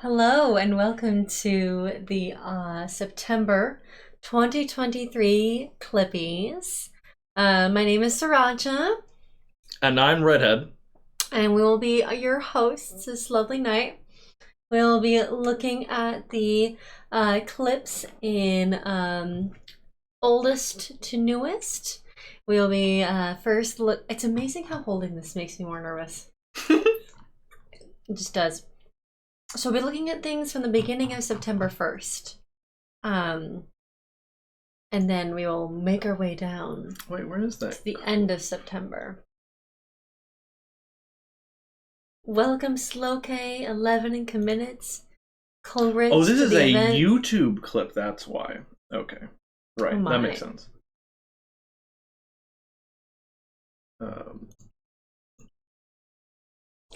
Hello and welcome to the September 2023 Clippies. My name is Sriracha, And I'm Redhead. and we will be your hosts this lovely night. We'll be looking at the clips in oldest to newest. We'll be first look. It's amazing how holding this makes me more nervous. It just does. So we'll be looking at things from the beginning of September 1st. And then we will make our way down Wait, where is that? to the end of September. Welcome Slowk, 11 and minutes. Coleridge. Oh, this to is the a event. YouTube clip, that's why. Okay. Right, Oh that my. makes sense.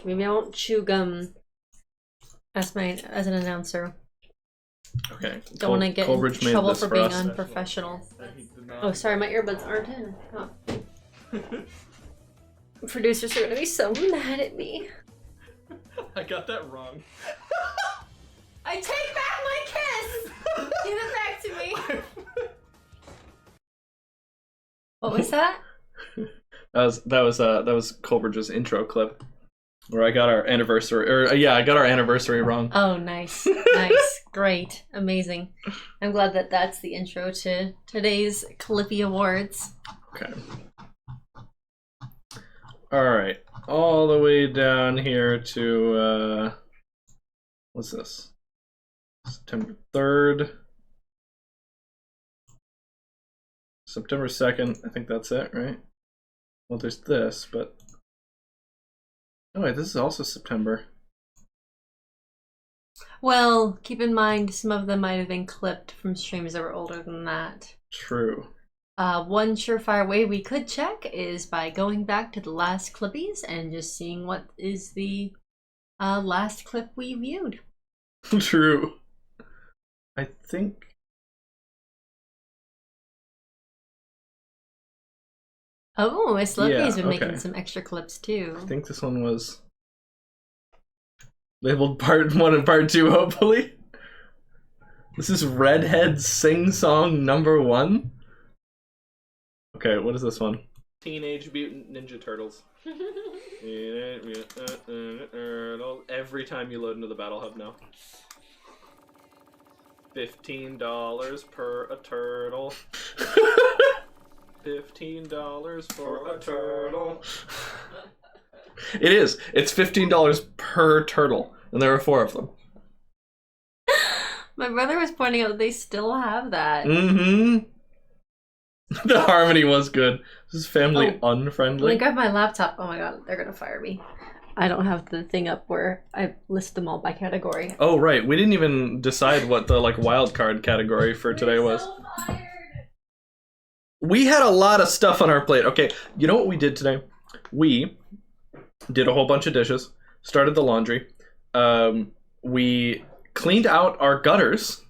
Maybe I won't chew gum as an announcer. Okay. Don't want to get Coleridge in made trouble this for for being us. unprofessional. Oh, sorry, my earbuds aren't in. Oh. Producers are gonna be so mad at me. I got that wrong. I take back my kiss! Give it back to me. What was that? That was Coleridge's intro clip, where I got our anniversary, I got our anniversary wrong. Oh, nice. Nice. Great. Amazing. I'm glad that that's the intro to today's Clippy Awards. Okay. All right, all the way down here to what's this? September 3rd. September 2nd, I think that's it, right? Well, there's this, but... Oh wait, this is also September. Well, keep in mind some of them might have been clipped from streams that were older than that. True. One surefire way we could check is by going back to the last Clippies and just seeing what is the last clip we viewed. True. I think... Oh, Miss Loki's Yeah, been making okay. some extra clips too. I think this one was... labeled part 1 and part 2, hopefully. This is Redhead Sing Song number 1. Okay, what is this one? Teenage Mutant Ninja Turtles. Every time you load into the Battle Hub now. $15 per a turtle. $15 for a turtle. It is. It's $15 per turtle, and there are 4 of them. My brother was pointing out that they still have that. Mm-hmm. The harmony was good. This is family Let me unfriendly. grab my laptop. Oh my god, they're gonna fire me. I don't have the thing up where I list them all by category. Oh right, we didn't even decide what the wild card category for today was. So fired. We had a lot of stuff on our plate. Okay, you know what we did today? We did a whole bunch of dishes, started the laundry. We cleaned out our gutters,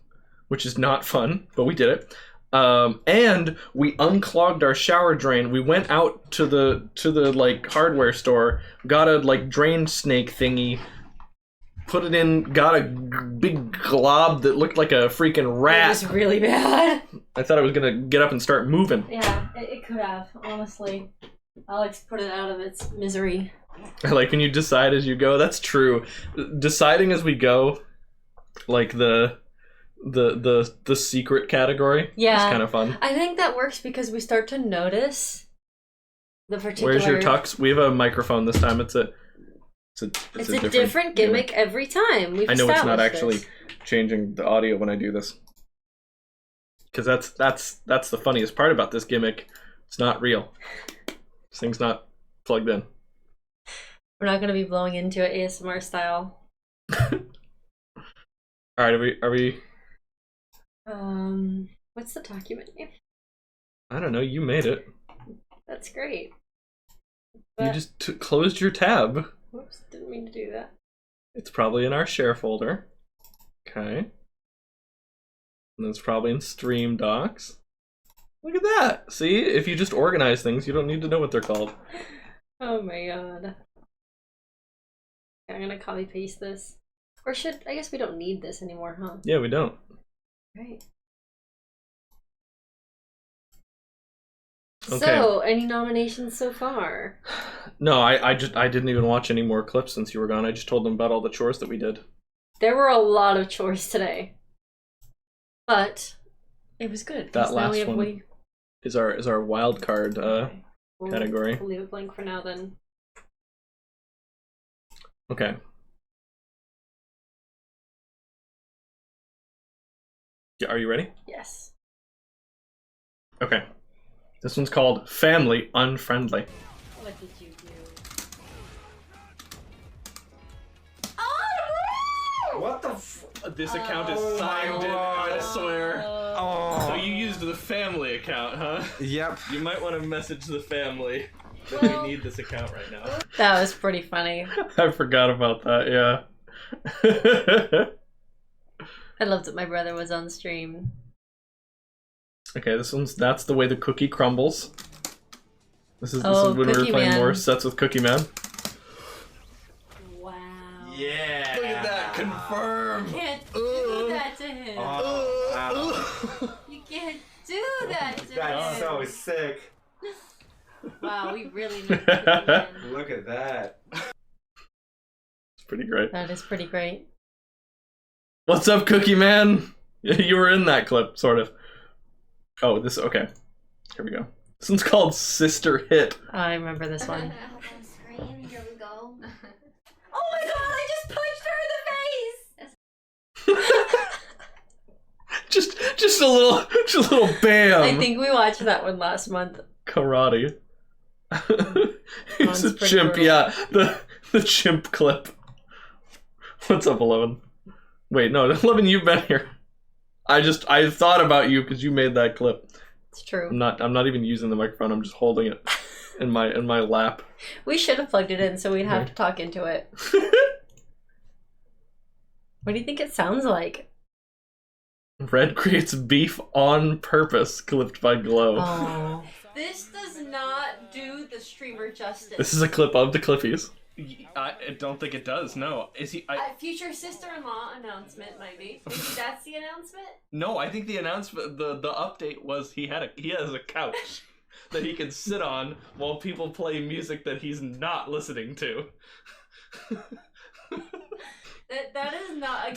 which is not fun, but we did it. And we unclogged our shower drain. We went out to the hardware store, got a drain snake thingy, put it in, got a big glob that looked like a freaking It rat. was really bad. I thought I was gonna get up and start moving. Yeah, it could have, honestly. Alex put it out of its misery. I like when you decide as you go. That's true. Deciding as we go, like the secret category. Yeah. Is kind of fun. I think that works because we start to notice the particular... Where's your tux? We have a microphone this time. It's a different gimmick every time. We've I know it's not established actually this. changing the audio when I do this. Because that's the funniest part about this gimmick. It's not real. This thing's not plugged in. We're not going to be blowing into it ASMR style. All right, are we? What's the document name? I don't know. You made it. That's great. You But- just closed your tab. Whoops, didn't mean to do that. It's probably in our share folder. Okay. And it's probably in Stream Docs. Look at that. See, if you just organize things, you don't need to know what they're called. Oh my god. I'm gonna copy paste this. Or I guess we don't need this anymore, huh? Yeah, we don't. Right. Okay. So, any nominations so far? No, I didn't even watch any more clips since you were gone. I just told them about all the chores that we did. There were a lot of chores today. But it was good. That last one is our wild card category. We'll leave it blank for now then. Okay. Are you ready? Yes. Okay. This one's called Family Unfriendly. What did you do? What the This account is signed in, I swear. Oh. So you used the family account, huh? Yep. You might want to message the family that Well, we need this account right now. that was pretty funny. I forgot about that, yeah. I loved that my brother was on stream. Okay, that's the way the cookie crumbles. This is when we were Cookie playing Man. more sets with Cookie Man. Wow. Yeah. Look at that, confirm. You can't do that to him. You can't do that to That's him. so sick. Wow, we really need Cookie Man. Look at that. It's pretty great. That is pretty great. What's up, Cookie Man? You were in that clip, sort of. Oh, okay. Here we go. This one's called Sister Hit. I remember this one. On screen, here we go. Oh my god, I just punched her in the face! just a little bam. I think we watched that one last month. Karate. He's One's a pretty chimp, brutal. yeah. The chimp clip. What's up, 11? Wait, no, 11, you've been here. I thought about you because you made that clip. It's true. I'm not even using the microphone. I'm just holding it in my lap. We should have plugged it in so we'd have to talk into it. What do you think it sounds like? Red creates beef on purpose, clipped by Glow. Oh. This does not do the streamer justice. This is a clip of the Clippies. I don't think it does. No, is he? Future sister-in-law announcement, maybe. Maybe that's the announcement. No, I think the announcement, the update was he has a couch that he can sit on while people play music that he's not listening to. That is not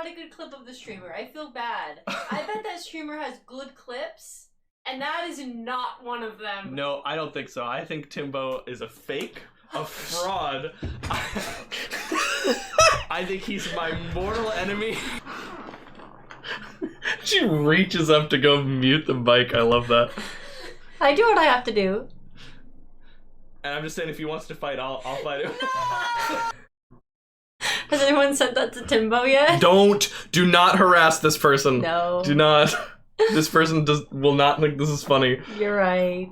a good clip of the streamer. I feel bad. I bet that streamer has good clips, and that is not one of them. No, I don't think so. I think Timbo is a fake. A fraud. I think he's my mortal enemy. She reaches up to go mute the mic. I love that. I do what I have to do. And I'm just saying, if he wants to fight, I'll fight him. Has anyone sent that to Timbo yet? Do not harass this person. No. Do not. This person will not think this is funny. You're right.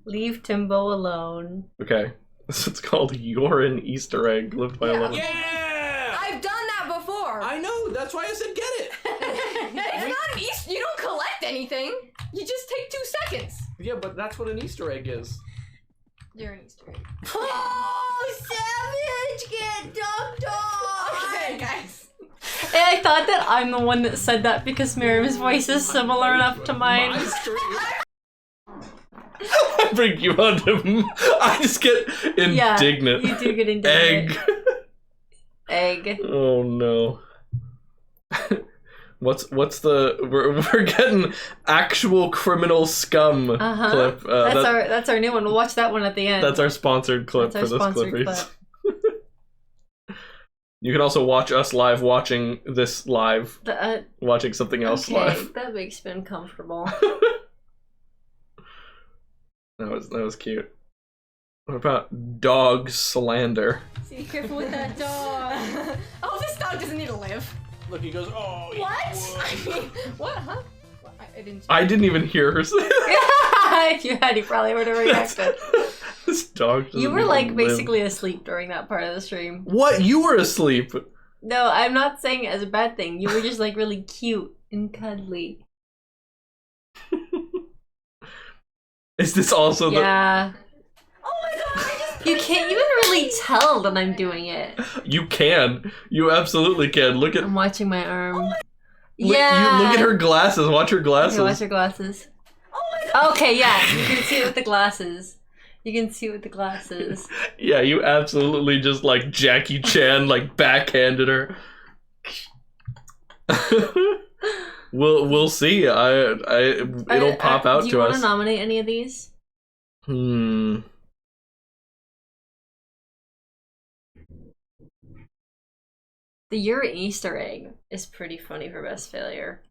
Leave Timbo alone. Okay. This is called You're an Easter Egg, lived by 11. Yeah! I've done that before. I know, that's why I said get it! It's not an Easter. You don't collect anything. You just take 2 seconds. Yeah, but that's what an Easter egg is. You're an Easter egg. Oh, Savage, get dunked on! Okay, guys. And I thought that I'm the one that said that because Miriam's voice is similar enough to mine. My stream. I bring you onto him. I just get indignant. Yeah, you do get indignant. Egg. Oh no. What's the we're getting actual criminal scum clip. That's our new one. We'll watch that one at the end. That's our sponsored clip That's for our this sponsored Clippies. You can also watch us live watching this live, watching something else live. That makes me uncomfortable. That was cute. What about dog slander? Be careful with that dog. Oh, this dog doesn't need to live. Look, he goes, oh, What? yeah, I mean, what? Huh? I didn't. I didn't even hear her say If you had, you probably would have reacted. This dog doesn't You were even like live. basically asleep during that part of the stream. What? You were asleep. No, I'm not saying it as a bad thing. You were just like really cute and cuddly. Is this also Yeah. Oh my god, I just You can't even really tell that I'm doing it. You can. You absolutely can. Look at. I'm watching my arm. Look, Yeah. you look at her glasses. Watch her glasses. Okay, watch her glasses. Okay, yeah, you can see it with the glasses. You can see it with the glasses. Yeah, you absolutely just like Jackie Chan like backhanded her. We'll see. It'll pop out do you to want us. to nominate any of these? The Your Easter egg is pretty funny for best failure.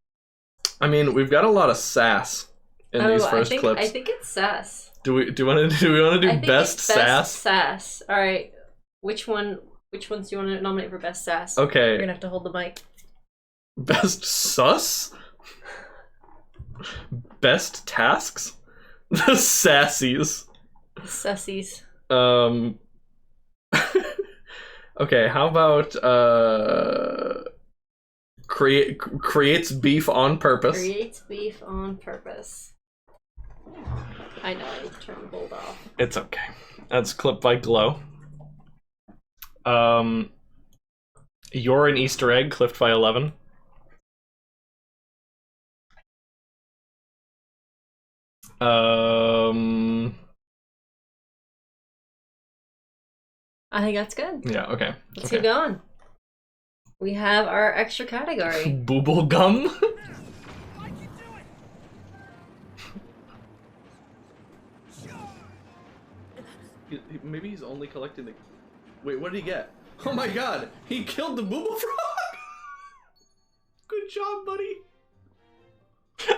I mean, we've got a lot of sass in these first clips. I think it's sass. Do we want to do I think best it's sass? Sass. All right. Which ones do you want to nominate for best sass? Okay. You're gonna have to hold the mic. Best sus? Best tasks? The sassies. Sussies. Okay, how about creates beef on purpose? Creates beef on purpose. I know, I turned the bolt off. It's okay. That's clipped by Glow. You're an Easter egg, clipped by 11. I think that's good. Yeah, okay. Let's keep going. We have our extra category. Booble gum? Maybe he's only collecting the... Wait, what did he get? Oh my god! He killed the booble frog! Good job, buddy!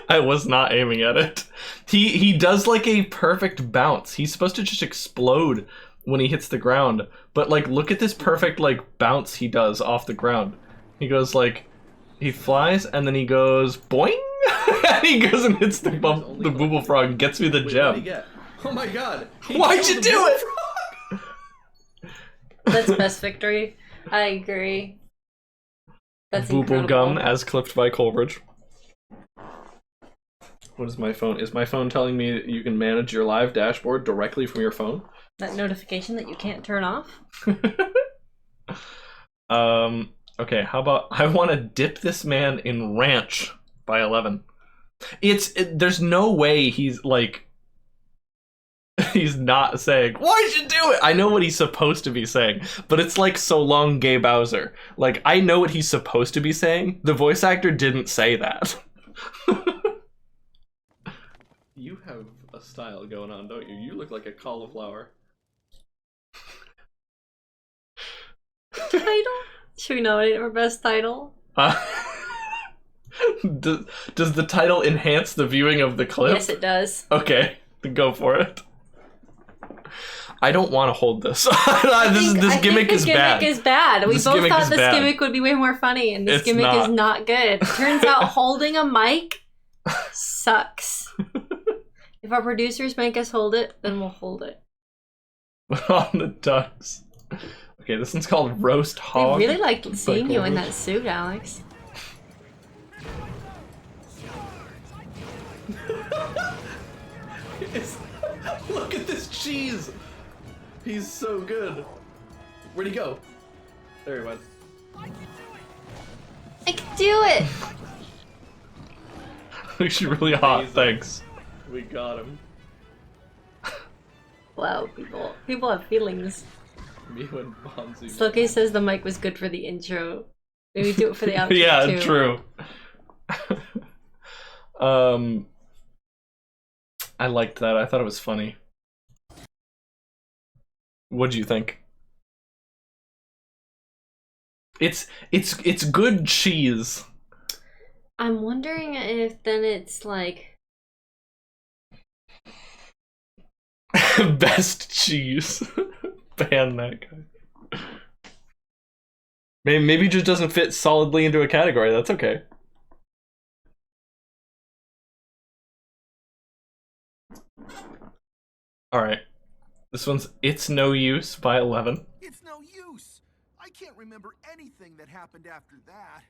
I was not aiming at it. He does like a perfect bounce. He's supposed to just explode when he hits the ground. But like, look at this perfect like bounce he does off the ground. He goes like, he flies and then he goes boing! And he goes and hits the booble frog and gets me the gem. What did he get? Oh my god! Why'd you do it? That's best victory. I agree. That's Booble incredible. gum as clipped by Coleridge. What is my phone? Is my phone telling me that you can manage your live dashboard directly from your phone? That notification that you can't turn off? Okay, how about I want to dip this man in ranch by 11. There's no way he's like he's not saying, why'd you do it? I know what he's supposed to be saying, but it's like so long gay Bowser. Like, I know what he's supposed to be saying. The voice actor didn't say that. You have a style going on, don't you? You look like a cauliflower. Title? Should we nominate it for best title? Does the title enhance the viewing of the clip? Yes, it does. Okay, then go for it. I don't want to hold this. This gimmick is bad. This gimmick is bad. We This both gimmick thought is this bad. gimmick would be way more funny, and this It's gimmick not. is not good. Turns out holding a mic sucks. If our producers make us hold it, then we'll hold it. On the ducks. Okay, this one's called Roast Hog. They really like seeing you in Coleridge. that suit, Alex. Look at this cheese! He's so good. Where'd he go? There he went. I can do it! Looks really hot, thanks. We got him. Wow, people have feelings. Me and Bonzi. Sloke says the mic was good for the intro. Maybe do it for the outro Yeah, too. true. I liked that. I thought it was funny. What'd you think? It's good cheese. I'm wondering if then it's like Best cheese. Ban that guy. Maybe it just doesn't fit solidly into a category. That's okay. Alright. This one's It's No Use by 11. It's no use. I can't remember anything that happened after that.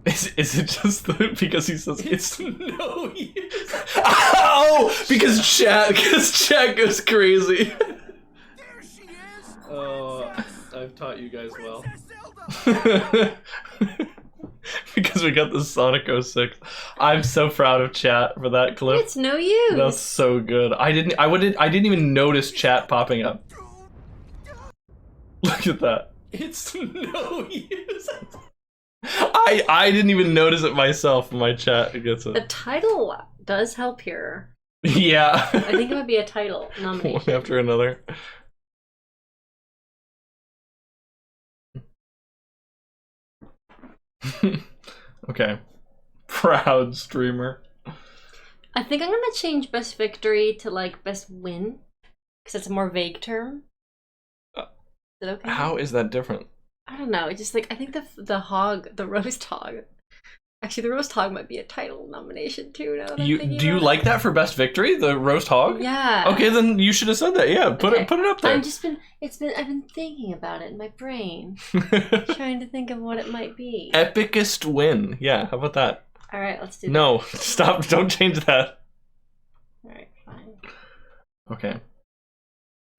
Is it just because he says it's no use? Oh No, because chat goes crazy. There she is. Oh, I've taught you guys well. Princess Zelda. Because we got the Sonic 06. I'm so proud of chat for that clip. It's no use. That's so good. I didn't even notice chat popping up. Look at that. It's no use. I didn't even notice it myself. My chat gets The it. title does help here. Yeah. I think it would be a title One nomination. after another. Okay. Proud streamer. I think I'm gonna change best victory to like best win, because it's a more vague term. Is it okay? How is that different? I don't know. It's just like I think the roast hog. Actually, the roast hog might be a title nomination too. Now that I'm thinking Do you about like that for best victory? The roast it. hog? Yeah. Okay, then you should have said that. Yeah, put Okay. it up there. I've been thinking about it in my brain, trying to think of what it might be. Epicest win. Yeah, how about that? All right, let's do that. No, stop. Don't change that. All right, fine. Okay.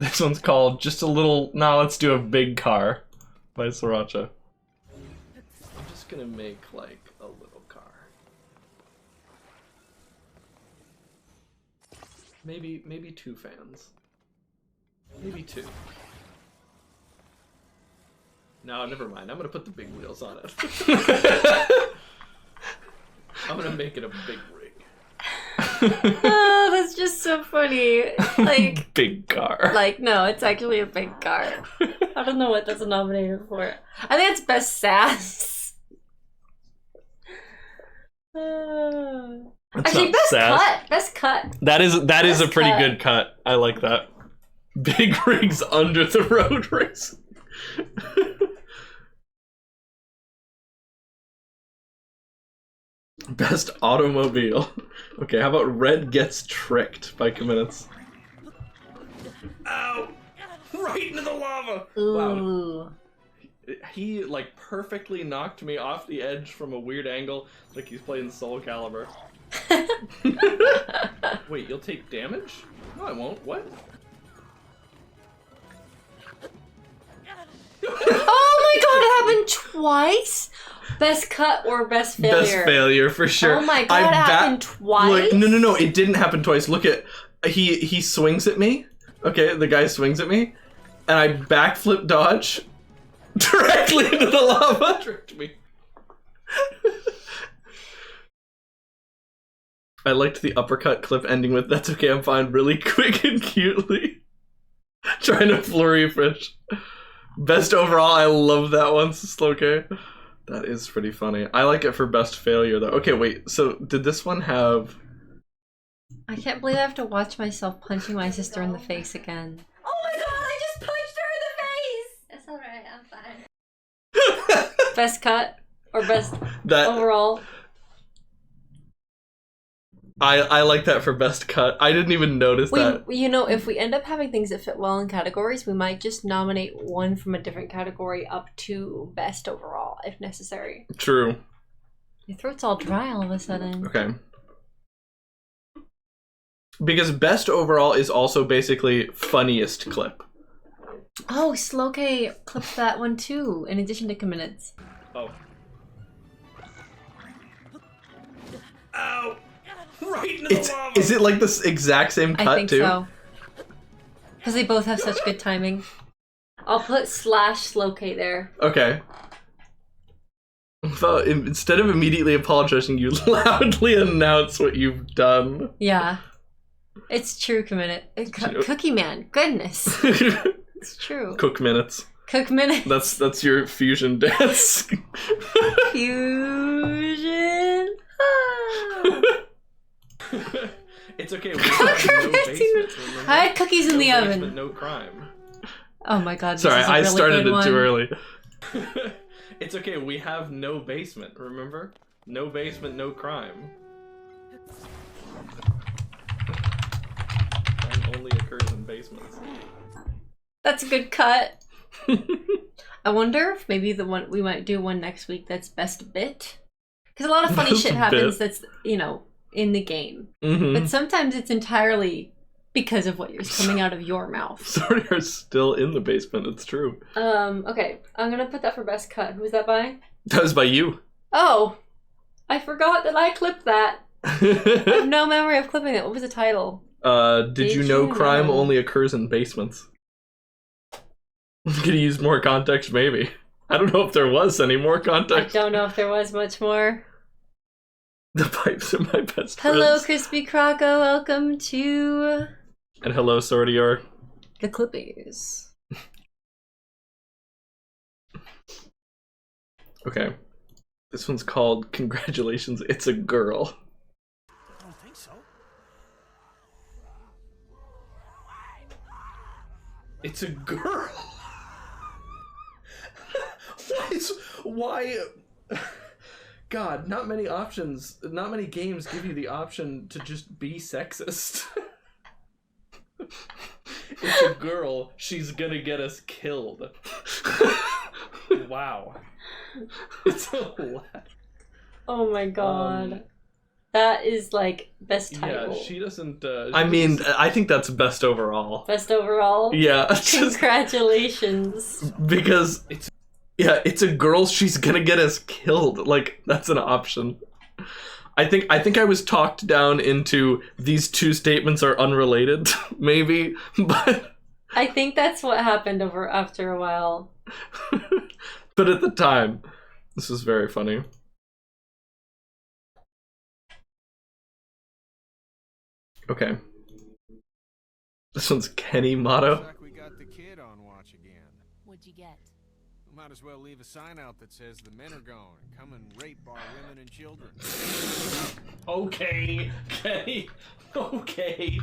This one's called Just a Little... Nah, let's do a Big Car by Sriracha. I'm just gonna make, like, a little car. Maybe 2 fans. Maybe 2. No, never mind. I'm gonna put the big wheels on it. I'm gonna make it a big rig. Oh, that's just so funny. Like, Big car. like no, it's actually a big car. I don't know what that's nominated for. I think it's best sass. That's Actually, not best sass. cut. Best cut. That is a Best pretty cut. good cut. I like that. Big rigs under the road race. Best automobile. Okay, how about Red Gets Tricked by Minutes? Ow! Right into the lava! Wow. Ooh. He, like, perfectly knocked me off the edge from a weird angle, like he's playing Soul Calibur. Wait, you'll take damage? No, I won't. What? Oh my god, it happened twice? Best cut or best failure? Best failure for sure. Oh my god, it happened twice? Look, no, it didn't happen twice. Look at he swings at me. Okay, the guy swings at me, and I backflip dodge directly into the lava. Tricked me. I liked the uppercut clip ending with "That's okay, I'm fine" really quick and cutely. Trying to flurry fish. Best overall, I love that one, Slow K. That is pretty funny. I like it for best failure though. Okay, wait. So did this one have? I can't believe I have to watch myself punching my sister in the face again. Oh my god, I just punched her in the face! It's alright, I'm fine. Best cut or best That overall? I like that for best cut. I didn't even notice that. You know, if we end up having things that fit well in categories, we might just nominate one from a different category up to best overall, if necessary. True. Your throat's all dry all of a sudden. Okay. Because best overall is also basically funniest clip. Oh, Slow K clipped that one too, in addition to minutes. Oh. Ow! Right into the lava! Is it like this exact same cut I think too? so. Because they both have such good timing. I'll put /Slow K there. Okay. Well, instead of immediately apologizing, you loudly announce what you've done. Yeah. It's true, Cookie Man. Goodness. It's true. Cook minutes. Cook minutes. That's your fusion dance. Fusion. Ah. It's okay. We Cook have no for 15 basement, minutes. remember? I had cookies in No the basement, oven. no crime. Oh my god. This Sorry, is a I really started good it too one. early. It's okay. We have no basement. Remember? No basement, no crime. Crime only occurs in basements. That's a good cut. I wonder if maybe we might do one next week that's best bit. Because a lot of funny Best shit happens bit. that's, you know, in the game. Mm-hmm. But sometimes it's entirely because of what is coming out of your mouth. Sorry, are still in the basement. It's true. Okay. I'm gonna put that for best cut. Who was that by? That was by you. Oh! I forgot that I clipped that. I have no memory of clipping it. What was the title? Did you know crime know? only occurs in basements? Could you use more context? Maybe. I don't know if there was any more I context. don't know if there was much more. The pipes are my best Hello, friends. Crispy Croco. Welcome to And hello, Sordior. the Clippies. Okay. This one's called Congratulations, It's a Girl. I don't think so. It's a girl. Why? God, not many options, not many games give you the option to just be sexist. It's a girl, she's gonna get us killed. Wow. It's a lot. Oh my god. That is like best title. Yeah, she doesn't. I mean, I think that's best overall. Best overall. Yeah, just Congratulations. because it's it's a girl. She's gonna get us killed. Like that's an option. I think I was talked down into these two statements are unrelated, maybe, but I think that's what happened after a while. but at the time, this was very funny. Okay. This one's Kenny motto. Looks like we got the kid on watch again. What'd you get? We might as well leave a sign out that says the men are gone. Come and rape our women and children. Okay, Kenny. Okay.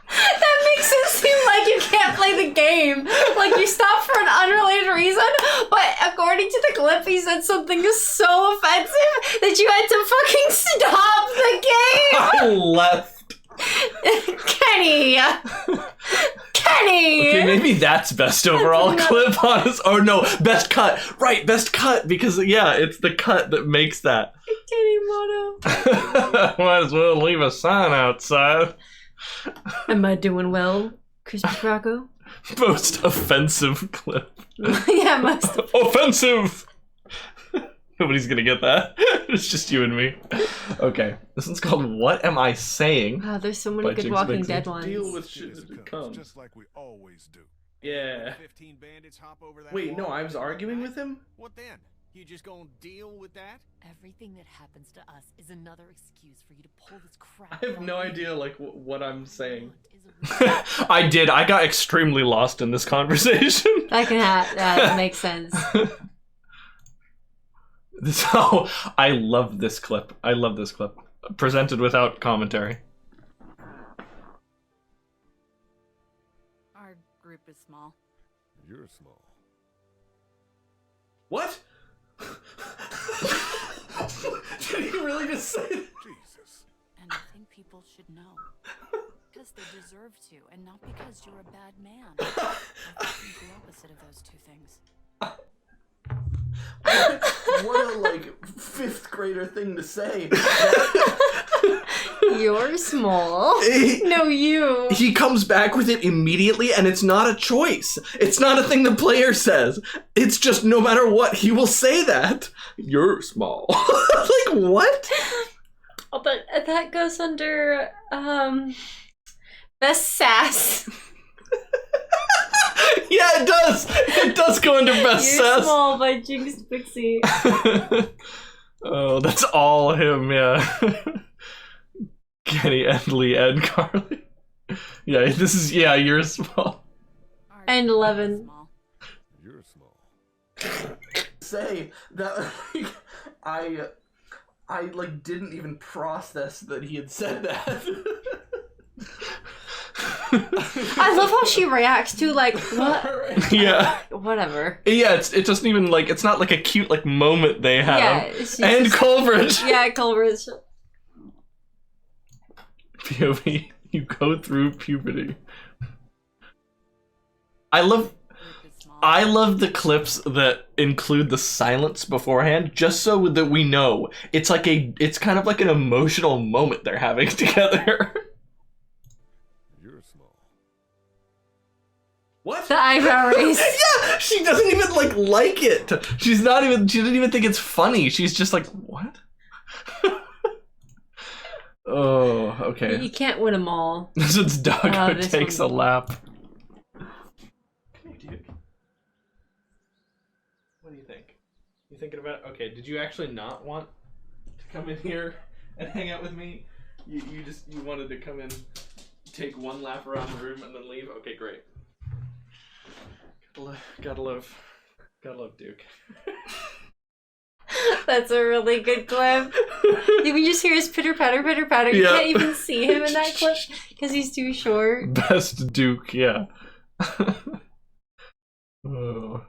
That makes it seem like you can't play the game. Like you stopped for an unrelated reason, but according to the clip, he said something so offensive that you had to fucking stop the game. I left. Kenny! Kenny! Okay, maybe that's best overall clip, honest. Or no, best cut. Right, best cut, because yeah, it's the cut that makes that. Kenny motto. Might as well leave a sign outside. Am I doing well, Crispy Croco? Most offensive clip. Yeah, most. Offensive! Nobody's gonna get that. It's just you and me. Okay, this one's called What Am I Saying? Wow, there's so many by good Jinx Walking Mixer. Dead ones. Deal with Shit shit as as it it comes, comes. just like we always do. Yeah. 15 bandits hop over that Wait, no, wall I was and arguing back? with him? What then? You just gonna deal with that? Everything that happens to us is another excuse for you to pull this crap. I have no on me. idea, like, what I'm saying. What is a I did. I got extremely lost in this conversation. That makes sense. I love this clip. I love this clip. Presented without commentary. Our group is small. You're small. What? Did he really just say that? Jesus. And I think people should know. Because they deserve to, and not because you're a bad man. I think the opposite of those two things. What a, like, 5th grader thing to say. You're small. He- No, you. He comes back with it immediately, and it's not a choice. It's not a thing the player says. It's just no matter what, he will say that. You're small. Like, what? Oh, but that goes under best sass. Yeah, it does. It does go into best You're sass. small by Jinx Pixie. Oh, that's all him, yeah. Kenny, Endley, and Carly. Yeah, this is, yeah, you're small. Our And group is 11. small. You're small. Say that, like, I like didn't even process that he had said that. I love how she reacts to like what? Yeah. Whatever. Yeah, it doesn't even like, it's not like a cute like moment they have. Yeah, it's And just- Culbridge. Yeah, Culbridge. POV, you go through puberty. I love. Group is small. I love the clips that include the silence beforehand, just so that we know it's kind of like an emotional moment they're having together. You're small. What? The eyebrow raise. Yeah, she doesn't even like it. She doesn't even think it's funny. She's just like, what? Oh, okay. You can't win them all. This one's Doggo this takes one- a lap. Hey, dude. What do you think? You thinking about? Okay, did you actually not want to come in here and hang out with me? You wanted to come in, take one lap around the room, and then leave. Okay, great. Gotta love Duke. That's a really good clip. You can just hear his pitter patter, pitter patter. You Yeah. can't even see him in that clip because he's too short. Best Duke, yeah. Oh.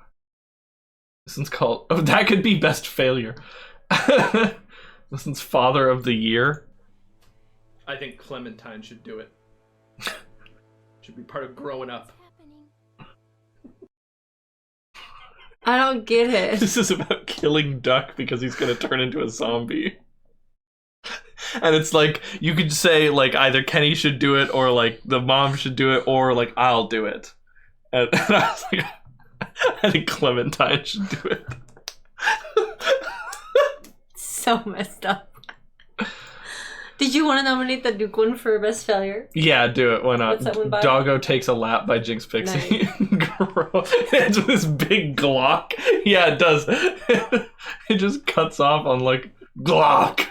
This one's called. Oh, that could be best failure. This one's Father of the Year. I think Clementine should do it. Should be part of growing up. I don't get it. This is about killing Duck because he's gonna turn into a zombie. And it's like, you could say, like, either Kenny should do it, or, like, the mom should do it, or, like, I'll do it. And I was like, I think Clementine should do it. So messed up. Did you want to nominate the Duke one for best failure? Yeah, do it. Why not? What's that one by? Doggo Takes a Lap by Jinx Pixie. It's with this big Glock. Yeah, it does. It just cuts off on, like, Glock.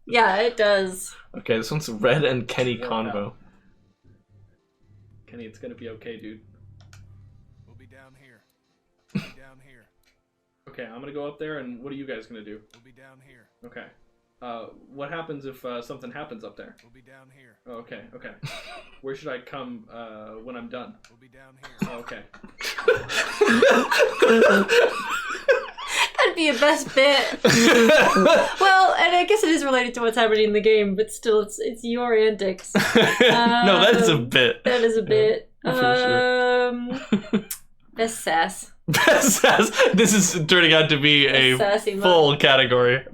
Yeah, it does. Okay, this one's Red and Kenny Convo. Kenny, it's gonna be okay, dude. We'll be down here. We'll be down here. Okay, I'm gonna go up there, and what are you guys gonna do? We'll be down here. Okay. What happens if something happens up there? We'll be down here. Oh, okay, okay. Where should I come when I'm done? We'll be down here. Oh, okay. That'd be a best bit. Well, and I guess it is related to what's happening in the game, but still, it's your antics. No, that is a bit. That is a bit. For Best sass. Best sass. This is turning out to be a Sassy full category.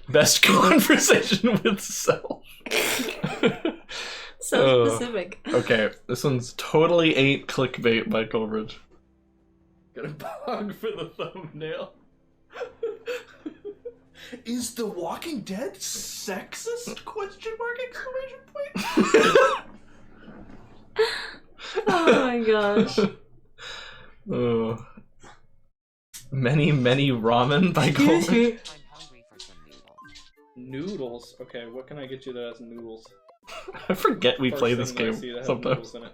Best conversation with self. So specific. Okay, this one's Totally Ain't Clickbait by Coleridge. Got a bog for the thumbnail. Is The Walking Dead sexist? Question mark, exclamation point. Oh my gosh. Oh. Many Ramen by Excuse Coleridge. me. I'm hungry for some noodles. Noodles. Okay, what can I get you that has noodles? I forget we First play this thing that I game see that has sometimes. noodles in it.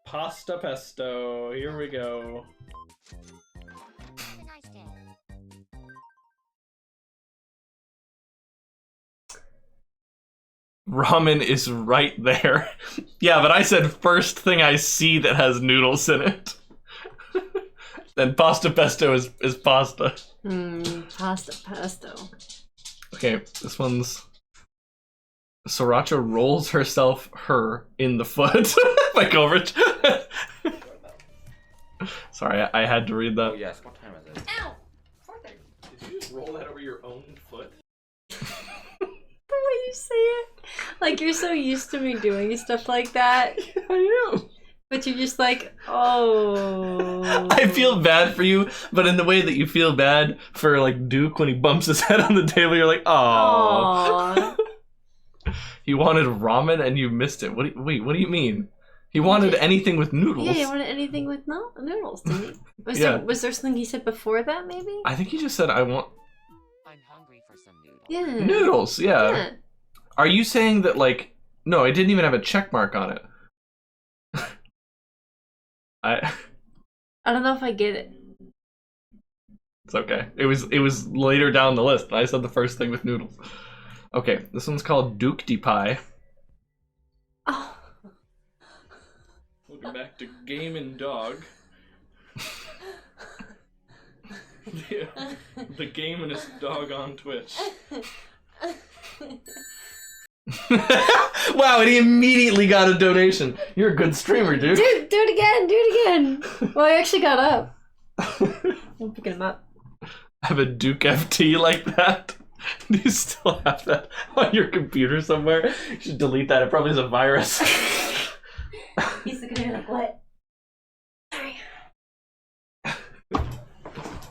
Pasta pesto. Here we go. Ramen is right there. Yeah, but I said first thing I see that has noodles in it. Then pasta pesto is pasta. Pasta pesto. Okay, this one's Sriracha rolls her in the foot by Coleridge. Sorry, I had to read that. Oh yes, what time is it? Ow! Did you just roll that over your own foot? The way you say it. Like, you're so used to me doing stuff like that. I am. But you're just like, oh. I feel bad for you, but in the way that you feel bad for, like, Duke when he bumps his head on the table, you're like, oh. You wanted ramen and you missed it. What do you mean? He wanted anything with noodles. Yeah, you wanted anything with noodles, didn't he? Yeah. Was there something he said before that, maybe? I think he just said, I want I'm hungry for some noodles. Yeah. noodles. Yeah. Yeah. Are you saying that, like, no, it didn't even have a check mark on it. I don't know if I get it. It's okay. It was later down the list. I said the first thing with noodles. Okay, this one's called Duke de Pie. Oh. Welcome back to Game and Dog. The game and his dog on Twitch. Wow, and he immediately got a donation. You're a good streamer, dude. Dude, do it again, do it again. Well, I actually got up. I'm picking him up. Have a Duke FT like that? Do you still have that on your computer somewhere? You should delete that. It probably is a virus. He's looking at me like, what? Sorry.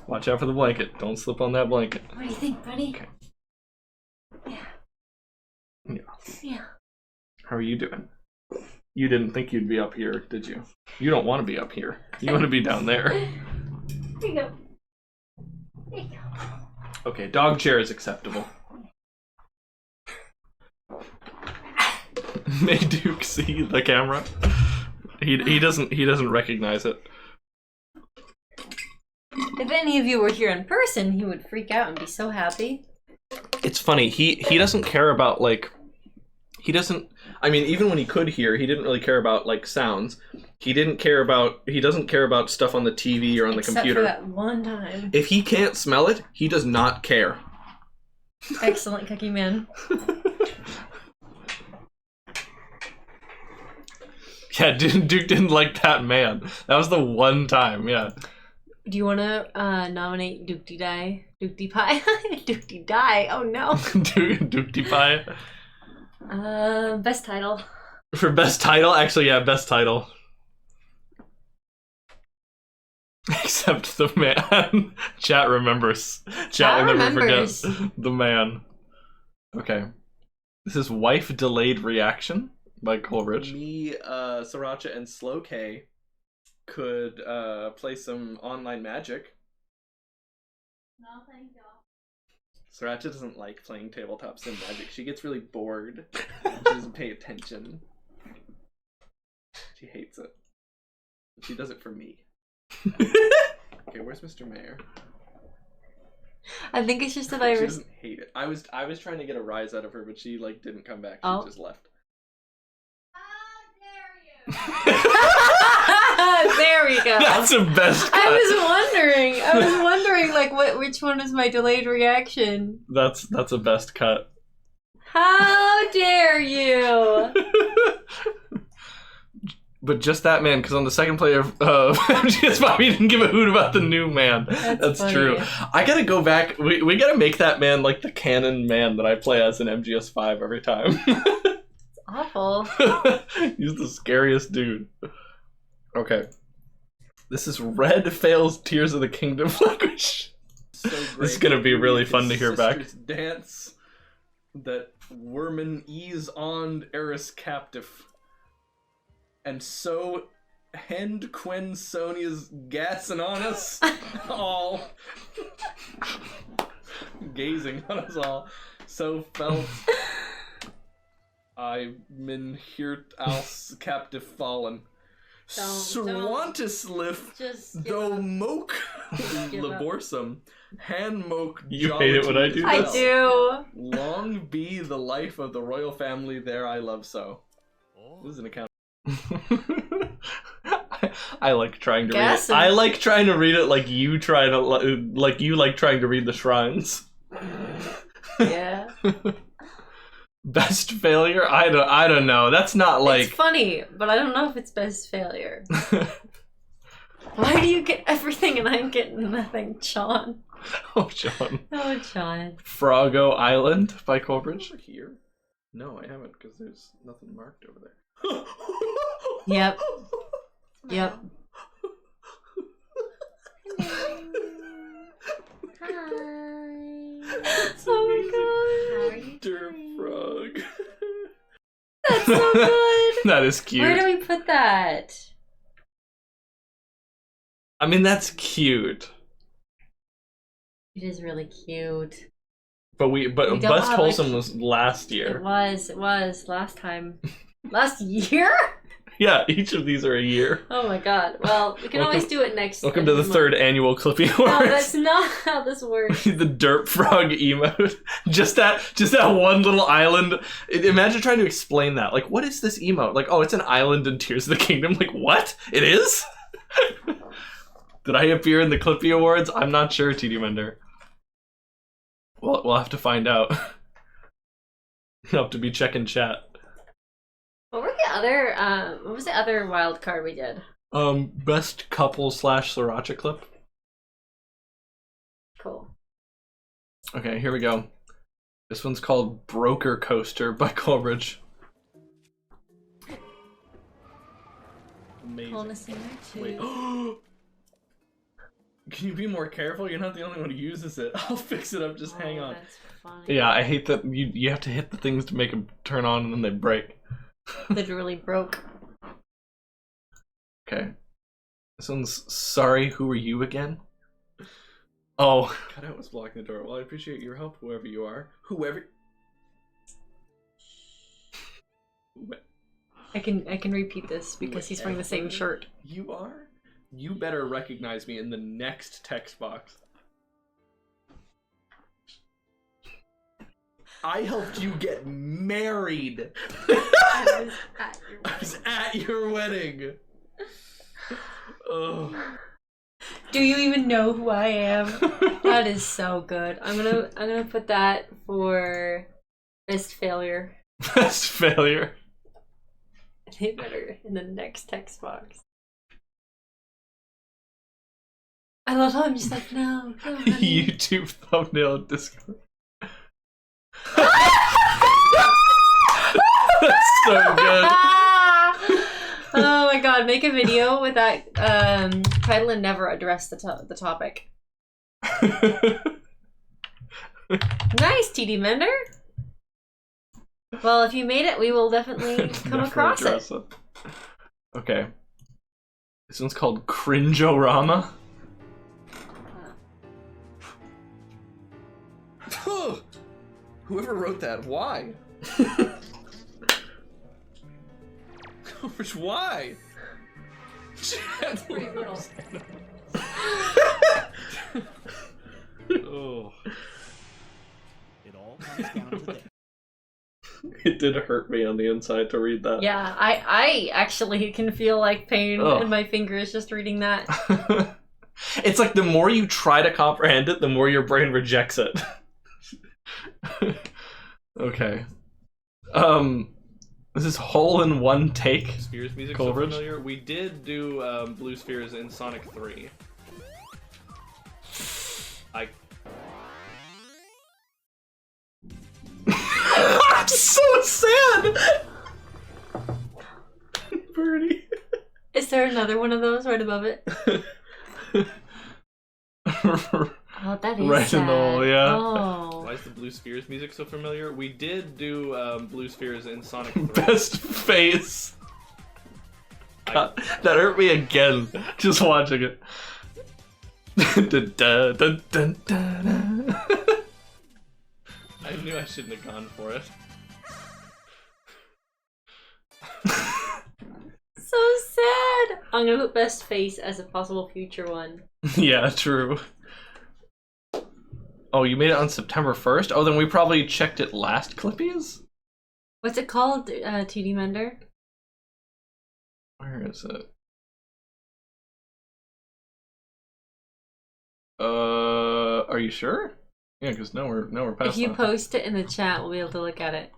Watch out for the blanket. Don't slip on that blanket. What do you think, buddy? Okay. Yeah. Yeah. Yeah. How are you doing? You didn't think you'd be up here, did you? You don't want to be up here. You want to be down there. There you go. There you go. Okay, dog chair is acceptable. May Duke see the camera? He doesn't recognize it. If any of you were here in person, he would freak out and be so happy. It's funny, he doesn't care about, like, I mean, even when he could hear, he didn't really care about, like, sounds. He doesn't care about stuff on the TV or on the computer. Except for that one time. If he can't smell it, he does not care. Excellent, Cookie Man. Yeah, Duke didn't like that man. That was the one time, yeah. Do you want to nominate Dukey Die? Dukey Pie? Dukey Die, oh no. Dukey Pie. Best title. For best title? Actually, yeah, best title. Except the man. Chat remembers. Chat will never forget the man. Okay. This is Wife Delayed Reaction by Coleridge. Me, Sriracha, and Slow K could play some online Magic. No, thank you. Sriracha doesn't like playing tabletop sim Magic. She gets really bored. She doesn't pay attention. She hates it. She does it for me. Okay, where's Mr. Mayor? I think it's just that She I doesn't hate it. I was trying to get a rise out of her, but she like didn't come back. She just left. There we go. That's the best cut. I was wondering like which one is my delayed reaction. That's a best cut. How dare you? But just that man, because on the second play of MGS5, he didn't give a hoot about the new man. That's true. I gotta go back. We gotta make that man like the canon man that I play as in MGS5 every time. It's awful. He's the scariest dude. Okay. This is Red Fails Tears of the Kingdom language. So this is gonna be really fun to hear back. Dance that Werman ease on Eris captive. And so, Hend Quinn Sonia's gassing on us all. Gazing on us all. So felt I min hirt als captive fallen. Swantislif do moke laborsum. Han moke. You hate it when I do that? I do. Long be the life of the royal family there I love so. This is an account. I like trying to read it. I like trying to read it like you try to like trying to read the shrines. Yeah. Best failure? I don't know. That's not like. It's funny, but I don't know if it's best failure. Why do you get everything and I'm getting nothing, Sean? Oh, Sean. Oh, Sean. Froggo Island by Coleridge. Here? No, I haven't because there's nothing marked over there. Yep. Yep. Hi. Oh my god. How are you? Derp frog. That's so good. That is cute. Where do we put that? I mean, that's cute. It is really cute. But Best Wholesome was last year. It was last time. Last year? Yeah, each of these are a year. Oh my god. Well, we can always do it next. Welcome to the third annual Clippy Awards. No, that's not how this works. The derp frog emote. Just that one little island. Imagine trying to explain that. Like, what is this emote? Like, oh, it's an island in Tears of the Kingdom. Like, what? It is? Did I appear in the Clippy Awards? I'm not sure, TD Mender. Well, we'll have to find out. Up to be checking chat. What were the other? What was the other wild card we did? Best couple / sriracha clip. Cool. Okay, here we go. This one's called Broker Coaster by Coleridge. Amazing. Call a singer too. Wait. Can you be more careful? You're not the only one who uses it. I'll fix it up. Just hang on. That's funny. Yeah, I hate that you have to hit the things to make them turn on and then they break. Literally broke. Okay. This one's Sorry, Who Are You Again? Oh. God, I was blocking the door. Well, I appreciate your help, whoever you are. Whoever... I can repeat this because he's wearing the same shirt. You are? You better recognize me in the next text box. I helped you get married. I was at your wedding. Oh. Do you even know who I am? That is so good. I'm gonna put that for best failure. Best failure. They better in the next text box. I love how I'm just like, no, honey. YouTube thumbnail Discord. That's so good. Oh my god, make a video with that title and never address the topic. Nice, TD Mender. Well, if you made it, we will definitely come Never across it. address it. Okay. This one's called Cringe-O-Rama. Whoever wrote that, why? Why? That's pretty brutal. Oh. It all comes down to this. It did hurt me on the inside to read that. Yeah, I actually can feel like pain Oh. in my fingers just reading that. It's like the more you try to comprehend it, the more your brain rejects it. Okay. This is Hole in One Take. Spheres music Coleridge. so familiar. We did do Blue Spheres in Sonic 3. I'm so sad! Birdie. Is there another one of those right above it? Oh, that is Right sad. in the hole, yeah. Oh. Why is the Blue Spheres music so familiar? We did do Blue Spheres in Sonic 3. Best face. God, that hurt me again, just watching it. Dun, dun, dun, dun, dun. I knew I shouldn't have gone for it. So sad. I'm gonna put best face as a possible future one. Yeah, true. Oh, you made it on September 1st? Oh, then we probably checked it last Clippies? What's it called, TD Mender? Where is it? Are you sure? Yeah, because now we're past If you that. post it in the chat, we'll be able to look at it.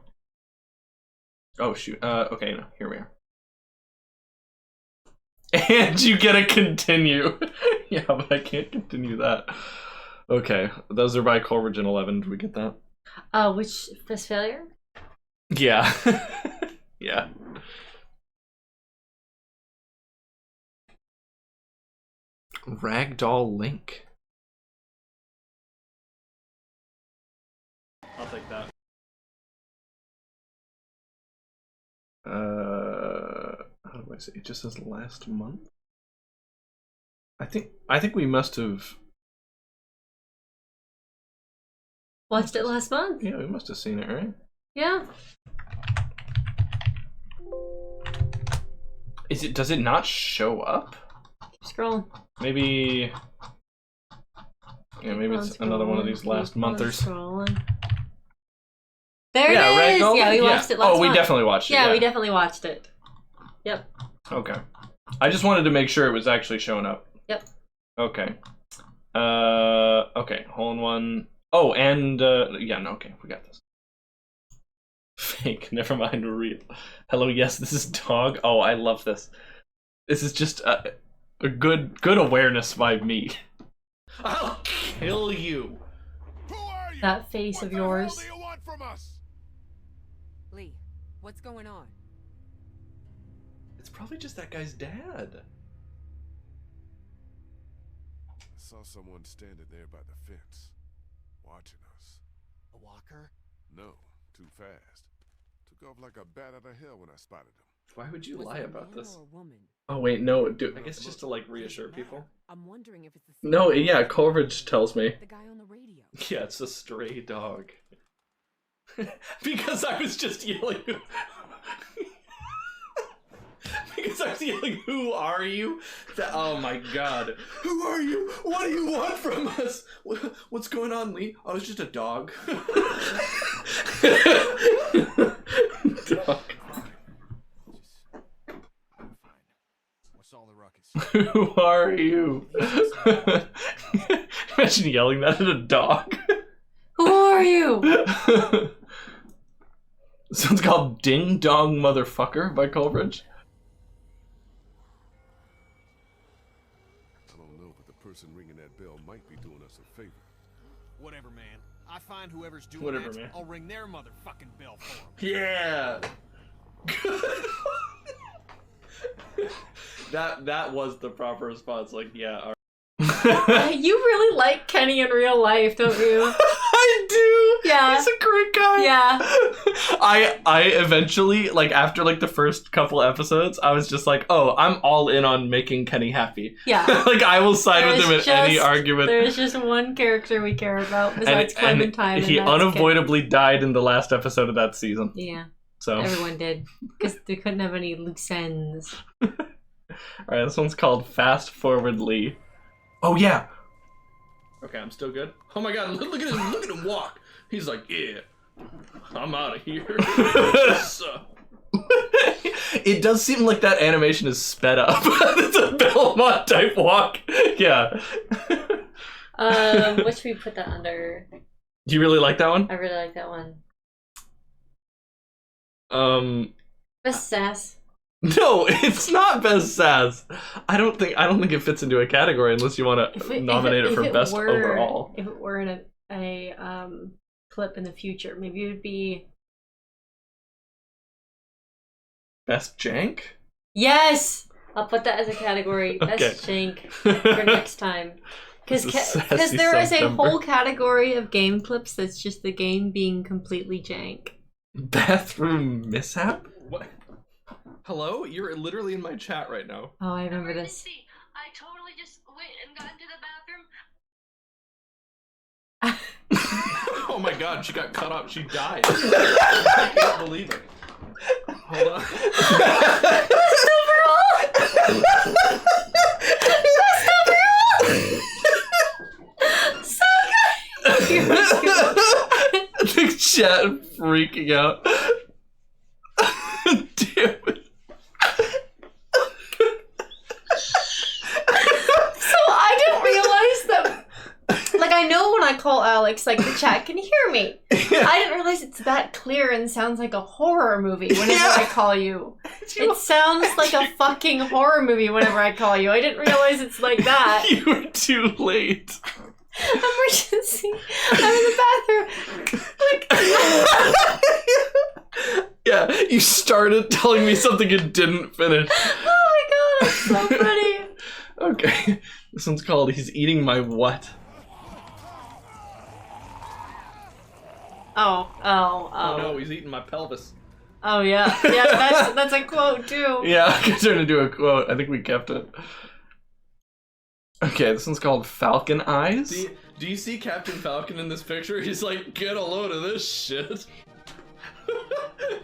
Oh, shoot. Okay, no, here we are. And you get to continue. Yeah, but I can't continue that. Okay, those are by Coleridge and 11. Did we get that? Which best failure? Yeah. Yeah. Ragdoll Link. I'll take that. How do I say? It just says last month. I think we must have. Watched it last month. Yeah, we must have seen it, right? Yeah. Does it not show up? Keep scrolling. Maybe. Yeah, maybe Keep on it's another one of scrolling, these last keep on monthers. scrolling. There Yeah, it is! Ragdoll? Yeah, we watched it last Oh, we month. definitely watched it. Yeah, we definitely watched it. Yep. Okay. I just wanted to make sure it was actually showing up. Yep. Okay. Okay. Hole in one. Oh, and yeah, no, okay, we got this. Fake. Never mind. Real. Hello. Yes, this is dog. Oh, I love this. This is just a good awareness by me. I'll kill you. Who are you? That face What of the hell yours. do you want from us? Lee, what's going on? It's probably just that guy's dad. I saw someone standing there by the fence, watching us. A walker? No, too fast. Took off like a bat out of hell when I spotted him. Why would you Was lie it a about man this? or a woman? Oh wait, no, dude. I guess just to like What does reassure it matter? people. I'm wondering if it's the same No, guy yeah, as Coleridge tells me. the guy on the radio. Yeah, it's a stray dog. Because I was just yelling. Because I was yelling, "Who are you?" Oh my god. Who are you? What do you want from us? What's going on, Lee? I was just a dog. Dog. Fine. What's all the ruckus? Who are you? Imagine yelling that at a dog. Who are you? This one's called Ding Dong Motherfucker by Coleridge. I don't know, but the person ringing that bell might be doing us a favor. Whatever, man. I find whoever's doing Whatever, that, man. I'll ring their motherfucking bell for them. Yeah. that was the proper response. Like, yeah. All right. You really like Kenny in real life, don't you? I do. Yeah. He's a great guy. Yeah. I eventually, like, after like the first couple episodes, I was just like, oh, I'm all in on making Kenny happy. Yeah. Like, I will side with him in There's any just- argument. There's just one character we care about besides and Clementine. he and that's unavoidably died in the last episode of that season. Kenny. Yeah, So, all everyone did because they couldn't have any loose ends. right, this one's called Fast Forward Lee. Oh yeah. Okay, I'm still good. Oh my god, look at him! Look at him walk. He's like, yeah, I'm out of here. It does seem like that animation is sped up. It's a Belmont type walk. Yeah. What should we put that under? Do you really like that one? I really like that one. Best sass. No, it's not best sass. I don't think it fits into a category unless you want to nominate it for best overall. If it were in a clip in the future, maybe it would be Best jank? yes. I'll put that as a category. Best jank for next time. Because This is sassy there is a September. whole category of game clips that's just the game being completely jank. Bathroom mishap? What? Hello? You're literally in my chat right now. Oh, I remember this. Emergency. I totally just went and got into the bathroom. Oh my god, she got cut up. She died. I can't believe it. Hold on. So good. The chat freaking out. Damn it. So I didn't realize that. Like, I know when I call Alex, like, the chat can hear me. I didn't realize it's that clear and sounds like a horror movie whenever I call you. It sounds like a fucking horror movie whenever I call you. I didn't realize it's like that. You were too late. Emergency. I'm in the bathroom. Like, Yeah, you started telling me something and didn't finish. oh my god, that's so funny. Okay, this one's called He's Eating My What? Oh no, he's eating my pelvis. Oh yeah. Yeah, that's a quote too. Yeah, I could turn into a quote. I think we kept it. Okay, this one's called Falcon Eyes. Do you see Captain Falcon in this picture? He's like, get a load of this shit.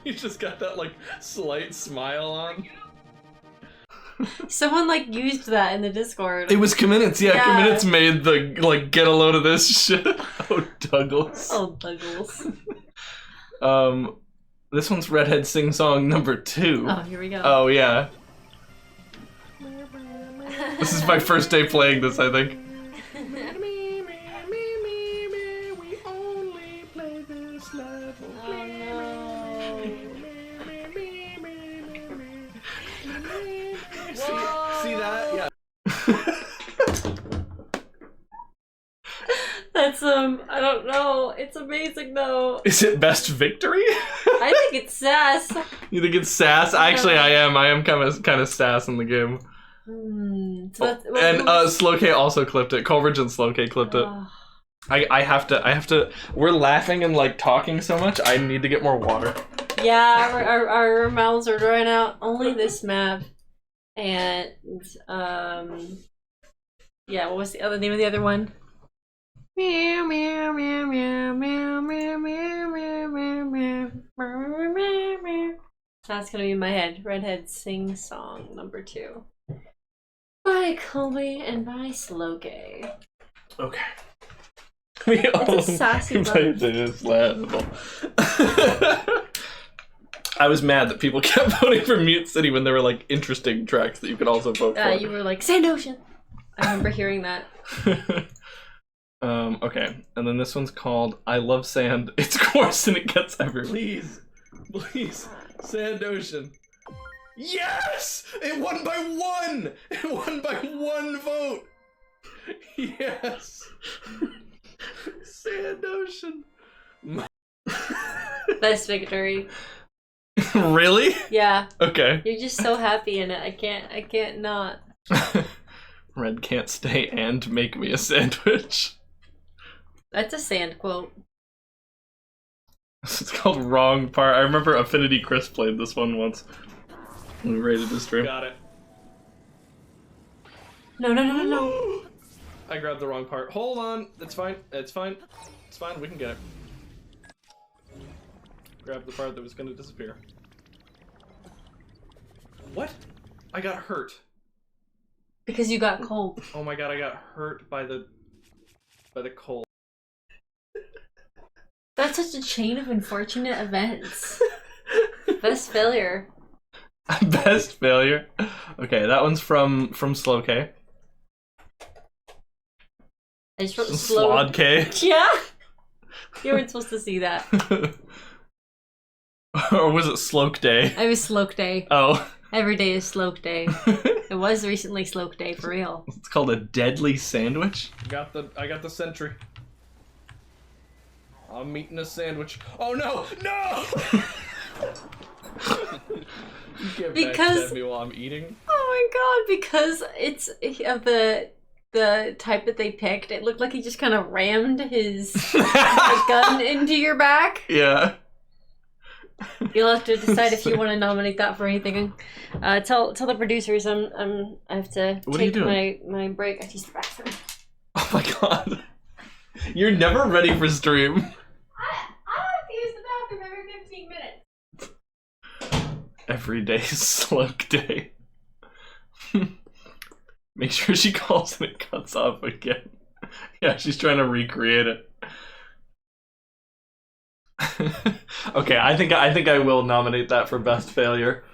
He's just got that like slight smile on. Someone like used that in the Discord. It was Kaminitz, yeah. Yeah. Kaminitz made the like get a load of this shit. Oh, Douglas. Oh, Douglas. This one's Redhead Sing Song number 2. Oh, here we go. Oh yeah. This is my first day playing this, I think. Oh no. It's amazing though. Is it best victory? I think it's sass. You think it's sass? Actually, I am kind of sass in the game. So And Slow K also clipped it. Coleridge and Slow K clipped it. I have to. We're laughing and like talking so much. I need to get more water. Yeah, our mouths are drying out. Only this map, and yeah. What was the other name of the other one? Meow meow meow meow meow meow meow meow meow meow. That's gonna be in my head. Redhead Sing Song #2 by Colby and by Slowgay. Okay. We It's a sassy played this level. I was mad that people kept voting for Mute City when there were like interesting tracks that you could also vote for. You were like Sand Ocean. I remember hearing that. Okay, and then this one's called I Love Sand. It's coarse and it gets everywhere. Please, Sand Ocean. Yes! It won by 1! It won by 1 vote! Yes! Sand Ocean. Best victory. Really? Yeah. Okay. You're just so happy in it. I can't not. Red can't stay and make me a sandwich. That's a sand quote. It's called Wrong Part. I remember Affinity Chris played this one once. We rated his stream. Got it. No. I grabbed the wrong part. Hold on. It's fine. It's fine. It's fine. We can get it. Grab the part that was going to disappear. What? I got hurt. Because you got cold. Oh my god, I got hurt by the cold. That's such a chain of unfortunate events. Best failure. Best failure. Okay, that one's from Slow K. I just wrote slow. Slod K. Yeah. You weren't supposed to see that. Or was it Sloke Day? I was Sloke Day. Oh. Every day is Sloke Day. It was recently Sloke Day for real. It's called a deadly sandwich. I got the sentry. I'm eating a sandwich. Oh no! No! You can't backstab me while I'm eating. Oh my god, because it's of the type that they picked, it looked like he just kind of rammed his gun into your back. Yeah. You'll have to decide if you want to nominate that for anything. Tell the producers I have to take my break. I use the bathroom. Oh my god. You're never ready for stream. I have to use the bathroom every 15 minutes. Every day is Sloke Day. Make sure she calls and it cuts off again. Yeah, she's trying to recreate it. Okay, I think I will nominate that for best failure.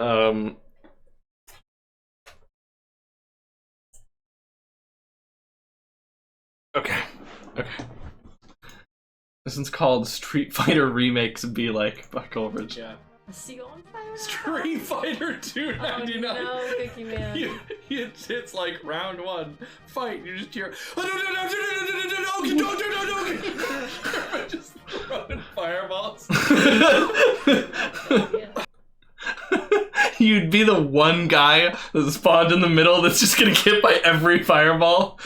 Okay. This one's called Street Fighter Remakes Be Like by Coleridge. Yeah. A seal on fire? Street Fighter 299. Oh, no, Cookie Man. It's like round 1. Fight. You just hear. Just throwing fireballs. You'd be the one guy that spawned in the middle that's just gonna get hit by every fireball.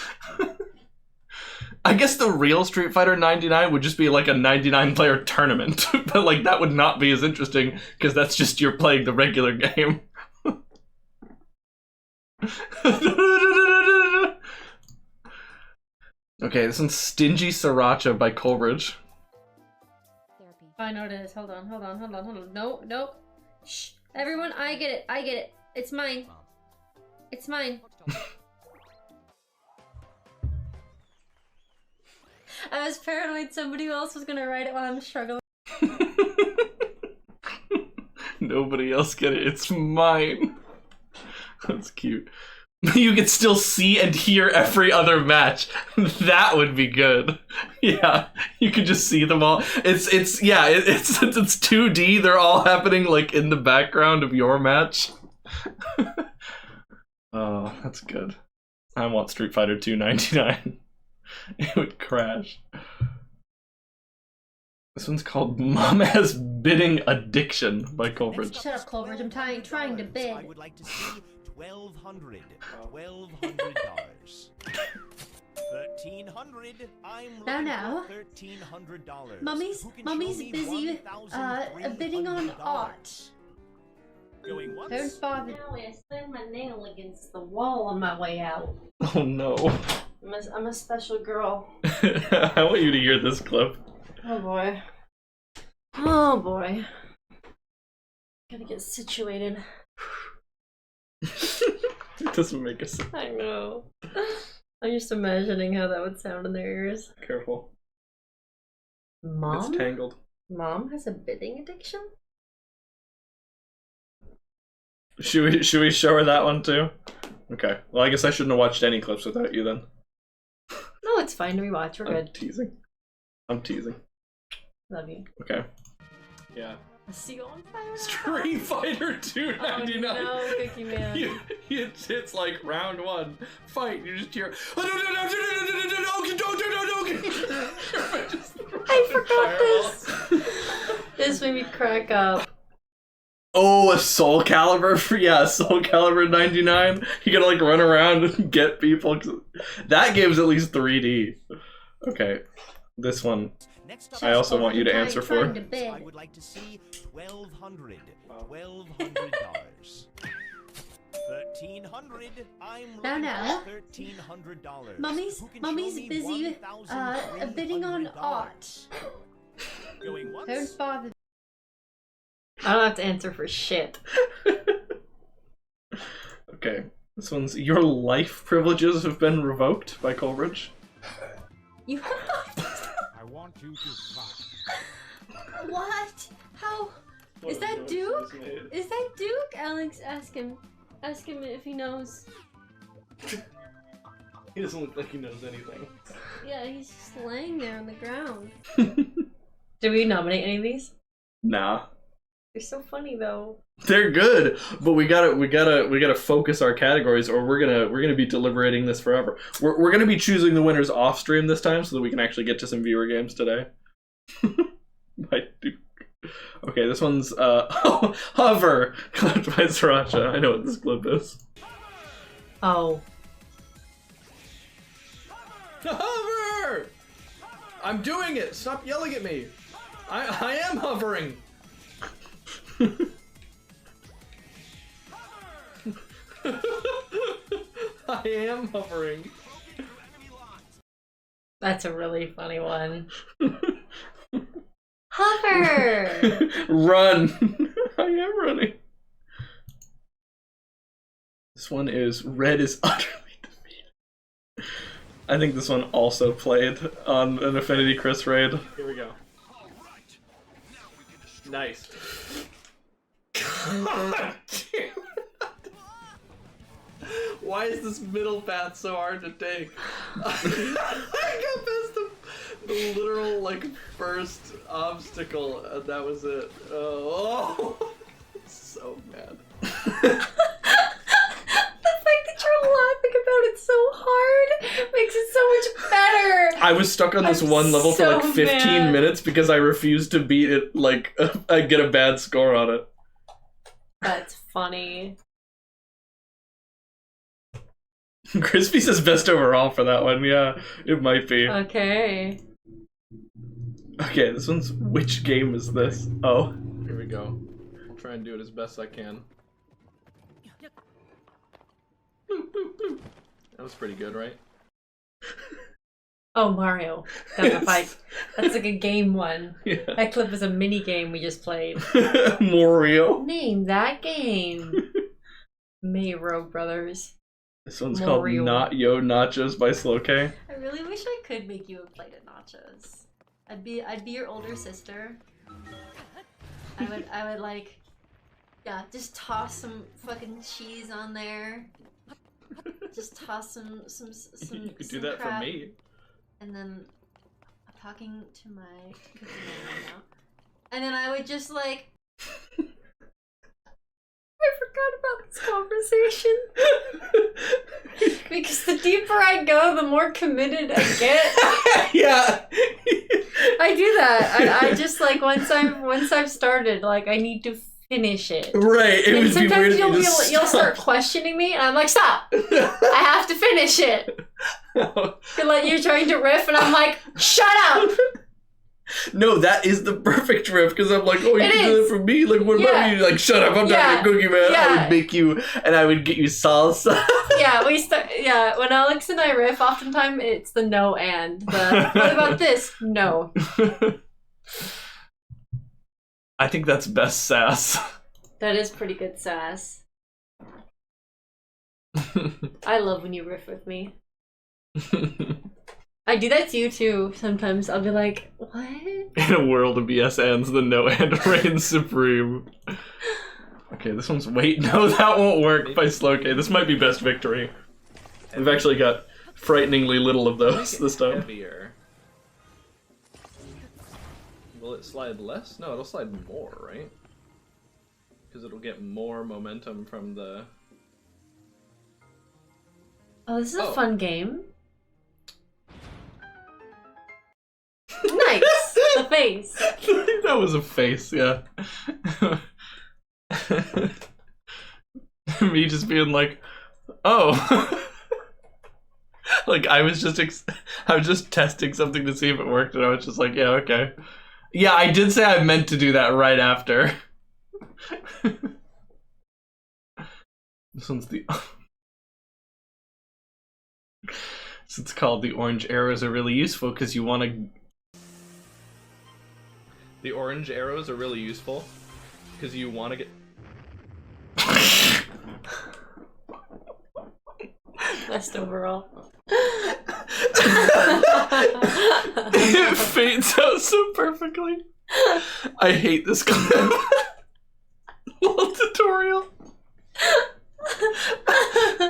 I guess the real Street Fighter 99 would just be like a 99 player tournament, but like that would not be as interesting because that's just you're playing the regular game. Okay, this one's Stingy Sriracha by Coleridge. I know it is. Hold on. No. Shh. Everyone, I get it. It's mine. It's mine. I was paranoid somebody else was gonna write it while I'm struggling. Nobody else get it. It's mine. That's cute. You can still see and hear every other match. That would be good. Yeah, you can just see them all. It's 2D. They're all happening like in the background of your match. Oh, that's good. I want Street Fighter 299. It would crash. This one's called Mom Has Bidding Addiction by Coleridge. Shut up, Cloveridge. I'm trying to bid. I would like to see $1,200. $1,200. 1,300. I'm looking Now. for $1,300. Mummy's busy bidding on art. Going once. Don't bother. Now I slammed my nail against the wall on my way out. Oh no. I'm a special girl. I want you to hear this clip. Oh boy. Oh boy. Gotta get situated. It doesn't make a sense. I know. I'm just imagining how that would sound in their ears. Careful. Mom? It's tangled. Mom has a bidding addiction? Should we show her that one too? Okay. Well, I guess I shouldn't have watched any clips without you then. No, it's fine to rewatch. We're good. I'm teasing. Love you. Okay. Yeah. A seal on fire? Street Fighter 299. Oh no, Cookie Man. It's like round 1. Fight. You just hear. I forgot this. This made me crack up. Oh, a Soul Calibur Soul Calibur 99. You gotta like run around and get people. That game's at least 3D. Okay, this one. I also want you to answer for. I would like to see $1,200. $1,200. 1,300. I'm looking for $1,300. Mummy's busy bidding on art. Going once. Don't bother. I don't have to answer for shit. Okay, this one's Your Life Privileges Have Been Revoked by Coleridge. You I want you to fight. What? How? Is that Duke? Is that Duke? Alex, ask him. Ask him if he knows. He doesn't look like he knows anything. Yeah, he's just laying there on the ground. Did we nominate any of these? Nah. They're so funny though. They're good, but we gotta focus our categories, or we're gonna be deliberating this forever. We're gonna be choosing the winners off stream this time, so that we can actually get to some viewer games today. Okay, this one's Hover, clipped by Sriracha. I know what this clip is. Oh. Hover! I'm doing it. Stop yelling at me. I am hovering. I am hovering. That's a really funny one. Hover! Run! I am running. This one is Red is Utterly Defeated. I think this one also played on an Affinity Chris raid. Here we go. Nice. God damn. Why is this middle path so hard to take? I got past the literal like first obstacle, and that was it. Oh, so mad. The fact that you're laughing about it so hard makes it so much better. I was stuck on this one level for like 15 minutes because I refused to beat it. Like I get a bad score on it. That's funny. Crispy says best overall for that one. Yeah, it might be. Okay. Okay, this one's which game is this? Oh. Here we go. I'll try and do it as best I can. Boop, boop, boop. That was pretty good, right? Oh, Mario. That's a fight. That's like a game one. Yeah. That clip is a mini game we just played. Mario. Name that game. Mayro Brothers. This one's called Not Yo Nachos by Slow K. I really wish I could make you a plate of nachos. I'd be your older sister. I would like, yeah, just toss some fucking cheese on there. Just toss some You could do that crap. for me. And then I'm talking to my cookie man right now. And then I would just like I forgot about this conversation. Because the deeper I go, the more committed I get. Yeah. I do that. I just like once I've started, like I need to finish it. Right. It And would be weird sometimes if you you'll just start stopped. questioning me, and I'm like, stop! I have to finish it. You're like you're trying to riff, and I'm like, shut up! No, that is the perfect riff because I'm like, oh, you It can do is. that for me. Like, what about you? Like, shut up! I'm Yeah. not your cookie man. I Yeah. would make you, and I would get you salsa. Yeah, we start. Yeah, when Alex and I riff, oftentimes it's the no and the. What about this? No. I think that's best sass. That is pretty good sass. I love when you riff with me. I do that to you too. Sometimes I'll be like, what? In a world of BSNs, the no and reigns supreme. Okay, this one's wait. No, that won't work by Slow K. This might be best victory. We've actually got frighteningly little of those this time. Heavier. Will it slide less? No, it'll slide more, right? Because it'll get more momentum from the... Oh, this is a fun game. Nice. The face. That was a face, yeah. Me just being like, oh. Like I was just testing something to see if it worked, and I was just like, yeah, okay. Yeah, I did say I meant to do that right after. This one's the... So it's called the orange arrows are really useful because you want to... The orange arrows are really useful because you want to get... Best overall. It fades out so perfectly. I hate this clip. Little tutorial.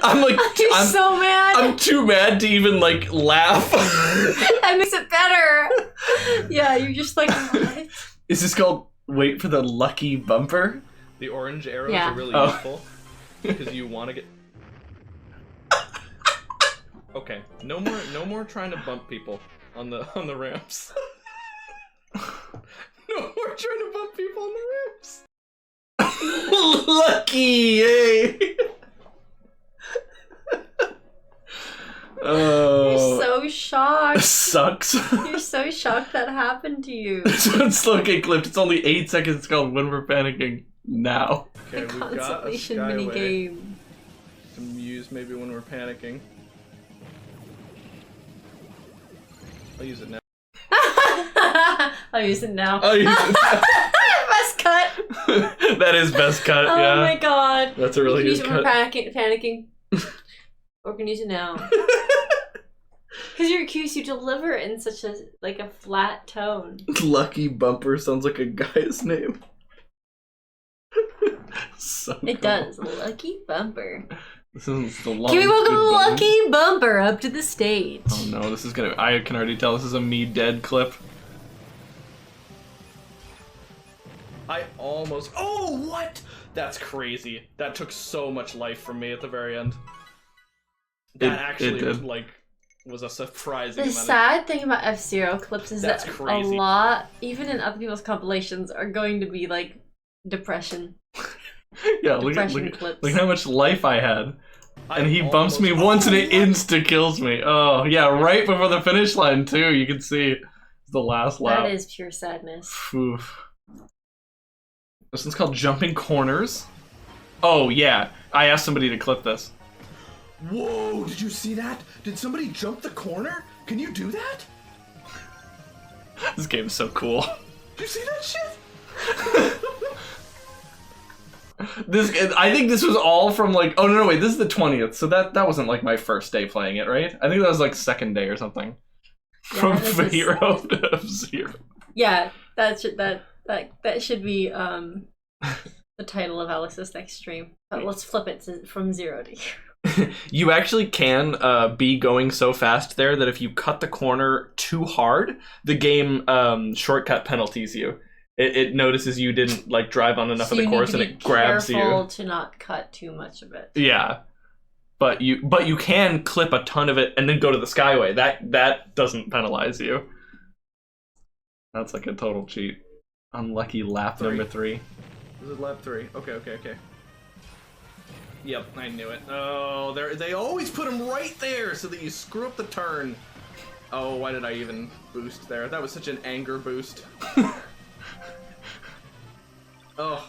I'm like, I'm so mad. I'm too mad to even like laugh. That makes it better. Yeah, you're just like, what? Is this called wait for the lucky bumper? The orange arrows Yeah. are really Oh. useful because you want to get... Okay, no more trying to bump people on the ramps. No more trying to bump people on the ramps. Lucky, yay! Oh, You're so shocked. sucks. You're so shocked that happened to you. So it's slow K clipped. It's only 8 seconds. It's called When We're Panicking Now. Okay, The we've got a consolation skyway minigame. to use maybe when we're panicking. I'll use it now. I'll use it now. I'll use it now. Best cut. That is best cut, Oh yeah. my god. That's a really You can use good it when cut. we're panicking. Or we can use it now. Because you're accused, you deliver it in such a a flat tone. Lucky Bumper sounds like a guy's name. So It cool. does. Lucky Bumper. This is the long Can we welcome good button. Lucky Bumper up to the stage? Oh no, this is gonna... I can already tell this is a me dead clip. I almost... Oh, what? That's crazy. That took so much life from me at the very end. That It actually, did. like, was a surprising The amount of... sad thing about F-Zero clips is That's that crazy. a lot, even in other people's compilations, are going to be like depression. Yeah, look Depression clips. look how much life I had. I And he bumps almost- me once and it Oh, what? insta-kills me. Oh, yeah, right before the finish line, too. You can see it's the last lap. That is pure sadness. Oof. This one's called Jumping Corners. Oh, yeah. I asked somebody to clip this. Whoa, did you see that? Did somebody jump the corner? Can you do that? This game is so cool. Did you see that shit? I think this was all from like... Oh, no, wait. This is the 20th. So that wasn't like my first day playing it, right? I think that was like second day or something. Yeah, From this is- Hero to Zero. Yeah, that should be the title of Alex's next stream. But let's flip it from 0 to hero. You actually can be going so fast there that if you cut the corner too hard, the game shortcut penalties you. It notices you didn't like drive on enough So of the you course need and to be it grabs careful you. to not cut too much of it. Yeah. But you can clip a ton of it and then go to the Skyway. That doesn't penalize you. That's like a total cheat. Unlucky lap number 3. This is lap 3. Okay. Yep, I knew it. Oh, they always put them right there so that you screw up the turn. Oh, why did I even boost there? That was such an anger boost. Oh,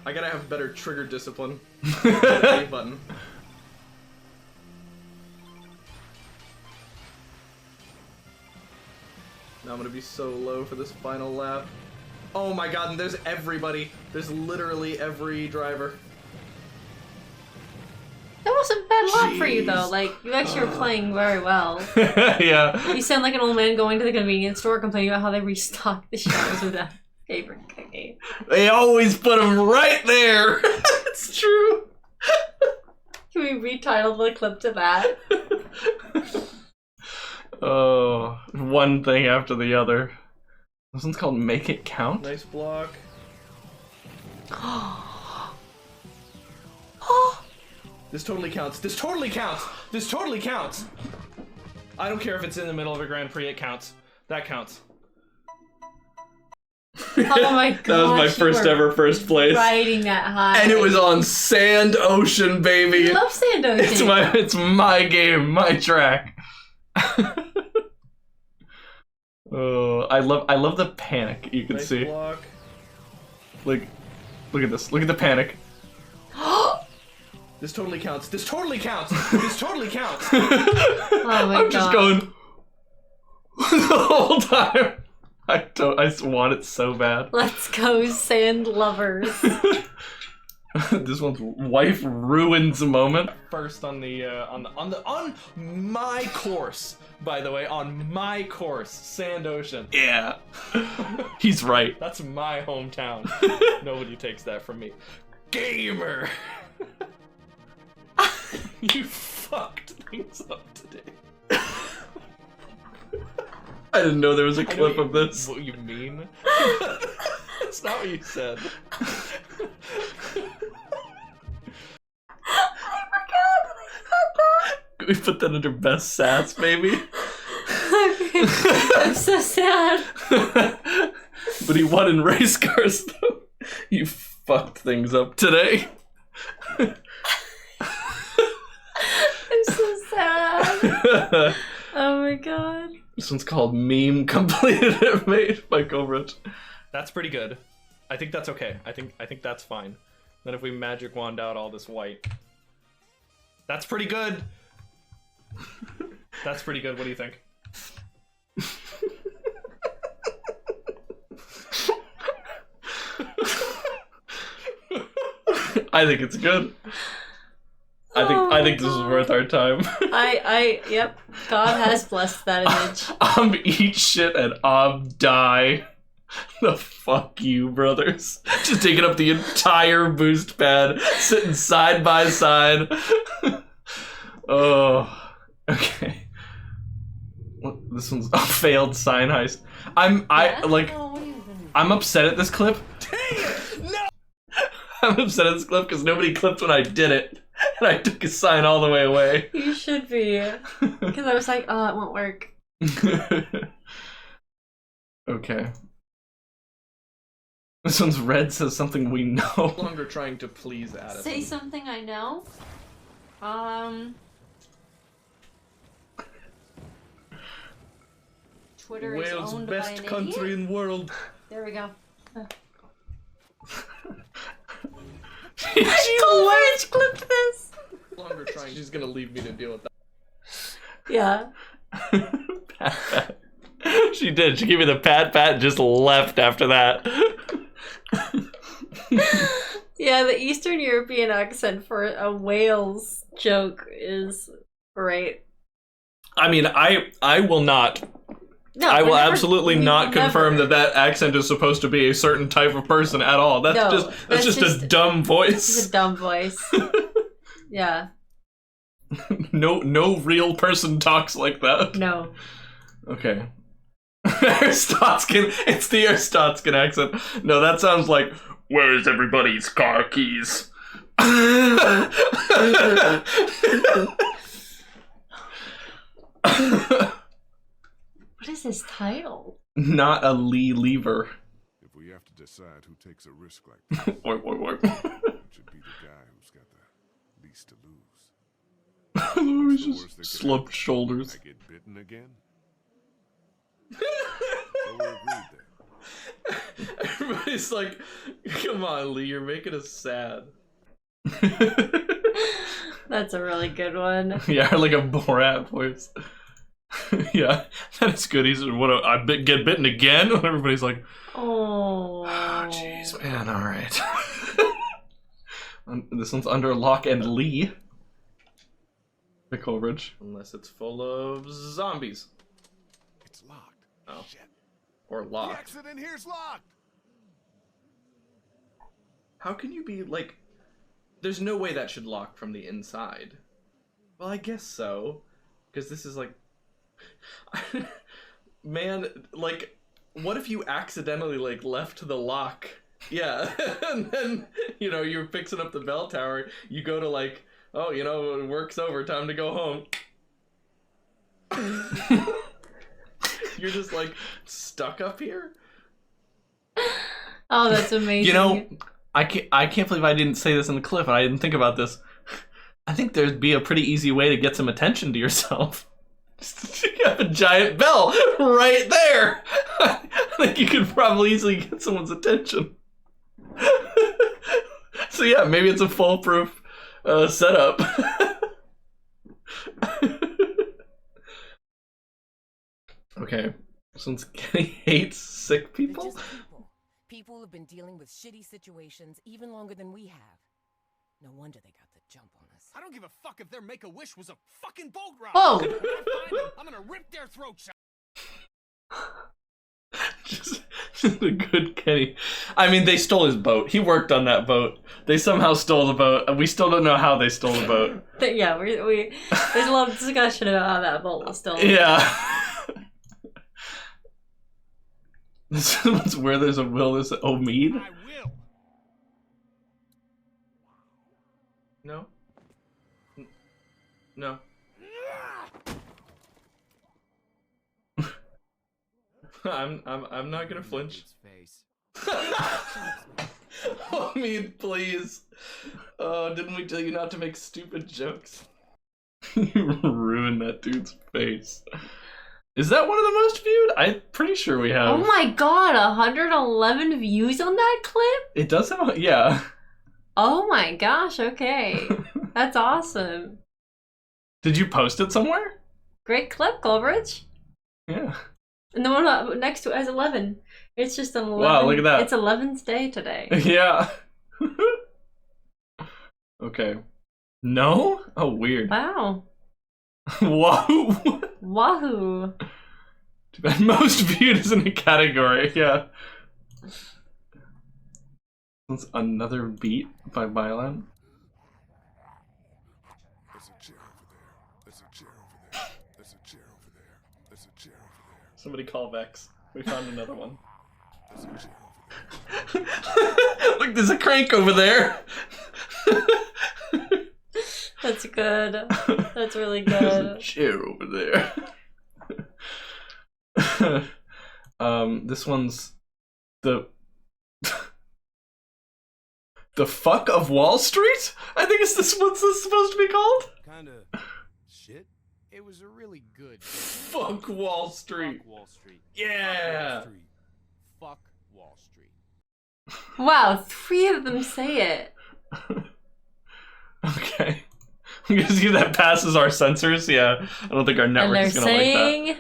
I gotta have better trigger discipline. A button. Now I'm gonna be so low for this final lap. Oh my god, and there's everybody. There's literally every driver. That wasn't a bad lap for you though. Like you actually were playing very well. Yeah. You sound like an old man going to the convenience store complaining about how they restocked the shelves with a favorite cookie. They always put them right there. It's true. Can we retitle the clip to that? Oh, one thing after the other. This one's called Make It Count. Nice block. This totally counts. This totally counts. This totally counts. I don't care if it's in the middle of a Grand Prix. It counts. That counts. Oh my god. That was my first ever first place. Riding that high. And it was on Sand Ocean, baby. I love Sand Ocean. It's my game, my track. Oh, I love the panic you can Nice see. Block. Like, look at this. Look at the panic. This totally counts. This totally counts. This totally counts. Oh my god. I'm just going the whole time. I want it so bad. Let's go, sand lovers. This one's wife ruins moment. First on my course, by the way, on my course, Sand Ocean. Yeah. He's right. That's my hometown. Nobody takes that from me. Gamer. You fucked things up today. I didn't know there was a clip of this. What you mean? That's not what you said. I forgot that I said that. Can we put that under best sass, baby? I'm so sad. But he won in race cars, though. You fucked things up today. I'm so sad. Oh my god. This one's called Meme Completed and Made by Coverage. That's pretty good. I think that's okay. I think that's fine. Then if we magic wand out all this white. That's pretty good. That's pretty good. What do you think? I think it's good. I think this is worth our time. Yep. God has blessed that image. Eat shit and die. The fuck you, brothers. Just taking up the entire boost pad, sitting side by side. Oh, okay. This one's a failed sign heist. I'm upset at this clip. No! I'm upset at this clip because nobody clipped when I did it. And I took a sign all the way away. You should be. Because I was like, oh, it won't work. Okay. This one's red says something we know. No longer trying to please Addison. Say something I know. Twitter is Wales' owned best by an country idiot. in the world. There we go. She Coleridge clipped this. No longer trying. She's gonna leave me to deal with that. Yeah. Pat, pat. She did. She gave me the pat and just left after that. Yeah, the Eastern European accent for a Wales joke is great. I mean, I will not. No, I will never, absolutely not confirm that accent is supposed to be a certain type of person at all. That's just a dumb voice. It's a dumb voice. Yeah. No real person talks like that. No. Okay. Arstotzkin. It's the Arstotzkin accent. No, that sounds like, where's everybody's car keys? What is this title? not a Lee lever. If we have to decide who takes a risk like that, Warp. it should be the guy who's got the least to lose. He's just slumped shoulders. I get bitten again? So we're agreed then. Everybody's like, come on, Lee, you're making us sad. That's a really good one. Yeah, like a Borat voice. Yeah, that's good. He's get bitten again? Everybody's like, oh, jeez, man, alright. This one's under lock and Lee. The Coleridge. Unless it's full of zombies. It's locked. Oh. Shit. Or The locked. exit in here's locked. How can you be like... There's no way that should lock from the inside. Well, I guess so. Because this is like... Man, like, what if you accidentally, like, left the lock? Yeah, and then, you know, you're fixing up the bell tower, you go to, like, oh, you know, work's over, time to go home. You're just, like, stuck up here? Oh, that's amazing. You know, I can't believe I didn't say this in the clip, and I didn't think about this. I think there'd be a pretty easy way to get some attention to yourself. You have a giant bell right there. I think you could probably easily get someone's attention. So yeah, maybe it's a foolproof setup. Okay, since Kenny hates sick people. They're just people. People who've been dealing with shitty situations even longer than we have. No wonder they got the jump on us. I don't give a fuck if their make-a-wish was a fucking boat ride. Whoa! When I find them, I'm gonna rip their throats out. Just a good Kenny. I mean, they stole his boat. He worked on that boat. They somehow stole the boat, and we still don't know how they stole the boat. Yeah, we there's a lot of discussion about how that boat was stolen. Yeah. This one's where there's a will, there's a mead. I will. No. No. I'm not gonna flinch. Oh, Mead, please. Oh, didn't we tell you not to make stupid jokes? You ruined that dude's face. Is that one of the most viewed? I'm pretty sure we have. Oh my god, 111 views on that clip? It does have, yeah. Oh my gosh, okay. That's awesome. Did you post it somewhere? Great clip, Coleridge. Yeah. And the one next to it has 11. It's just an 11. Wow, look at that. It's 11's day today. Yeah. Okay. No? Oh, weird. Wow. Whoa. Wahoo. Too bad most viewed is in a category, yeah. That's another beat by Bylan. There's a chair over there. There's a chair over there. There's a chair over there. There's a chair over there. Somebody call Vex. We found another one. There's a chair over there. Look, there's a crank over there. That's good. That's really There's good. a chair over there. This one's the fuck of Wall Street? I think it's this. What's this supposed to be called? Kinda shit. It was a really good. Fuck Wall Street. Fuck Wall Street. Yeah. Fuck Wall Street. Wow, 3 of them say it. Okay. I'm gonna see if that passes our censors. Yeah, I don't think our And network they're is gonna like that. saying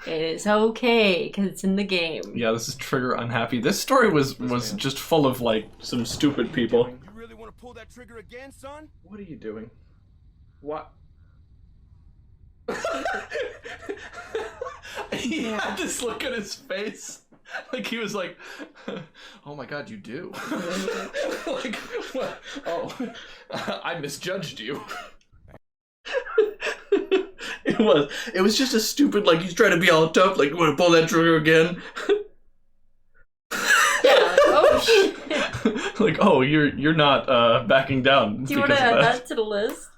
it is okay because it's in the game. Yeah, this is Trigger Unhappy. This story was just full of like some stupid people. You really want to pull that trigger again, son? What are you doing? What? He had this look on his face. Like he was like, oh my god, you do. Like, what? Oh, I misjudged you. It was just a stupid, like, he's trying to be all tough, like, you want to pull that trigger again? Yeah. Oh shit. Like, oh, you're not backing down. Do you want to add that to the list?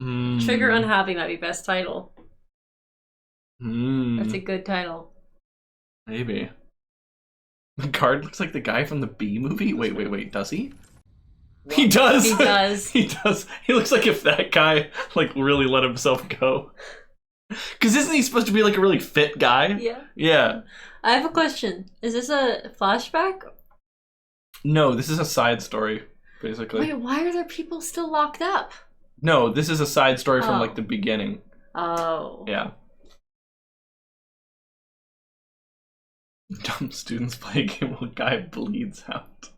Trigger Unhappy might be best title. That's a good title. Maybe. The guard looks like the guy from the Bee movie. Wait. Does he? He does. He does. He does. He looks like if that guy like really let himself go. Because isn't he supposed to be like a really fit guy? Yeah. Yeah. I have a question. Is this a flashback? No, this is a side story, basically. Wait, why are there people still locked up? No, this is a side story from like the beginning. Oh. Yeah. Dumb students play a game while a guy bleeds out.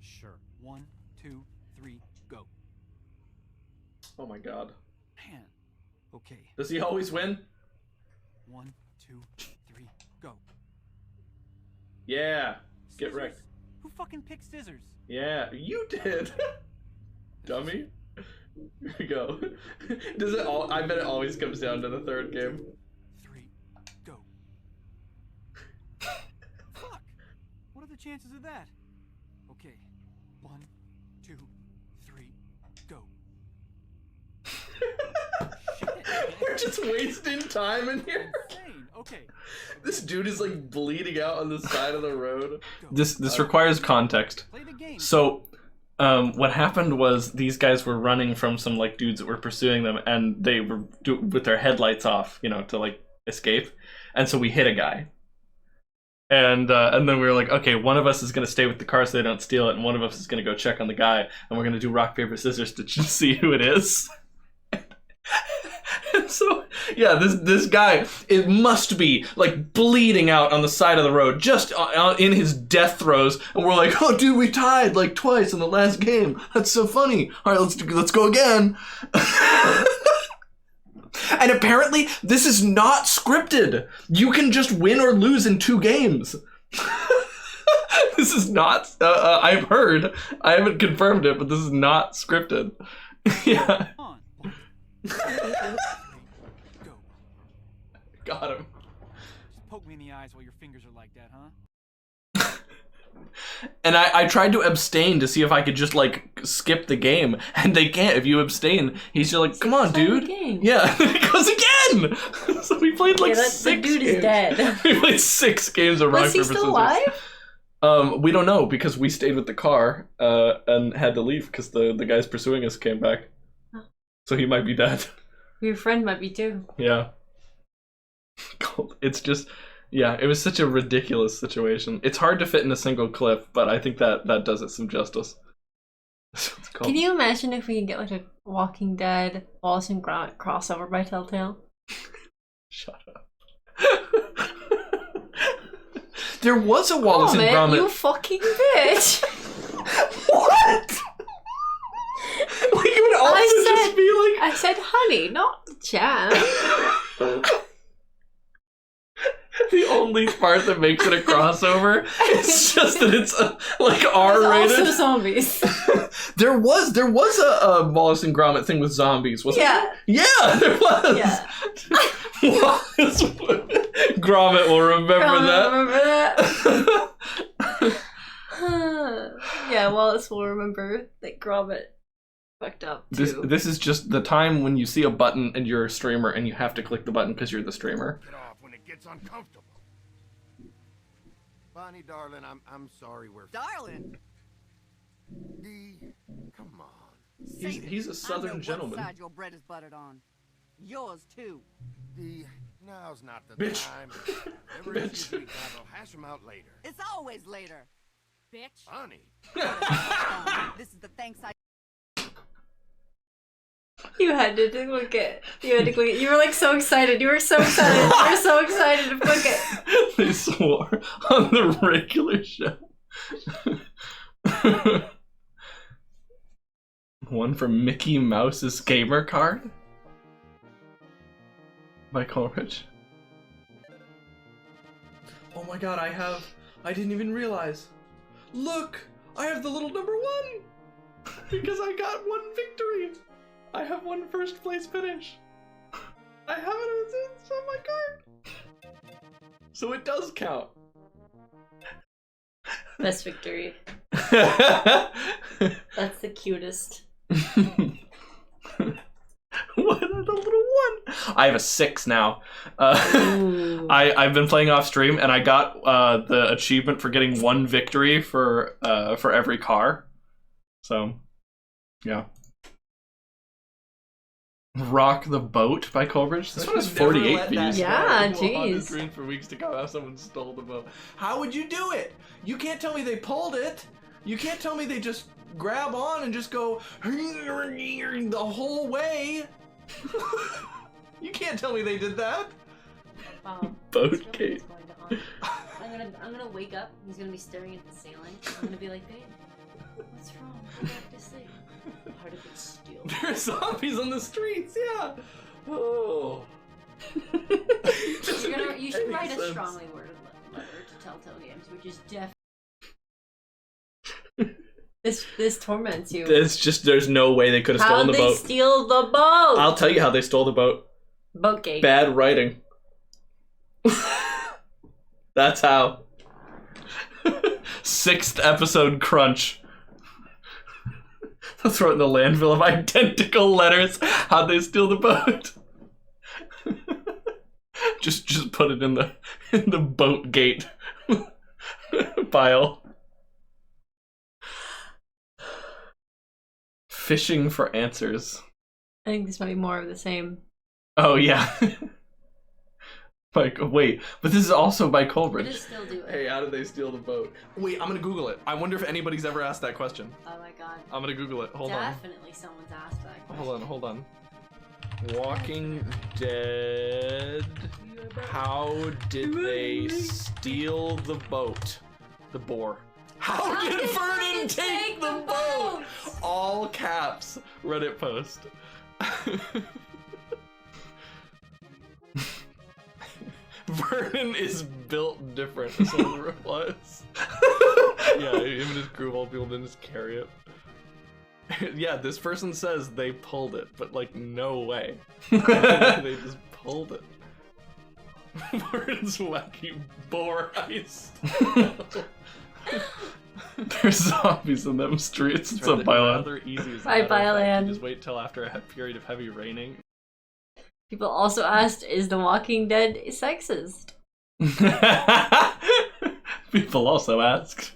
Sure. 1, 2, 3, go. Oh my god. Man. Okay. Does he always win? 1, 2, 3, go. Yeah. Get wrecked. Who fucking picked scissors? Yeah, you did. Dummy. Here we go. Does it all? I bet it always comes down to the third game. 3, go. Fuck. What are the chances of that? Okay. 1, 2, 3, go. We're just wasting time in here. Insane. Okay. This dude is like bleeding out on the side of the road. This requires context. So, what happened was these guys were running from some like dudes that were pursuing them, and they were with their headlights off, you know, to like escape. And so we hit a guy. And then we were like, okay, one of us is gonna stay with the car so they don't steal it, and one of us is gonna go check on the guy, and we're gonna do rock paper scissors to see who it is. And so, yeah, this guy, it must be like bleeding out on the side of the road, just in his death throes, and we're like, oh, dude, we tied like twice in the last game. That's so funny. All right, let's go again. And apparently, this is not scripted. You can just win or lose in 2 games. This is not. I've heard. I haven't confirmed it, but this is not scripted. Yeah. Got him. Just poke me in the eyes while your fingers are like that, huh? And I tried to abstain to see if I could just like skip the game, and they can't. If you abstain, he's just like, "Come on, dude." Yeah, it goes again. So we played like 6 the dude games. is dead. We played 6 games of rock Was he paper still scissors. alive? We don't know because we stayed with the car and had to leave because the guys pursuing us came back. Oh. So he might be dead. Your friend might be too. Yeah. It's just, yeah, it was such a ridiculous situation. It's hard to fit in a single clip, but I think that does it some justice. Can you imagine if we could get like a Walking Dead Wallace and Gromit crossover by Telltale? Shut up. There was a Wallace and Gromit. You fucking bitch! What? You would also just be like... I said honey, not jam. The only part that makes it a crossover is just that it's like R-rated. Also zombies. There was a Wallace and Gromit thing with zombies, wasn't there? Yeah, there was. Yeah. Wallace, Gromit will remember that. Yeah, Wallace will remember that Gromit fucked up too. This is just the time when you see a button and you're a streamer and you have to click the button because you're the streamer. Get off when it gets uncomfortable. Bonnie, darling, I'm sorry we're... Darling? Dee, come on. He's a southern gentleman. What side your bread is buttered on. Yours too. Dee, now's not the Bitch. time. Never issues we got, we'll hash them out later. It's always later. Bitch. Bonnie. This is the thanks I... You had to click it. You had to click it. You were like so excited. You were so excited. You were so excited to click it. They swore on the regular show. One from Mickey Mouse's Gamer Card by Coleridge. Oh my god, I didn't even realize. Look, I have the little number 1 because I got 1 victory. I have 1 first place finish. I have it, it's on my card. So it does count. Best victory. That's the cutest. What a little one. I have a 6 now. I've been playing off stream, and I got the achievement for getting 1 victory for every car. So, yeah. Rock the Boat by Colbridge. This one has 48 views. Yeah, Haunted jeez. dream for weeks to come. How someone stole the boat. How would you do it? You can't tell me they pulled it. You can't tell me they just grab on and just go the whole way. You can't tell me they did that. Boat gate. I'm gonna wake up. He's gonna be staring at the ceiling. I'm gonna be like, babe, what's wrong? Go back to sleep. Part of it's still. There are zombies on the streets. Yeah. Oh. You should write a strongly worded letter to Telltale Games, which is definitely. This torments you. It's just, there's no way they could have stolen the boat. How'd they steal the boat? I'll tell you how they stole the boat. Boatgate. Bad writing. That's how. 6th episode crunch. They'll throw it in the landfill of identical letters. How'd they steal the boat? just put it in the boat gate pile. Fishing for answers. I think this might be more of the same. Oh yeah. Like, wait, but this is also by Colbridge. Just still do it. Hey, how did they steal the boat? Wait, I'm gonna Google it. I wonder if anybody's ever asked that question. Oh my god. I'm gonna Google it. Hold Definitely someone's asked that question. on. Hold on. Walking Dead. How did they steal the boat? The boar. How did Vernon take the boat? All caps. Reddit post. Vernon is built different, as someone replies. Yeah, him and his crew of all people didn't just carry it. Yeah, this person says they pulled it, but like, no way. They just pulled it. Vernon's wacky boar heist. There's zombies in them streets. It's a bioland. Rather easy as a Bye, matter of fact. bioland. You just wait till after a period of heavy raining. People also asked, is The Walking Dead sexist? People also asked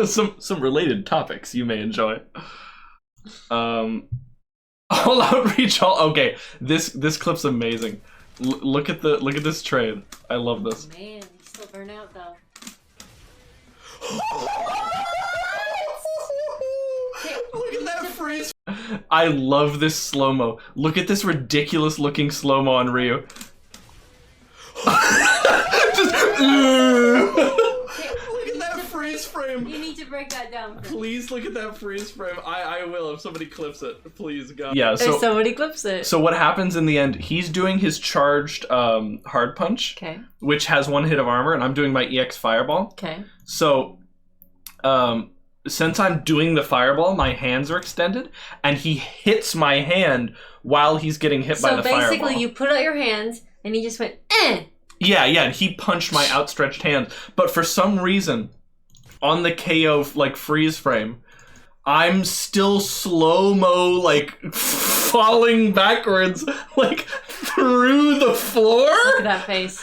some related topics you may enjoy. All outreach. Okay, this clip's amazing. Look at this trade. I love this. Man, he's still burnt out though. Look at that freeze. I love this slow-mo. Look at this ridiculous looking slow-mo on Ryu. Just, look at that freeze frame. You need to break that down. Please look at that freeze frame. I will if somebody clips it. Please, God. Yeah, so if somebody clips it. So what happens in the end, he's doing his charged hard punch, Okay. which has 1 hit of armor, and I'm doing my EX fireball. Okay. So since I'm doing the fireball, my hands are extended, and he hits my hand while he's getting hit by the fireball. So basically, you put out your hands, and he just went, eh! Yeah, and he punched my outstretched hand. But for some reason, on the KO, like, freeze frame, I'm still slow-mo, like, falling backwards, like, through the floor? Look at that face.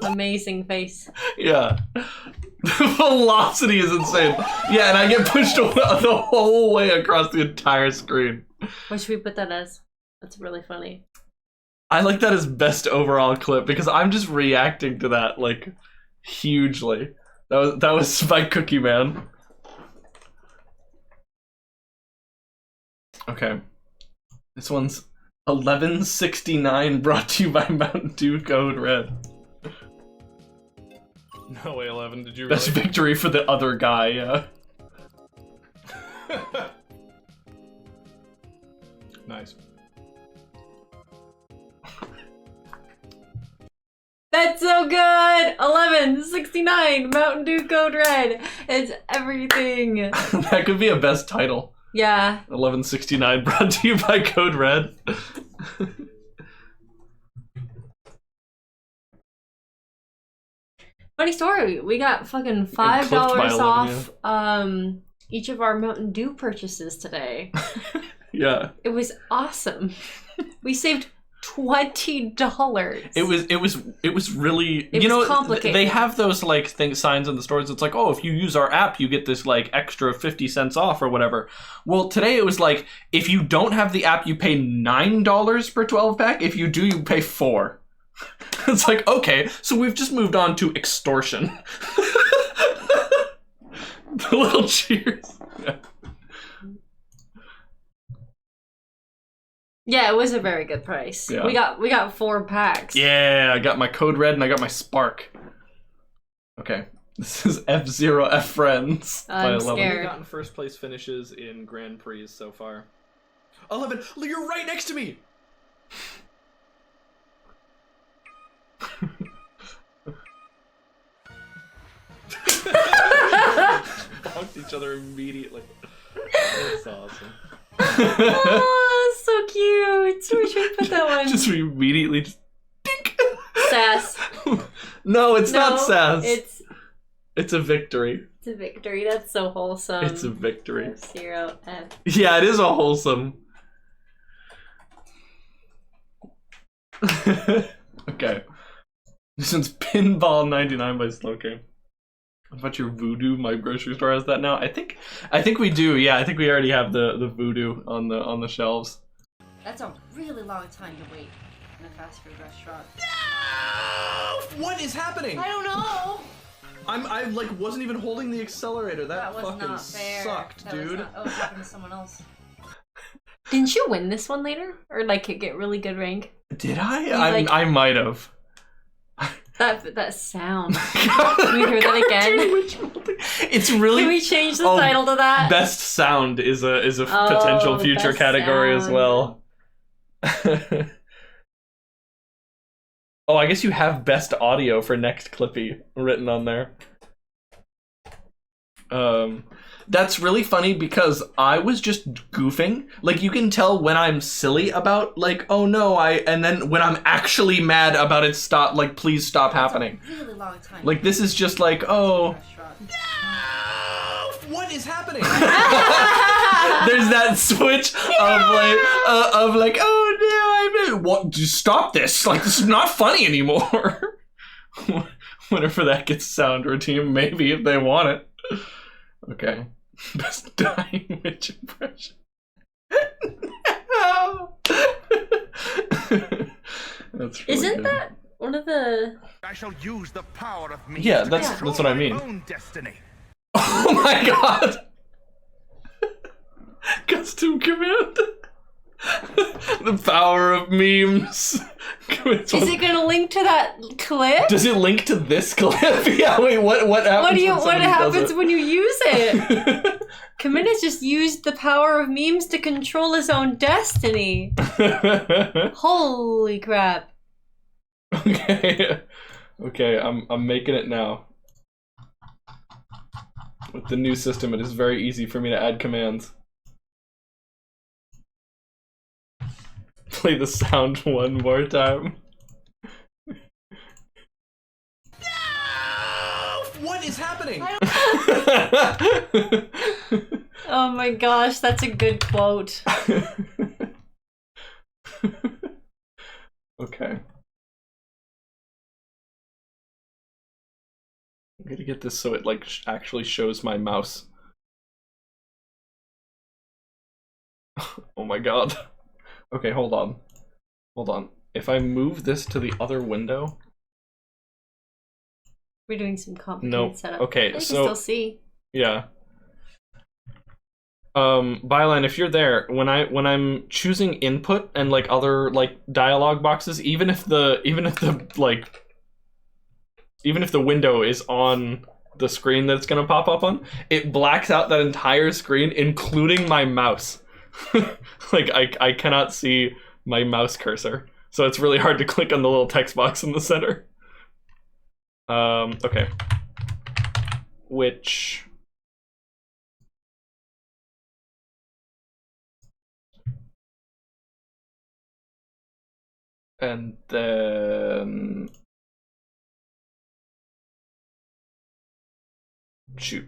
Amazing face. Yeah. The velocity is insane. Yeah, and I get pushed the whole way across the entire screen. What should we put that as? That's really funny. I like that as best overall clip because I'm just reacting to that like hugely. That was my Cookie Man. Okay. This one's 1169 brought to you by Mountain Dew Code Red. No way, 11. Did you Best really? victory for the other guy, yeah. Nice. That's so good! 1169 Mountain Dew Code Red. It's everything. That could be a best title. Yeah. 1169 brought to you by Code Red. Funny story. We got fucking $5 by 11, off each of our Mountain Dew purchases today. Yeah. It was awesome. We saved $20. It was really, It you was know, complicated. they have those like signs in the stores. It's like, oh, if you use our app, you get this like extra 50 cents off or whatever. Well, today it was like, if you don't have the app, you pay $9 per 12 pack. If you do, you pay $4. It's like, okay, so we've just moved on to extortion. The little cheers. Yeah. Yeah, it was a very good price. Yeah. We got 4 packs. Yeah, I got my Code Red and I got my Spark. Okay, this is F-Zero F Friends. I'm by 11. scared. We've gotten first place finishes in Grand Prix so far. 11, you're right next to me! Bonked each other immediately. That's awesome. Oh, so cute. We should put that one. Just immediately just Sass. No, it's not sass. It's a victory. It's a victory. That's so wholesome. It's a victory. F-Zero F. Yeah, it is a wholesome. Okay. This one's Pinball 99 by Slowcane. What about your Voodoo? My grocery store has that now. I think we do. Yeah, I think we already have the Voodoo on the shelves. That's a really long time to wait in a fast food restaurant. What is happening? I don't know. I like wasn't even holding the accelerator. That was fucking not fair. sucked, That was dude. not- oh, it happened to someone else. Didn't you win this one later? Or like get really good rank? Did I? You, I might have. That sound. Can we hear that again? It's really. Can we change the title to that? Best sound is a potential future best category as sound. well. Oh, I guess you have best audio for next Clippy written on there. That's really funny because I was just goofing. Like, you can tell when I'm silly about, like, oh no, and then when I'm actually mad about it, stop, like, please stop happening. Really long time. Like, this is just like, oh. What is happening? There's that switch of like, oh no, what? Just stop this! Like, this is not funny anymore. Whenever that gets sound routine, maybe if they want it. Okay, best dying witch impression. No. That's really Isn't good. that one of the? I shall use the power of me. Yeah, to that's control what I my mean. own destiny. Oh my god! Custom command. The power of memes. Is it gonna link to that clip? Does it link to this clip? Yeah. Wait. What happens? What happens when you use it? Kamina's just used the power of memes to control his own destiny. Holy crap! Okay. Okay. I'm making it now. With the new system, it is very easy for me to add commands. Play the sound one more time. What is happening? Oh my gosh, that's a good quote. Okay. I'm gonna get this so it like actually shows my mouse. Oh my god. Okay, hold on. Hold on. If I move this to the other window. We're doing some complicated Nope. setup. Okay, I can so still see. yeah. Byline, if you're there, when I'm choosing input and like other like dialogue boxes, even if the window is on the screen that it's gonna pop up on, it blacks out that entire screen, including my mouse. Like I cannot see my mouse cursor, so it's really hard to click on the little text box in the center. Okay. Which and then shoot.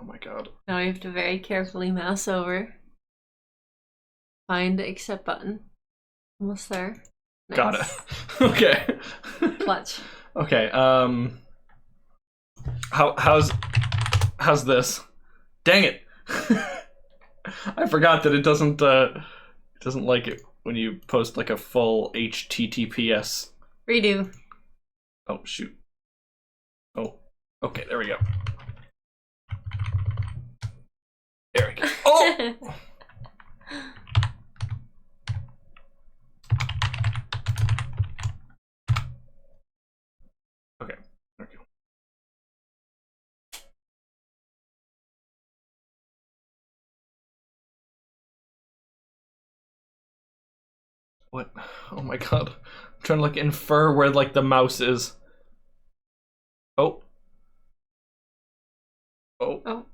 Oh my god. Now we have to very carefully mouse over. Find the accept button. Almost there. Nice. Got it. Okay. Clutch. Okay, how's this? Dang it! I forgot that it doesn't like it when you post like a full HTTPS. Redo. Oh shoot. Oh. Okay, there we go. There we go. Oh! Okay, there we go. What? Oh my god. I'm trying to like infer where like the mouse is. Oh. Oh. Oh.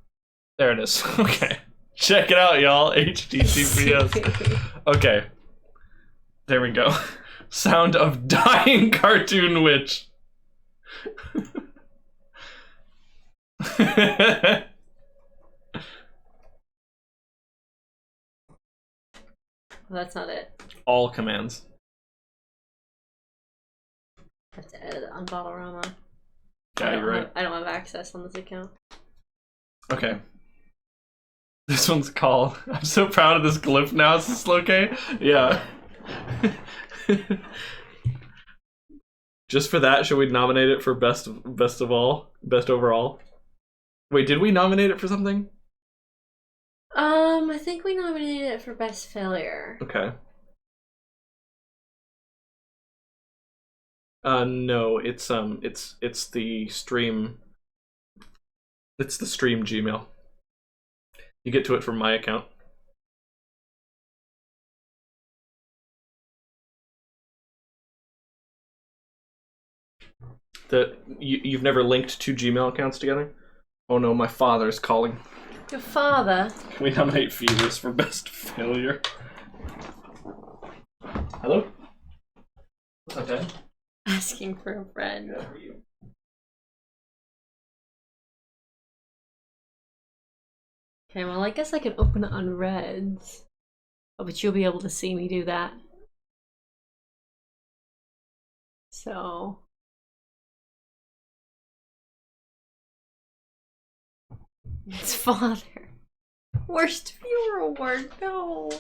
There it is. Okay. Check it out, y'all. HTTPS. Okay. There we go. Sound of dying cartoon witch. That's not it. All commands. I have to edit on Redhead-O-Rama. Yeah, you're right. I don't have access on this account. Okay. This one's called. I'm so proud of this glyph now. Is this okay? Yeah. Just for that, should we nominate it for best overall? Wait, did we nominate it for something? I think we nominated it for best failure. Okay. No, it's the stream. It's the stream Gmail. You get to it from my account. You've never linked two Gmail accounts together? Oh no, my father's calling. Your father? Can we nominate Fevers for best failure? Hello? What's up, Dad? Asking for a friend. Yeah, for you. Okay, well, I guess I can open it on Reds. Oh, but you'll be able to see me do that. So... It's father. Worst viewer award. No.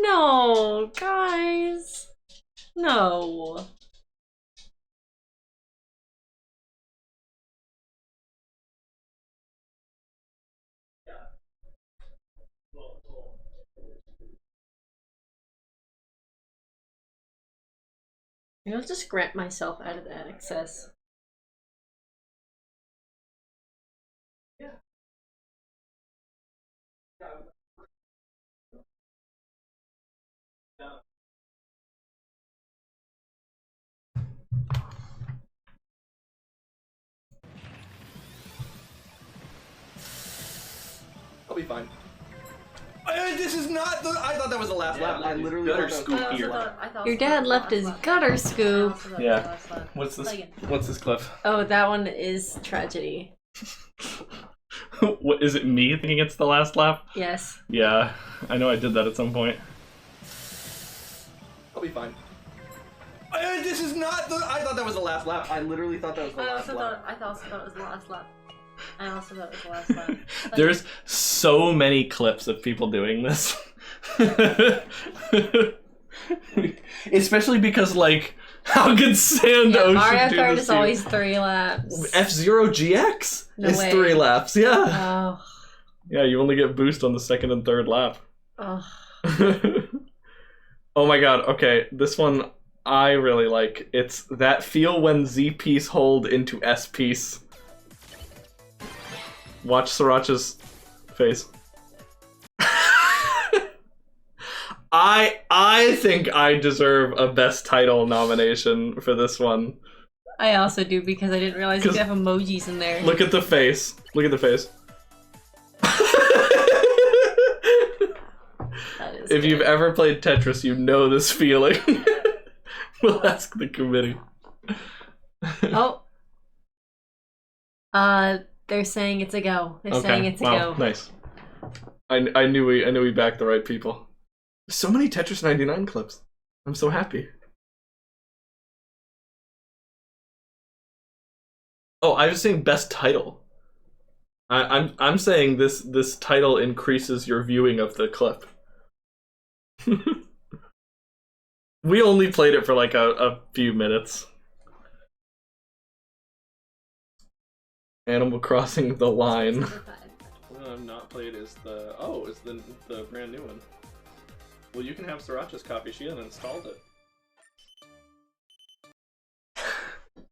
No, guys. No. I'll just grant myself added access. I'll be fine. This is not the. I thought that was the last lap. I literally Gutter thought scoop that was here. the last lap. Your dad left his gutter scoop. Yeah. What's this? What's this clip? Oh, that one is tragedy. What is it? Me thinking it's the last lap? Yes. Yeah, I know I did that at some point. I'll be fine. This is not the. I thought that was the last lap. I literally thought that was the last lap. I also thought it was the last lap. I also thought it was the last lap. There's so many clips of people doing this. Especially because, like, how could Sand Ocean Mario do Kart this is to you? always 3 laps. F-Zero GX is way. 3 laps, yeah. Oh. Yeah, you only get boost on the 2nd and 3rd lap. Oh. Oh my god, okay, this one I really like. It's that feel when Z-piece hold into S-piece. Watch Sriracha's face. I think I deserve a best title nomination for this one. I also do because I didn't realize you have emojis in there. Look at the face. Look at the face. If you've ever played Tetris, you know this feeling. We'll ask the committee. Oh. They're saying it's a go. They're saying it's a wow, go. Nice. I knew we backed the right people. So many Tetris 99 clips. I'm so happy. Oh, I was saying best title. I'm saying this title increases your viewing of the clip. We only played it for like a few minutes. Animal Crossing: The Line. What I've not played is the brand new one. Well, you can have Sriracha's copy. She hasn't installed it.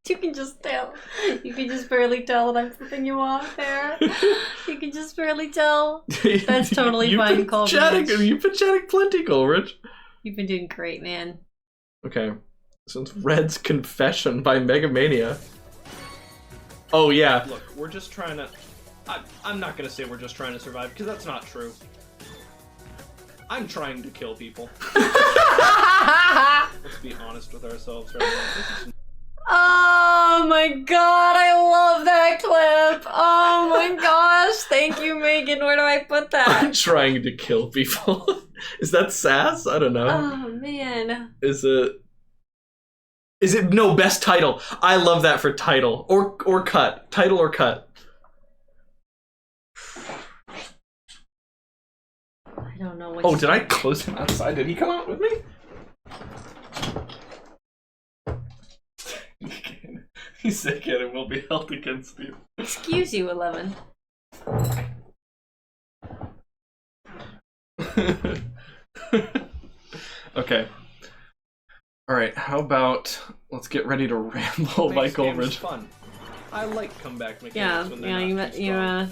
You can just tell. You can just barely tell that I'm flipping you off there. You can just barely tell. That's totally fine, Coleridge. You've been chatting plenty, Coleridge. You've been doing great, man. Okay. So it's Red's Confession by Megamania. Oh, yeah. Look, we're just trying to... I'm not gonna say we're just trying to survive, because that's not true. I'm trying to kill people. Let's be honest with ourselves right now. Oh my god, I love that clip. Oh my gosh, thank you, Megan. Where do I put that? I'm trying to kill people. Is that sass? I don't know. Oh man. Is it no, best title. I love that for title. Or cut. Title or cut. I don't know what. Oh, did I close him outside? Did he come out with me? He's sick and it will be held against you. Excuse you, 11. Okay. Alright, how about let's get ready to ramble by Coleridge. Fun. I like comeback mechanics Yeah, when they're yeah, not too you strong.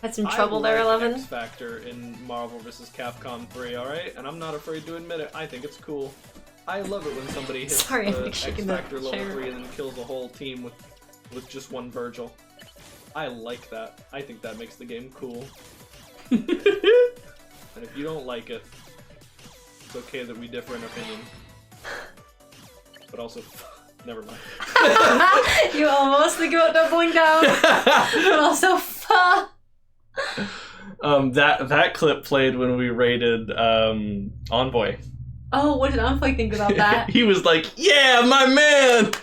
had some trouble there, 11. X Factor in Marvel vs. Capcom 3, alright? And I'm not afraid to admit it. I think it's cool. I love it when somebody hits Sorry, the I'm X shaking the Factor level chair. 3 and then kills a whole team with just one Virgil. I like that. I think that makes the game cool. And if you don't like it, it's okay that we differ in opinion. But also, never mind. You almost think about doubling down, but also That clip played when we raided Envoy. Oh, what did Envoy think about that? He was like, "Yeah, my man."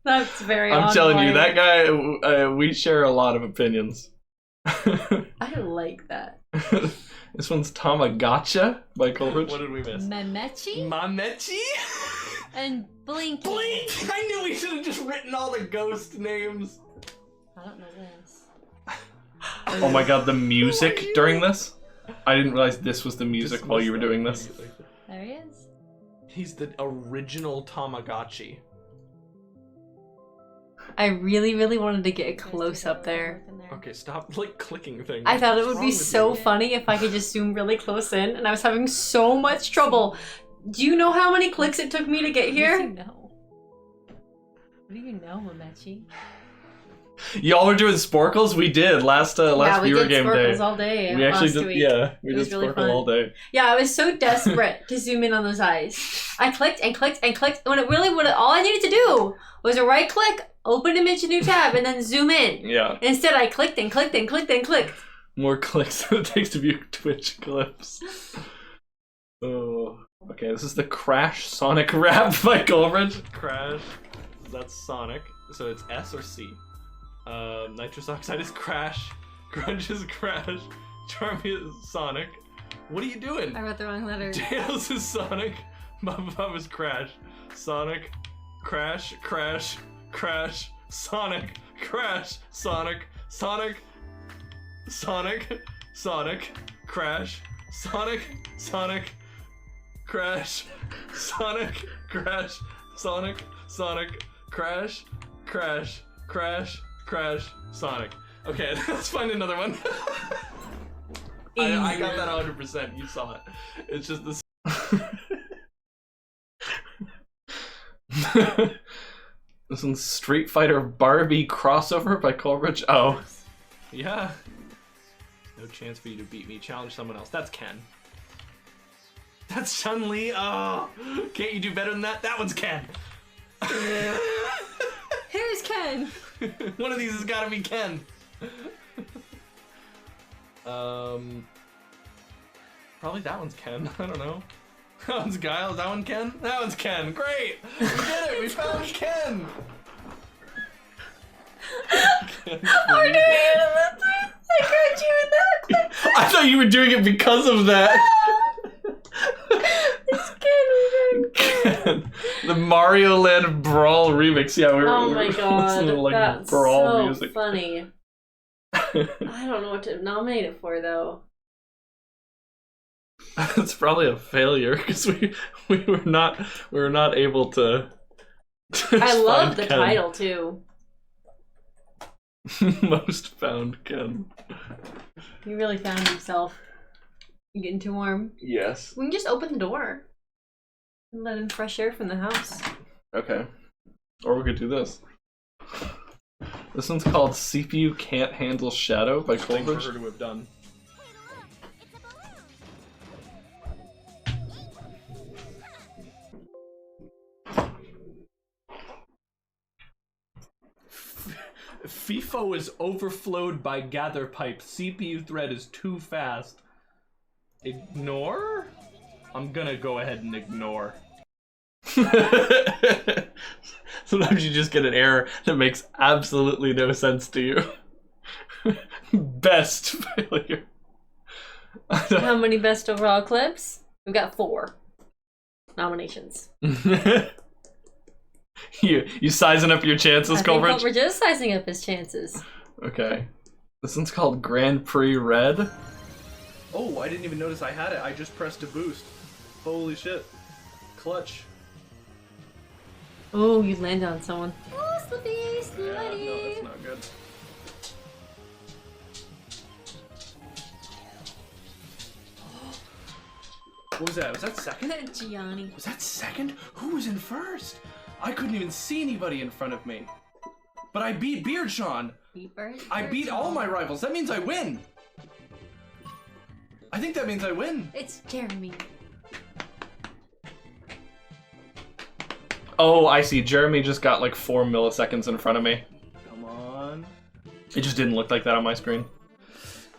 That's very. I'm Envoy. telling you, that guy. We share a lot of opinions. I like that. This one's Tamagotcha by Coleridge. What did we miss? Memechi Mamechi? and Blinky. Blink! I knew we should have just written all the ghost names. I don't know this. Oh my god, the music during this? I didn't realize this was the music while you were doing this. There he is. He's the original Tamagotchi. I really, really wanted to get a close up there. Okay, stop like clicking things. I thought it What's would be wrong with so you? funny if I could just zoom really close in, and I was having so much trouble. Do you know how many clicks it took me to get here? What do you know? What do you know, Mamechi? Y'all were doing Sporkles? We did last we viewer did game Sporkles day. all day. We actually last did, week. yeah. We It did was really Sporkle fun. all day. Yeah, I was so desperate to zoom in on those eyes. I clicked and clicked and clicked. When it really, all I needed to do was a right click, open image, a new tab, and then zoom in. Yeah. Instead, I clicked and clicked and clicked and clicked. More clicks than it takes to view Twitch clips. Oh. Okay, this is the Crash Sonic rap by Coleridge. Crash. That's Sonic. So it's S or C. Nitrous Oxide is Crash. Grunge is Crash. Charmy is Sonic. What are you doing? I wrote the wrong letter. Tails is Sonic. Bum is Crash. Sonic. Crash. Crash. Crash. Sonic. Crash. Sonic. Sonic. Sonic. Sonic. Crash. Sonic. Sonic. Crash. Sonic. Crash. Sonic. Sonic. Crash. Crash. Crash. Crash. Sonic. Okay, let's find another one. I got that 100%. You saw it. It's just this. This one's Street Fighter Barbie crossover by Coleridge. Oh. Yeah. No chance for you to beat me. Challenge someone else. That's Ken. That's Chun-Li. Oh, can't you do better than that? That one's Ken. Here's Ken. One of these has got to be Ken. Probably that one's Ken. I don't know. That one's Guile. Is that one Ken? That one's Ken. Great. We did it. We found Ken. We're doing it. I got you in that clip. I thought you were doing it because of that. It's Ken. Ken. The Mario Land Brawl remix. Yeah, we were. Oh my god, listening to, like, that's brawl so music. funny. I don't know what to nominate it for though. It's probably a failure because we were not able to. I love the Ken. title too. Most found Ken. He really found himself. You getting too warm? Yes. We can just open the door and let in fresh air from the house. Okay. Or we could do this. This one's called CPU Can't Handle Shadow by Thing for her Colbridge. to have done. FIFO is overflowed by gather pipe. CPU thread is too fast. Ignore? I'm gonna go ahead and ignore. Sometimes you just get an error that makes absolutely no sense to you. Best failure. How many best overall clips? We've got 4 nominations. You sizing up your chances, I think Colbridge? we're just sizing up his chances. Okay. This one's called Grand Prix Red. Oh, I didn't even notice I had it. I just pressed a boost. Holy shit. Clutch. Oh, you landed on someone. Oh, Slippy, Slidey. Yeah, no, that's not good. What was that? Was that second? Gianni. Was that second? Who was in first? I couldn't even see anybody in front of me. But I beat Beard Sean. I beat all my rivals. That means I win. I think that means I win. It's Jeremy. Oh, I see. Jeremy just got like 4 milliseconds in front of me. Come on. It just didn't look like that on my screen.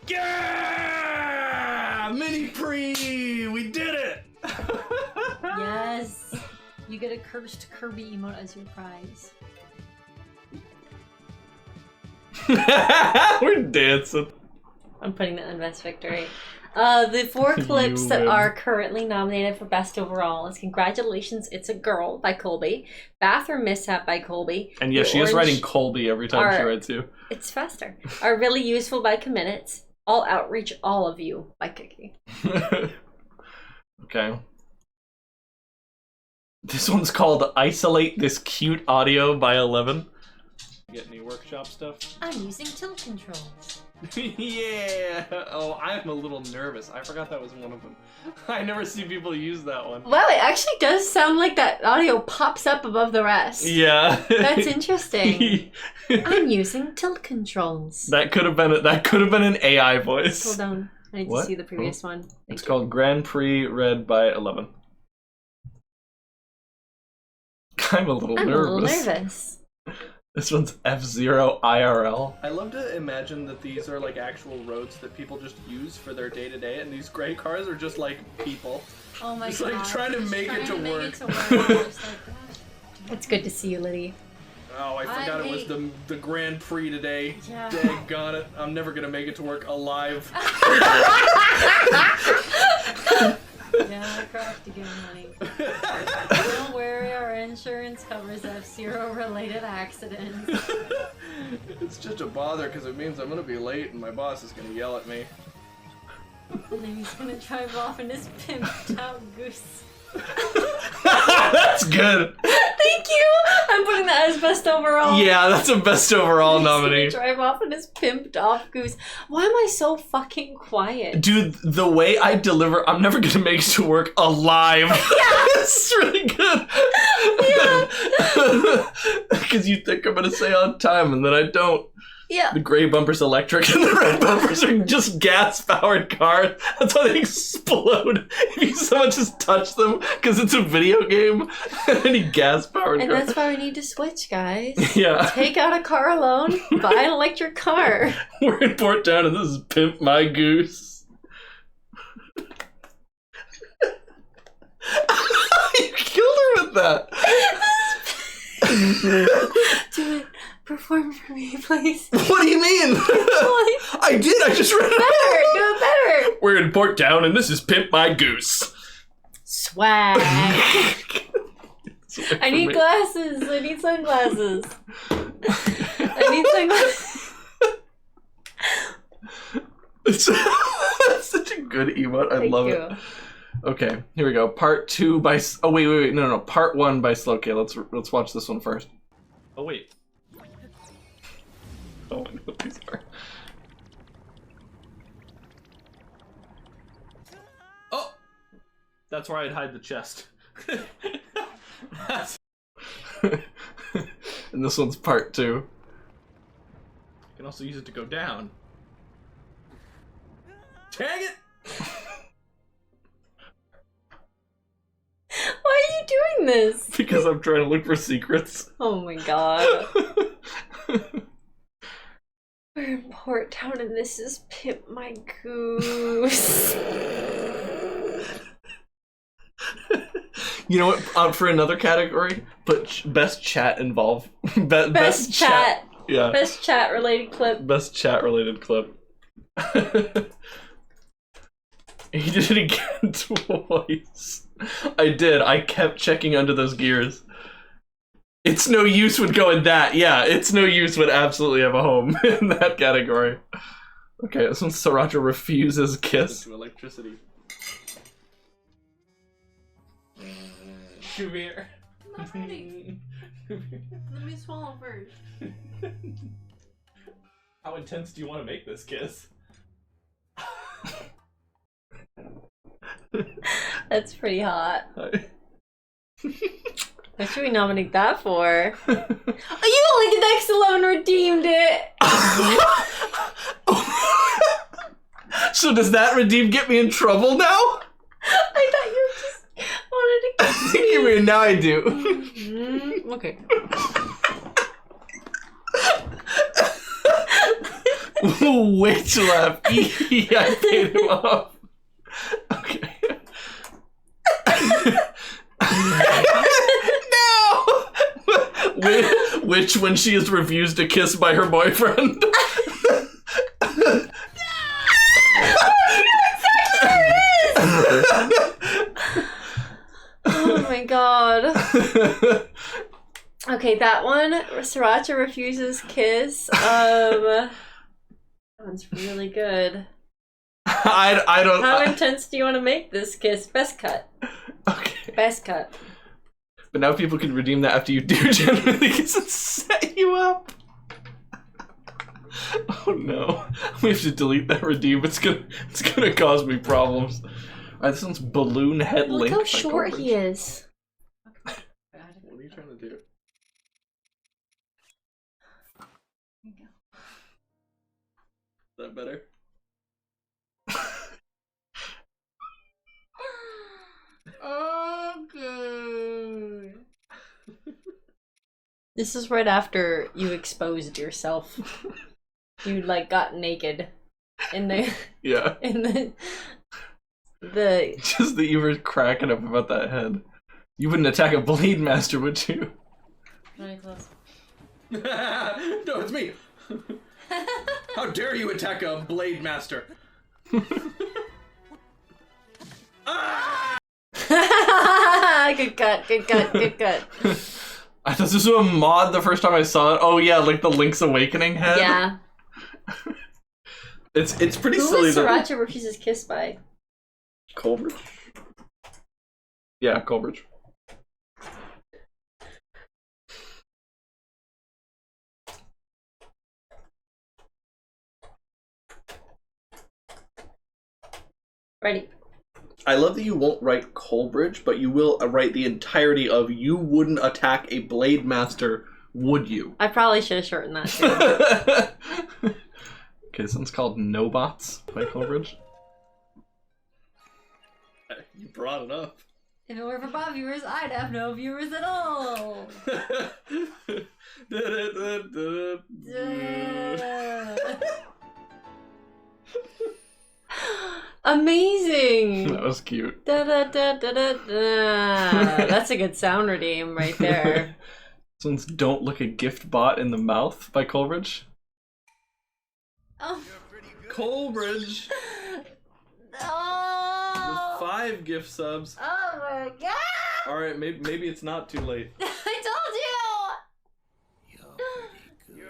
Yeah! Mini pre! We did it! Yes. You get a cursed Kirby emote as your prize. We're dancing. I'm putting that in best victory. The 4 clips that are currently nominated for best overall is Congratulations, It's a Girl by Colby, Bathroom Mishap by Colby. And yes, The she is Orange writing Colby every time she are- writes you. It's faster. Are Really Useful by Comminutes. All Outreach, All of You by Cookie. Okay. This one's called Isolate This Cute Audio by 11. Get any workshop stuff? I'm using tilt controls. Yeah! Oh, I'm a little nervous. I forgot that was one of them. I never see people use that one. Wow, it actually does sound like that audio pops up above the rest. Yeah. That's interesting. I'm using tilt controls. That could have been an AI voice. Hold on. I need What? to see the previous one. It's called Grand Prix Red by 11. I'm a little nervous. This one's F-Zero IRL. I love to imagine that these are like actual roads that people just use for their day-to-day, and these gray cars are just like people. Oh my just god. like trying to make it to work. It's good to see you, Liddy. Oh, I forgot it was the Grand Prix today. Yeah. Daggone it. I'm never gonna make it to work alive. Yeah, correct again, honey. Don't worry, our insurance covers F-Zero related accidents. It's just a bother because it means I'm gonna be late and my boss is gonna yell at me. And then he's gonna drive off in his pimped out goose. That's good. Thank you! I'm putting that as best overall. Yeah, that's a best overall He's nominee. gonna drive off in his pimped off goose. Why am I so fucking quiet? Dude, the way I deliver, I'm never gonna make it to work alive. Yeah! It's really good. Yeah! Because you think I'm gonna say on time and then I don't. Yeah. The gray bumper's electric and the red bumpers are just gas-powered cars. That's why they explode if someone just touch them, because it's a video game. Any gas-powered And car. that's why we need to switch, guys. Yeah. Take out a car alone, buy an electric car. We're in Port Town and this is Pimp My Goose. You killed her with that. Do it. Perform for me, please. What do you mean? I did. I just read it. Better. Do it better. We're in Port Town and this is Pimp My Goose. Swag. I need glasses. I need sunglasses. I need sunglasses. It's such a good emote. I love it. Okay, here we go. Part 2 by... Oh, wait. No. Part 1 by Slowk. Let's watch this one first. Oh, wait. Oh, I know what these are. Oh! That's where I'd hide the chest. And this one's part 2. You can also use it to go down. Tag it! Why are you doing this? Because I'm trying to look for secrets. Oh my god. We're in Port Town and this is Pimp My Goose. You know what? For another category, put best chat involved. Best chat. Yeah. Best chat related clip. Best chat related clip. He did it again twice. I did. I kept checking under those gears. It's no use would go in that. Yeah, it's no use would absolutely have a home in that category. Okay, this one's Sriracha refuses kiss. Into electricity. Come here. I'm not ready. Let me swallow first. How intense do you want to make this kiss? That's pretty hot. What should we nominate that for? Oh, you only did X11 redeemed it! So does that redeem get me in trouble now? I thought you just wanted to kiss me. You mean now I do. Okay. Witch laugh. I paid him off. Okay. No! Which when she is refused a kiss by her boyfriend. Oh my god. Okay, that one, Sriracha refuses kiss. That one's really good. I don't. How intense do you want to make this kiss? Best cut. Okay. Best cut. But now people can redeem that after you do genuinely kiss and set you up. Oh no. We have to delete that redeem. It's gonna cause me problems. Alright, this one's Balloon Head Look Link. how short he is. What are you trying to do? Is that better? Okay. This is right after you exposed yourself. You like got naked in the Yeah. in the Just that you were cracking up about that head. You wouldn't attack a Blade Master, would you? Really close. No, it's me. How dare you attack a Blade Master? Good cut, good cut, good cut. I thought this was a mod the first time I saw it. Oh yeah, like the Link's Awakening head. Yeah. It's pretty Who silly. was Sriracha refuses kiss by? Coleridge? Yeah, Coleridge. Ready. I love that you won't write Coleridge, but you will write the entirety of you wouldn't attack a Blade Master Would you? I probably should have shortened that too. Okay, this one's called No Bots by Coleridge. You brought it up. If it were for Bob viewers, I'd have no viewers at all. Amazing. That was cute. Da, da, da, da, da, da. That's a good sound redeem right there. This one's Don't Look a Gift Bot in the Mouth by Coleridge. Oh. Coleridge! Oh. With 5 gift subs. Oh my god! Alright, maybe it's not too late. I told you!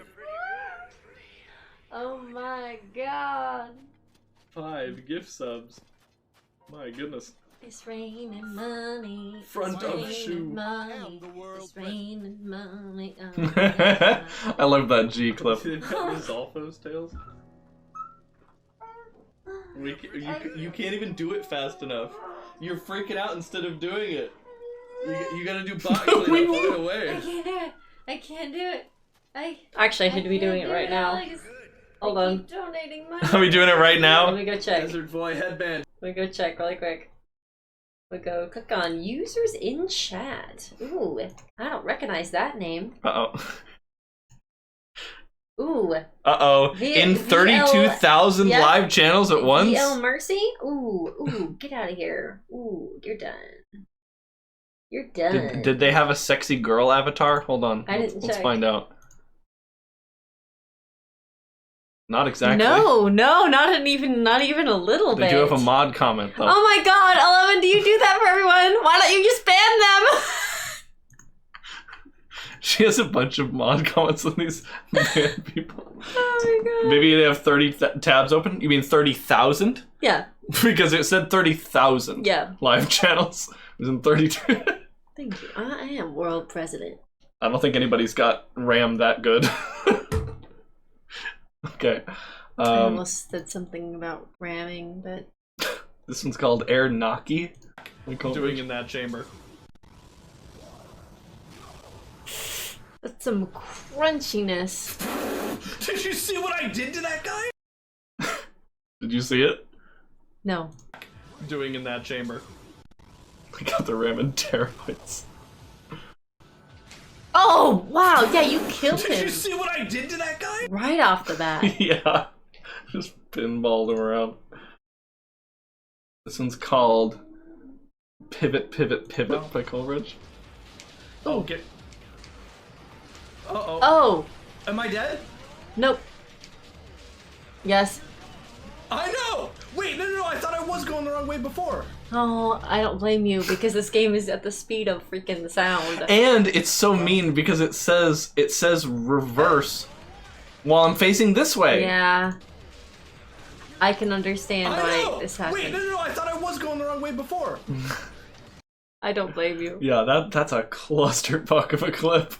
Oh my god. 5 gift subs. My goodness. It's raining money. Front it's of raining shoe. Money. It's raining money. Oh, I love that G clip. Zolfo's tails. You can't even do it fast enough. You're freaking out instead of doing it. You gotta do bot cleanup right away. I can't do it. I can't do it. Actually, I should be doing it right now. Alex. Hold on. Donating money. Are we doing it right now? Let me go check. Desert Boy headband. Let me go check really quick. We go click on users in chat. Ooh, I don't recognize that name. Uh-oh. Ooh. Uh-oh. In 32,000 Yep. live channels at once? VL Mercy? Ooh, get out of here. Ooh, you're done. You're done. Did they have a sexy girl avatar? Hold on. I didn't Let's check. find out. Not exactly. No, not even a little They bit. do have a mod comment though. Oh my god, 11, do you do that for everyone? Why don't you just ban them? She has a bunch of mod comments on these banned people. Oh my god. Maybe they have 30 tabs open? You mean 30,000? Yeah. Because it said 30,000 Yeah. live channels. It was in 32. Thank you. I am world president. I don't think anybody's got RAM that good. Okay. I almost said something about ramming, but This one's called Air Naki. Doing in that chamber. that's some crunchiness. Did you see what I did to that guy? Did you see it? No. Doing in that chamber. I got the RAM in terabytes. Oh, wow, yeah, you killed Did him. you see what I did to that guy? Right off the bat. Yeah. Just pinballed him around. This one's called Pivot by Coleridge. Oh, get. Uh-oh. Oh. Am I dead? Nope. Yes. I know! Wait, no, I thought I was going the wrong way before. Oh, I don't blame you because this game is at the speed of freaking the sound. And it's so mean because it says reverse while I'm facing this way. Yeah. I can understand why this happened. Wait, no, I thought I was going the wrong way before. I don't blame you. Yeah, that's a clusterfuck of a clip.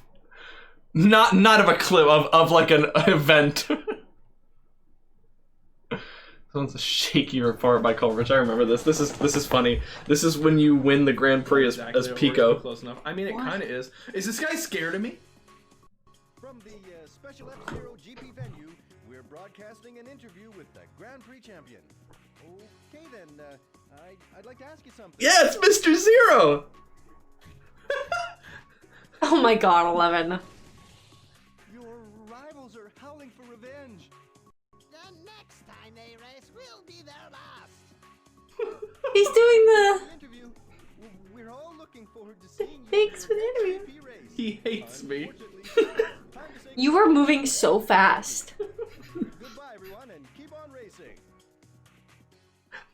Not of a clip of like an event. Sounds a shaky report by Coleridge. I remember this. This is funny. This is when you win the Grand Prix as Pico. Close enough. I mean, it kind of is. Is this guy scared of me? From the Special F-Zero GP venue, we're broadcasting an interview with the Grand Prix champion. Okay then, I'd like to ask you something. Yeah, it's Mr. Zero! Oh my god, 11. Your rivals are howling for revenge. The next time they race will be their last. He's doing the interview. We're all looking forward to seeing you. thanks for the interview. He hates me. You were moving so fast. Goodbye, everyone, and keep on racing.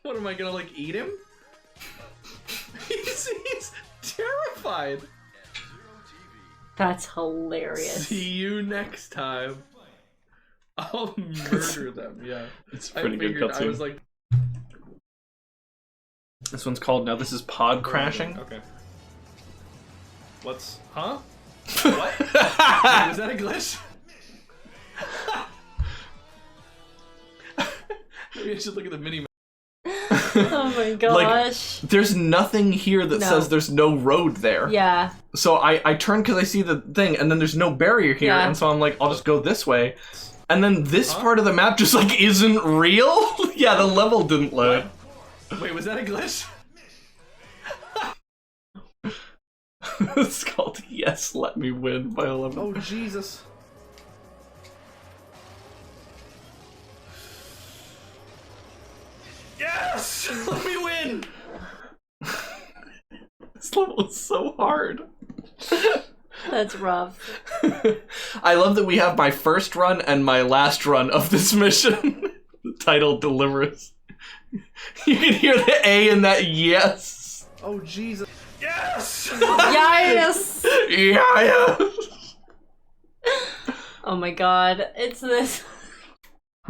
What am I gonna like eat him? he's terrified. That's hilarious. See you next time. I'll murder them. Yeah, It's a pretty good cutscene. I was like, This one's called Now This Is Pod Crashing. okay. What's huh? What? Was that a glitch? Maybe I should look at the mini map. Oh my gosh. There's nothing here that says there's no road there. Yeah. So I turn because I see the thing, and then there's no barrier here, and so I'm like, I'll just go this way. And then this part of the map just like isn't real? Yeah, the level didn't load. Wait, was that a glitch? It's called Yes, Let Me Win by 11. Oh, Jesus. Yes! Let me win! This level is so hard. That's rough. I love that we have my first run and my last run of this mission. The title delivers. You can hear the A in that yes. Oh, Jesus. Yes! Yes! Yes! Oh my god, it's this.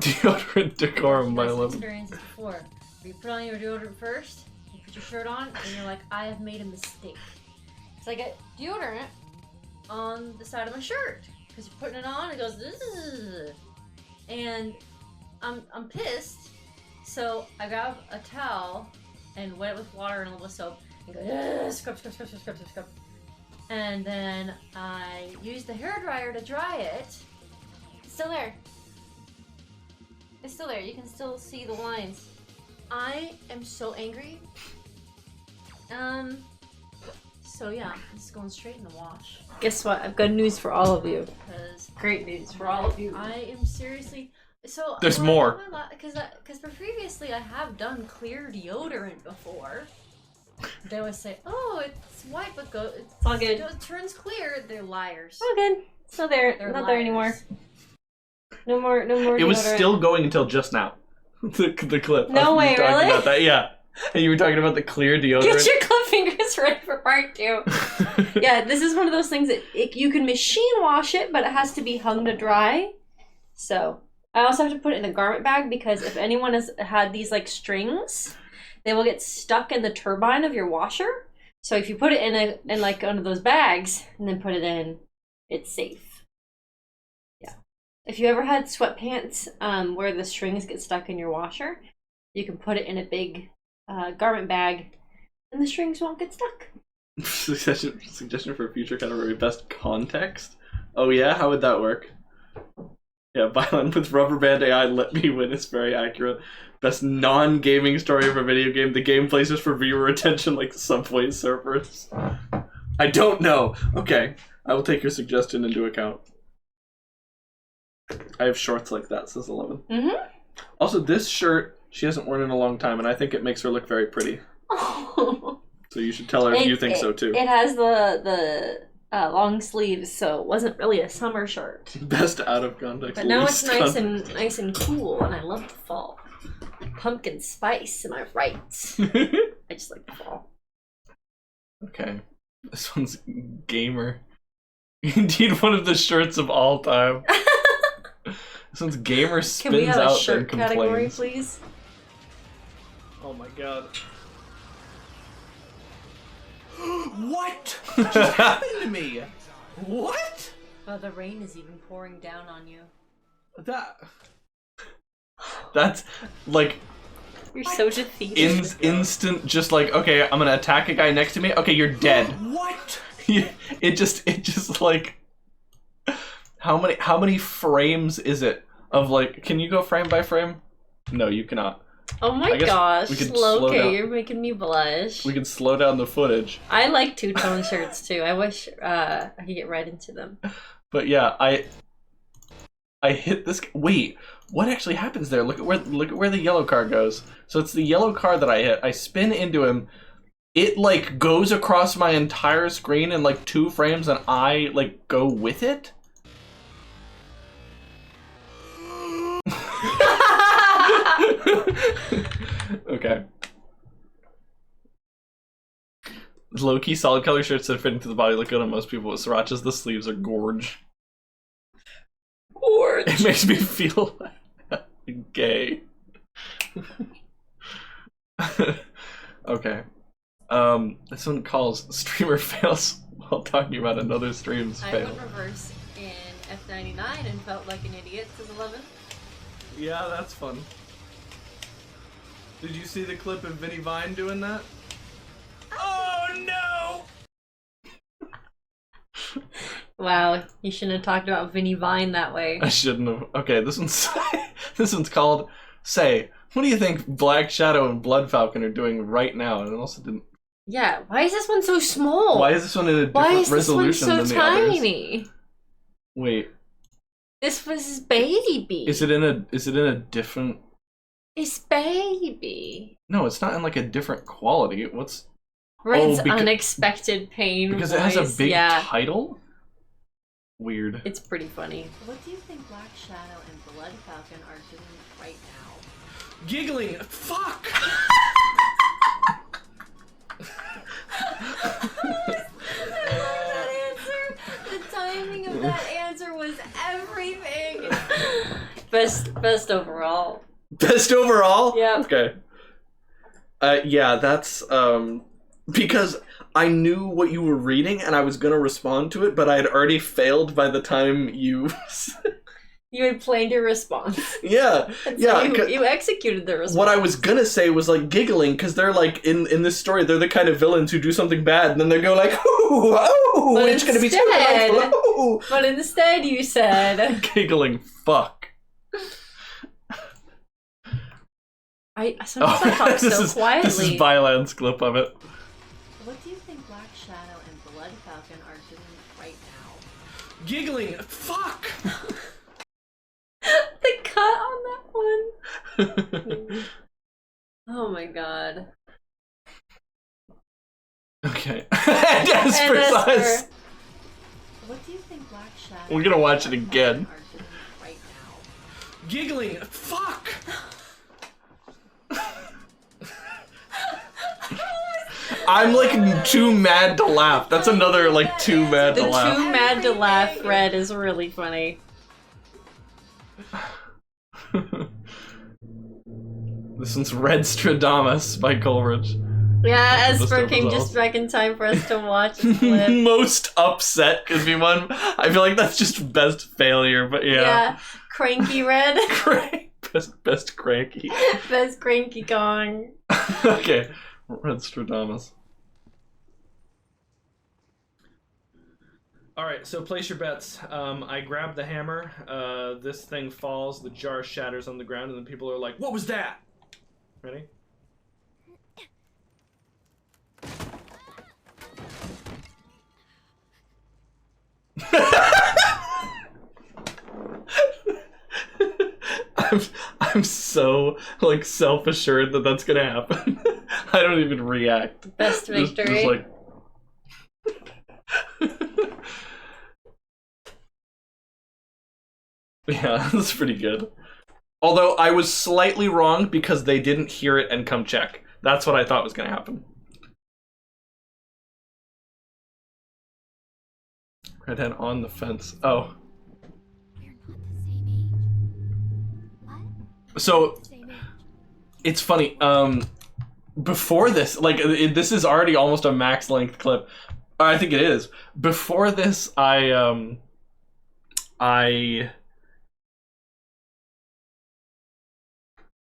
Deodorant decorum by 11. Experiences before. You put on your deodorant first, you put your shirt on, and you're like, I have made a mistake. So I get deodorant on the side of my shirt because you're putting it on, it goes, zzz, and I'm pissed. So I grab a towel and wet it with water and a little soap and go scrub, scrub, scrub, scrub, scrub, scrub, scrub. And then I use the hairdryer to dry it. It's still there. It's still there. You can still see the lines. I am so angry. So yeah, this is going straight in the wash. Guess what? I've got news for all of you. Great news for all of you. I am seriously. So there's more. Because previously I have done clear deodorant before. They always say, "Oh, it's white, but it's all good. It turns clear." They're liars. All good. It's not there. They're Not there liars. anymore. No more. It was deodorant. still going until just now. the clip. No way, talking really? About that. Yeah. And you were talking about the clear deodorant. Get your clip fingers ready for part 2. Yeah, this is one of those things that you can machine wash it, but it has to be hung to dry. So I also have to put it in a garment bag because if anyone has had these like strings, they will get stuck in the turbine of your washer. So if you put it in like one of those bags and then put it in, it's safe. Yeah. If you ever had sweatpants where the strings get stuck in your washer, you can put it in a big garment bag and the strings won't get stuck. Suggestion for a future category: best context. Oh yeah, how would that work? Yeah, Violent with Rubber Band AI Let Me Win is very accurate. Best non-gaming story of a video game. The game places for viewer attention like Subway Surfers. I don't know. Okay, I will take your suggestion into account. I have shorts like that, says 11. Mm-hmm. Also, this shirt she hasn't worn in a long time, and I think it makes her look very pretty. Oh. So you should tell her if you think so too. It has the long sleeves, so it wasn't really a summer shirt. Best out of context. But now it's least nice and cool, and I love the fall. Pumpkin spice, am I right? I just like the fall. Okay. This one's gamer. Indeed, one of the shirts of all time. This one's gamer spins Can we have out a shirt and category, complains. please? Oh my god. What just happened to me? What? Oh, the rain is even pouring down on you. That's like You're so defeated. instant. Just like, okay, I'm gonna attack a guy next to me. Okay, you're dead. What? It just like how many frames is it of like? Can you go frame by frame? No, you cannot. Oh my I guess gosh, we could slow Loki, down. you're making me blush. We can slow down the footage. I like two-tone shirts too. I wish I could get right into them. But yeah, I hit this. Wait, what actually happens there? Look at where the yellow car goes. So it's the yellow car that I hit. I spin into him. It like goes across my entire screen in like 2 frames, and I like go with it. Okay. Low-key solid color shirts that fit into the body look good on most people. With Sriracha's, the sleeves are gorge. Gorge. It makes me feel gay. Okay. This one calls streamer fails while talking about another stream's I fail. went reverse in F99 and felt like an idiot, says 11. Yeah, that's fun. Did you see the clip of Vinny Vine doing that? Oh no! Wow, you shouldn't have talked about Vinny Vine that way. I shouldn't have. Okay, this one's this one's called Say. What do you think Black Shadow and Blood Falcon are doing right now? And it also didn't. Yeah, why is this one so small? Why is this one in a different resolution so than the tiny? others? Wait. This was his baby. Is it in a different? His baby. No, it's not in like a different quality. What's Red's unexpected pain. Because voice. it has a big yeah. title? Weird. It's pretty funny. What do you think Black Shadow and Blood Falcon are doing right now? Giggling. Fuck! The timing of that answer was everything. Best overall. Best overall? Yeah. Okay. Yeah, that's because I knew what you were reading and I was gonna respond to it, but I had already failed by the time you You had planned your response. Yeah. And yeah. so you executed the response. What I was gonna say was like giggling because they're like in this story they're the kind of villains who do something bad and then they go like oh But it's gonna be so instead- delightful. Oh. But instead you said Giggling fuck. Sometimes I talk so quietly. This is Byland's clip of it. What do you think Black Shadow and Blood Falcon are doing right now? Giggling. Fuck! The cut on that one. Oh my god. Okay. Yes, And precise. Esper. What do you think Black Shadow We're gonna watch it again. are doing right now? Giggling. Fuck! I'm like too mad to laugh. That's another like too mad The to too laugh. mad to laugh Red is really funny. This one's Redhead-O-Rama by Coleridge. Yeah, That's the Esper best came results. just back in time for us to watch the clip. Most upset could be one. I feel like that's just best failure, but yeah. Cranky Red. Best cranky. Best cranky Kong. Okay, Redhead-O-Rama. Alright, so place your bets. I grab the hammer, this thing falls, the jar shatters on the ground, and then people are like, what was that? Ready? I'm so like self-assured that that's gonna happen. I don't even react. Best victory. Just like yeah, that's pretty good. Although I was slightly wrong because they didn't hear it and come check. That's what I thought was gonna happen. Redhead on the fence. Oh. So it's funny. Before this, like this is already almost a max length clip. I think it is. Before this, I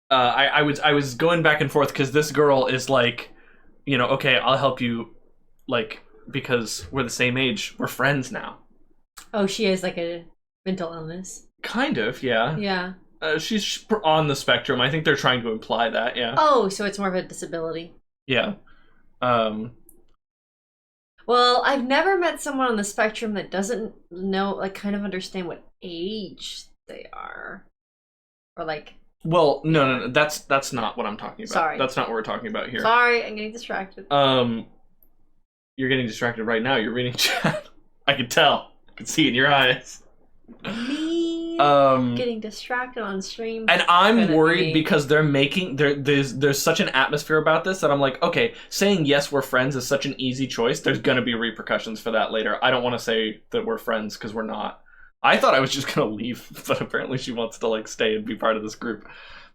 was going back and forth because this girl is like, you know, okay, I'll help you, like, because we're the same age, we're friends now. Oh, she has like a mental illness. Kind of, yeah. Yeah. She's on the spectrum. I think they're trying to imply that, yeah. Oh, so it's more of a disability. Yeah. Well, I've never met someone on the spectrum that doesn't know, like, kind of understand what age they are. Or, like... Well, no, that's not what I'm talking about. Sorry. That's not what we're talking about here. Sorry, I'm getting distracted. You're getting distracted right now. You're reading chat. I can tell. I can see it in your eyes. Me getting distracted on stream. And I'm Couldn't worried be. because they're making there's such an atmosphere about this that I'm like, okay, saying yes we're friends is such an easy choice. There's gonna be repercussions for that later. I don't want to say that we're friends because we're not. I thought I was just gonna leave, but apparently she wants to like stay and be part of this group.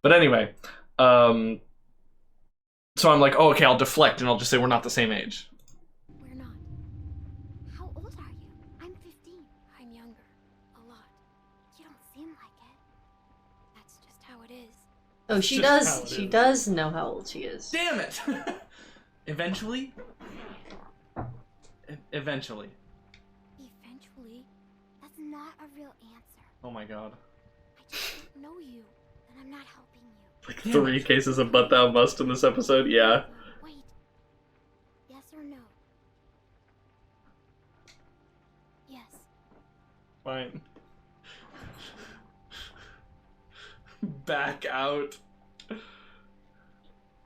But anyway, so I'm like, oh, okay, I'll deflect and I'll just say we're not the same age. We're not. How old are you? I'm 15. I'm younger. A lot. You don't seem like it. That's just how it is. Oh, she Just how does. it She is. does know how old she is. Damn it! Eventually? Eventually. Eventually, that's not a real answer. Oh my god. I just don't know you, and I'm not helping you. Like 3 cases of but thou must in this episode? Yeah. Wait. Yes or no? Yes. Fine. Back out.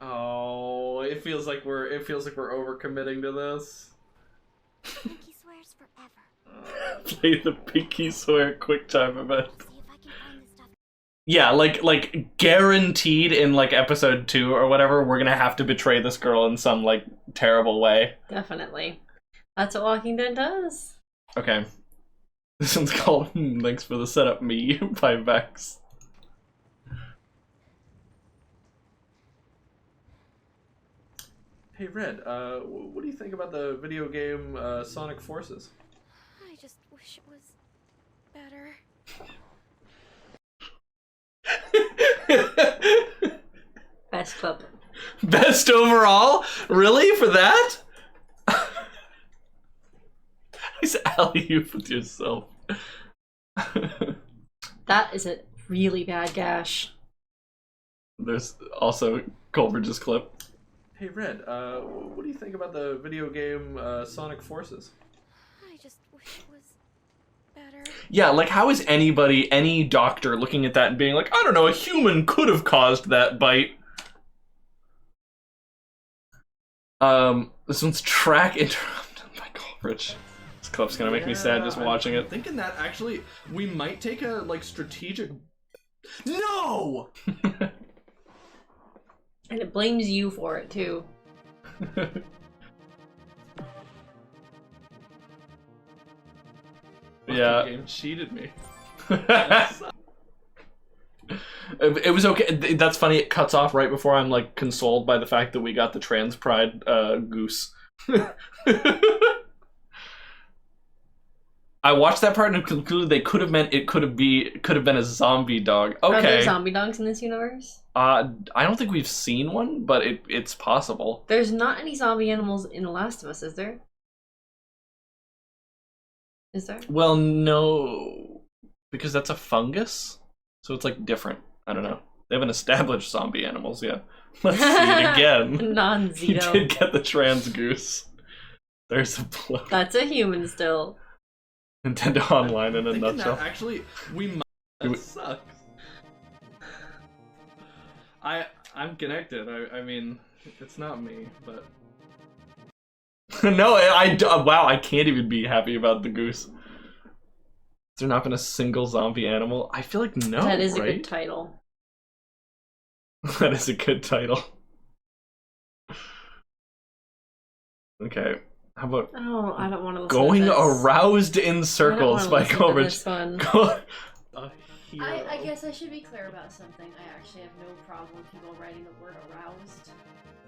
Oh, it feels like we're overcommitting to this. Pinky swears forever. Play the pinky swear quick time event. Yeah, like guaranteed in like episode 2 or whatever, we're gonna have to betray this girl in some like terrible way. Definitely. That's what Walking Dead does. Okay. This one's called Thanks for the Setup Me by Vex. Hey Red, what do you think about the video game Sonic Forces? I just wish it was better. Best clip. Best overall? Really? For that? Nice alley-oop with yourself. That is a really bad gash. There's also Culbridge's clip. Hey Red, what do you think about the video game Sonic Forces? I just wish it was better. Yeah, like how is anybody, any doctor looking at that and being like, I don't know, a human could have caused that bite. This one's track interrupted by Culbridge. This clip's gonna make me sad just watching I'm it. thinking that actually we might take a like strategic. No. And it blames you for it too. Yeah. The game cheated me. It was okay. That's funny. It cuts off right before I'm like consoled by the fact that we got the trans pride goose. I watched that part and concluded they could have meant it could have been a zombie dog. Okay. Are there zombie dogs in this universe? I don't think we've seen one, but it's possible. There's not any zombie animals in The Last of Us, is there? Is there? Well, no, because that's a fungus, so it's like different. I don't know. They haven't established zombie animals yet. Let's see it again. Non-Zito. You did get the trans goose. There's a blow. That's a human still. Nintendo Online in a Thinking nutshell. that actually we might. That sucks. I'm connected. I mean, it's not me, but. No, wow, I can't even be happy about the goose. Has there not been a single zombie animal? I feel like no, That is a right? good title. That is a good title. Okay, how about Oh, I don't want to listen Going to this. Aroused in Circles by Culbridge? I guess I should be clear about something. I actually have no problem with people writing the word aroused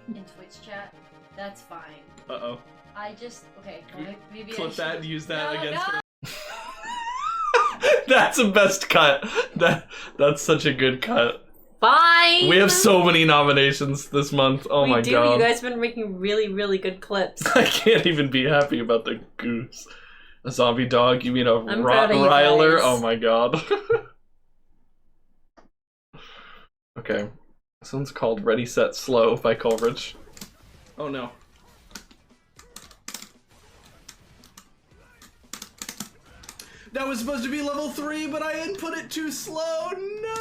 in Twitch chat. That's fine. Uh-oh. I just, okay, maybe Clip that and use that No, against no. her. That's the best cut. That's such a good cut. Fine! We have so many nominations this month. Oh my do. god. You guys have been making really, really good clips. I can't even be happy about the goose. A zombie dog? You mean a I'm proud of you Rottweiler? guys. Oh my god. Okay. This one's called Ready, Set, Slow by Culbridge. Oh no. That was supposed to be level 3, but I input it too slow. No!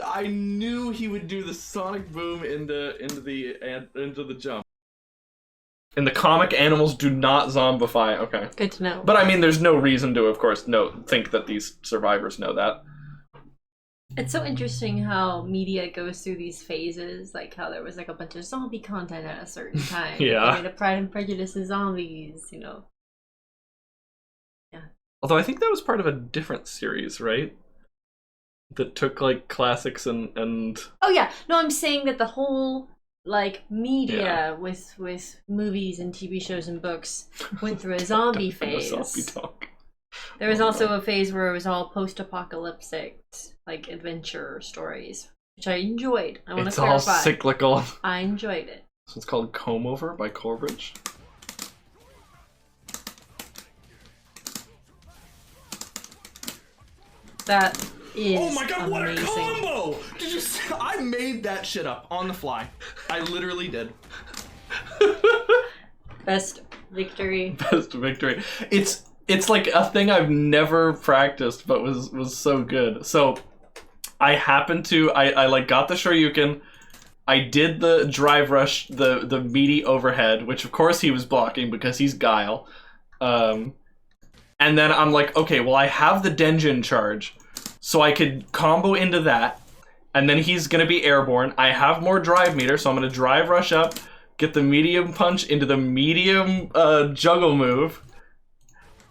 I knew he would do the sonic boom into the jump. In the comic, animals do not zombify. Okay. Good to know. But I mean, there's no reason to, of course, think that these survivors know that. It's so interesting how media goes through these phases, like how there was like a bunch of zombie content at a certain time. Yeah. They made a Pride and Prejudice of zombies, you know. Although I think that was part of a different series, right? That took like classics and Oh yeah, no, I'm saying that the whole like media with movies and TV shows and books went through a zombie phase. zombie dog. There was also a phase where it was all post-apocalyptic, like adventure stories, which I enjoyed. I want to It's clarify. all cyclical. I enjoyed it. So it's called Comb Over by Corbridge. That is Oh my god, what a amazing. combo! Did you see? I made that shit up on the fly. I literally did. Best victory. Best victory. It's like a thing I've never practiced, but was so good. So I happened to I like got the Shoryuken. I did the drive rush, the meaty overhead, which of course he was blocking because he's Guile. And then I'm like, okay, well I have the Denjin charge, so I could combo into that, and then he's gonna be airborne. I have more drive meter, so I'm gonna drive rush up, get the medium punch into the medium juggle move,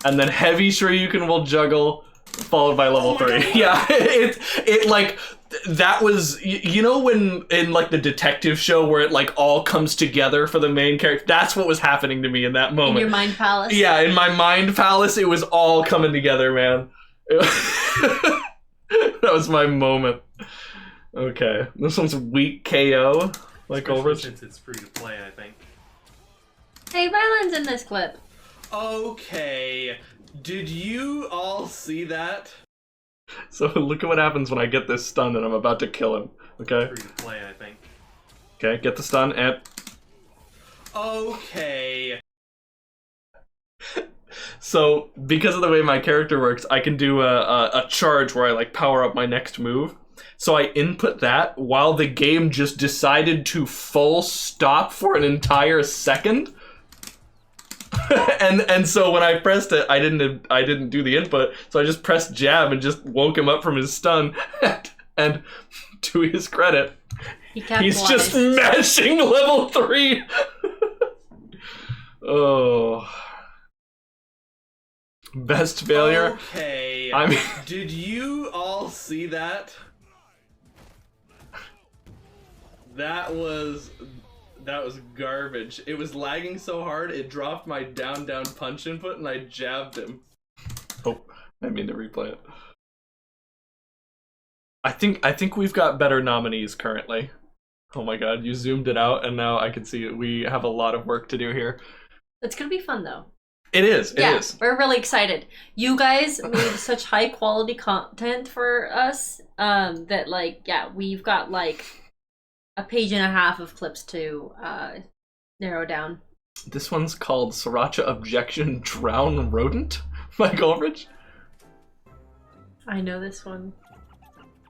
and then heavy Shoryuken will juggle, followed by level 3. God. Yeah, it like that was, you know, when in like the detective show where it like all comes together for the main character. That's what was happening to me in that moment. In your mind palace. Yeah, in my mind palace, it was all coming together, man. That was my moment. Okay, this one's weak KO. Like Especially over. since it's free to play, I think. Hey, Ryland's in this clip. Okay, did you all see that? So look at what happens when I get this stun and I'm about to kill him. Okay. Free to play, I think. Okay, get the stun and. Okay. So because of the way my character works, I can do a charge where I like power up my next move. So I input that while the game just decided to full stop for an entire second. and so when I pressed it, I didn't do the input, so I just pressed jab and just woke him up from his stun. And to his credit, he's just mashing level 3. Oh, best failure. Okay. I mean, did you all see that? That was garbage. It was lagging so hard, it dropped my down punch input and I jabbed him. oh, I mean to replay it. I think we've got better nominees currently. Oh my god, you zoomed it out and now I can see it. We have a lot of work to do here. It's gonna be fun though. It is. It is. We're really excited. You guys made such high quality content for us that like, yeah, we've got like a page and a half of clips to narrow down. This one's called Sriracha Objection Drown Rodent by Corbridge. I know this one.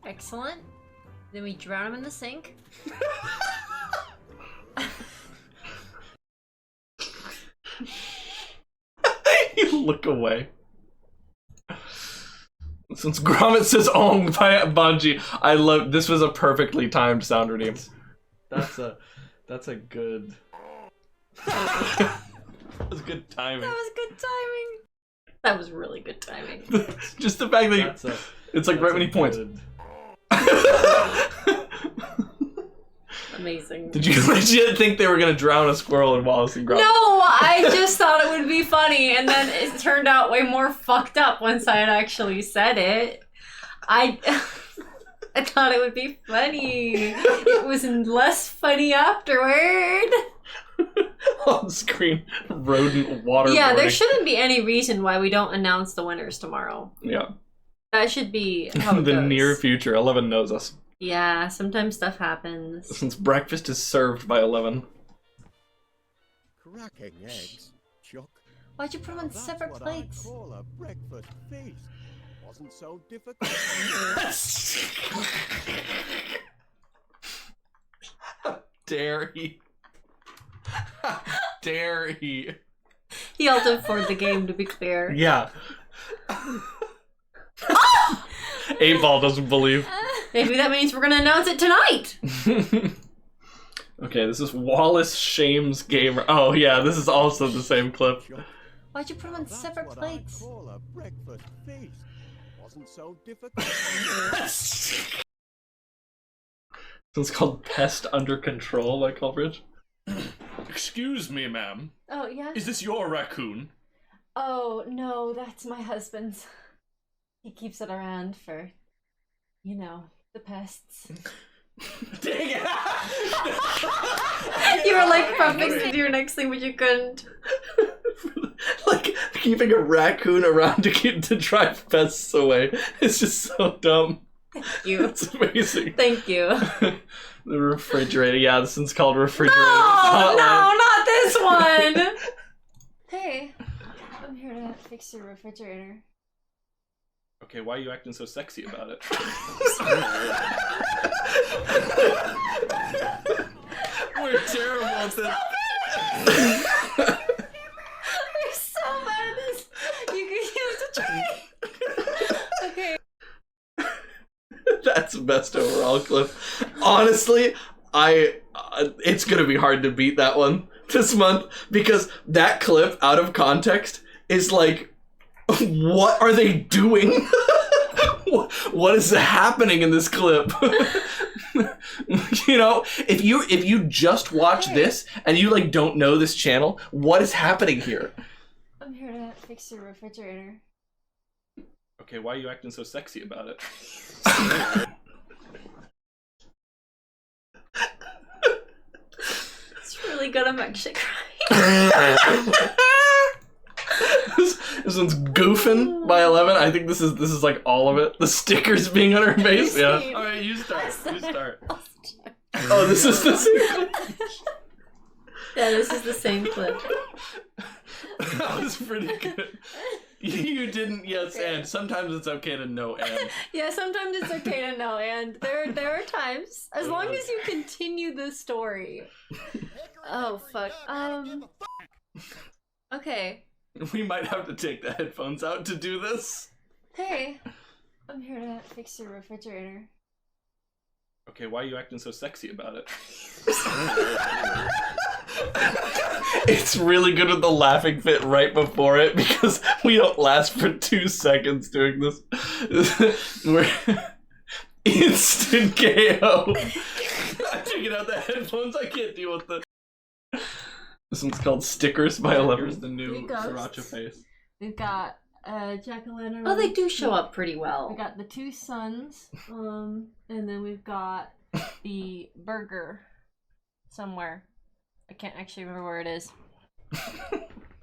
Excellent. Then we drown him in the sink. You look away. Since Gromit says "Ong" by Bungie, I love. This was a perfectly timed sound redeem. That's a good. That was good timing. That was good timing. That was really good timing. Just the fact that it's like right when he points. Amazing. Did you legit think they were gonna drown a squirrel in Wallace and Gromit? No, I just thought it would be funny, and then it turned out way more fucked up once I had actually said it. I thought it would be funny. It was less funny afterward. On screen, rodent water. Yeah, there shouldn't be any reason why we don't announce the winners tomorrow. Yeah. That should be how it The goes. near future. 11 knows us. Yeah, sometimes stuff happens. Since breakfast is served by 11. Cracking eggs, Chuck. Why'd you put them on separate plates? Call a breakfast feast. Wasn't so difficult. How dare he? How dare he? He ulted for the game, to be clear. Yeah. 8-Ball doesn't believe. Maybe that means we're gonna announce it tonight. Okay, this is Wallace Shames Gamer. Oh yeah, this is also the same clip. Why'd you put them on separate plates? Call a breakfast feast. Wasn't so difficult. This is called Pest Under Control by Coleridge. Excuse me, ma'am. Oh, yeah? Is this your raccoon? Oh, no, that's my husband's. He keeps it around for, you know, the pests. Dang it! You were like prepping to do your next thing, but you couldn't. Like keeping a raccoon around to drive pests away. It's just so dumb. Thank you. It's amazing. Thank you. The refrigerator. Yeah, this one's called Refrigerator. No, not this one. Hey, I'm here to fix your refrigerator. Okay, why are you acting so sexy about it? We're terrible at this. We're so bad at this. You can use a tray. Okay. That's best overall clip. Honestly, it's gonna be hard to beat that one this month because that clip out of context is like, what are they doing? What is happening in this clip? You know, if you just watch this and you like don't know this channel, what is happening here? I'm here to fix your refrigerator. Okay, why are you acting so sexy about it? It's really good. I'm actually crying. This one's goofing by 11. I think this is like all of it. The stickers being on her face. Yeah. All right, you start. You start. Oh, this is the same clip. Yeah, this is the same clip. That was pretty good. You didn't yes and. Sometimes it's okay to no and. Yeah, sometimes it's okay to know, and there are times, as long as you continue the story. Oh fuck. Okay. We might have to take the headphones out to do this. Hey, I'm here to fix your refrigerator. Okay, why are you acting so sexy about it? It's really good with the laughing fit right before it because we don't last for 2 seconds doing this. We're instant KO. I'm taking out the headphones. I can't deal with this. This one's called Stickers by 11. Here's the new Sriracha face. We've got jack-o'-lantern. Oh, they do show up pretty well. We got the 2 suns, and then we've got the burger somewhere. I can't actually remember where it is.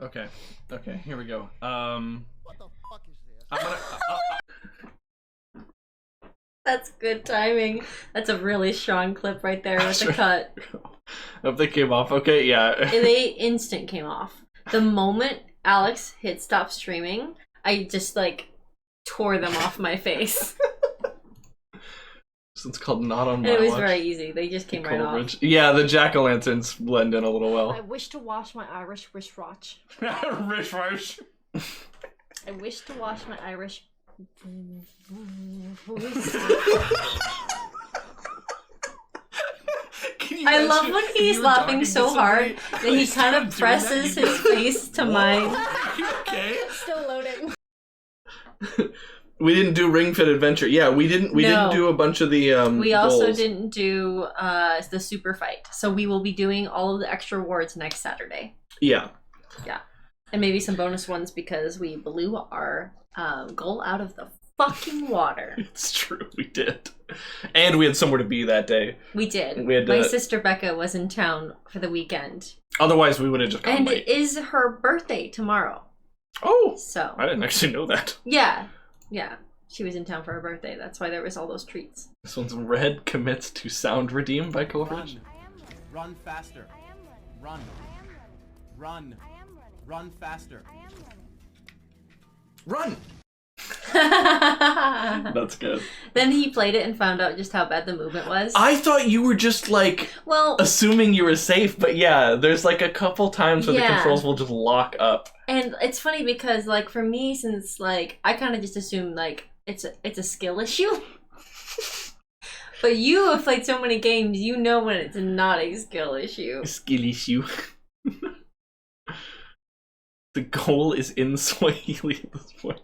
Okay, here we go. What the fuck is this? I'm gonna. That's good timing. That's a really strong clip right there with the cut. Hope they came off. Okay, yeah. They instant came off. The moment Alex hit stop streaming, I just like tore them off my face. This one's called Not on My And it was Watch. very easy. They just came right off. Coleridge. Yeah, the jack-o'-lanterns blend in a little well. I wish to wash my Irish wristwatch. Wristwatch. I wish to wash my Irish. I love when he's laughing so hard that he kind of presses his face to mine. Okay. Still loading. We didn't do Ring Fit Adventure. Yeah, we didn't do a bunch of the We also goals. didn't do the super fight. So we will be doing all of the extra awards next Saturday. Yeah. Yeah. And maybe some bonus ones because we blew our goal out of the fucking water. It's true, we did. And we had somewhere to be that day. We did. We had My sister Becca was in town for the weekend. Otherwise, we would have just gone And late. it is her birthday tomorrow. Oh! So. I didn't actually know that. Yeah. Yeah. She was in town for her birthday. That's why there was all those treats. This one's Red Commits to Sound Redeem by Coleridge. Run faster. Run. Run. Run faster. Run! That's good. Then he played it and found out just how bad the movement was. I thought you were just like assuming you were safe, but yeah, there's like a couple times where the controls will just lock up. And it's funny because like for me, since like I kind of just assumed like it's a skill issue. But you have played so many games, you know when it's not a skill issue. Skill issue. The goal is in Swahili at this point.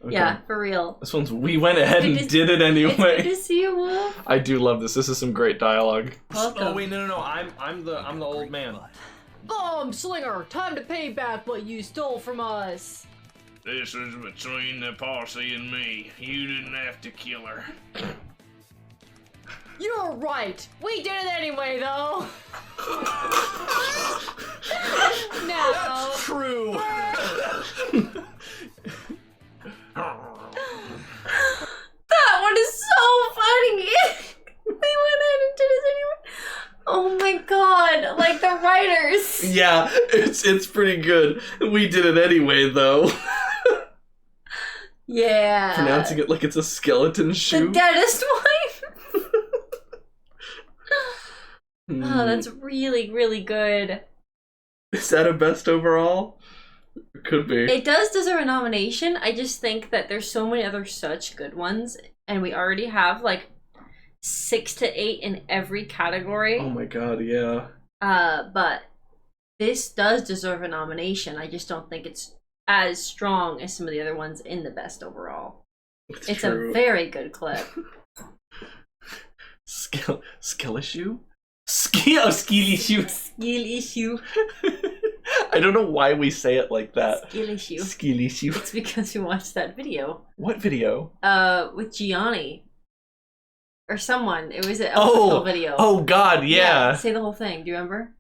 Okay. Yeah, for real. This one's we went ahead and did it anyway. It's good to see you, Wolf. I do love this. This is some great dialogue. Welcome. Oh wait, no. I'm the old man. Bomb Slinger, time to pay back what you stole from us. This is between the posse and me. You didn't have to kill her. You're right. We did it anyway, though. No. That's true. That one is so funny. We went ahead and did this anyway. Oh my god, like the writers. Yeah, it's pretty good. We did it anyway, though. Yeah. Pronouncing it like it's a skeleton shoe. The deadest wife. Oh, that's really, really good. Is that a best overall? It could be. It does deserve a nomination. I just think that there's so many other such good ones, and we already have like 6 to 8 in every category. Oh my god, yeah. But this does deserve a nomination. I just don't think it's as strong as some of the other ones in the best overall. It's true. a very good clip. Skill issue? Skill issue. Skill issue. I don't know why we say it like that. Skill issue. Skill issue. It's because we watched that video. What video? With Gianni. Or someone. It was an whole video. Oh god, yeah. Say the whole thing. Do you remember?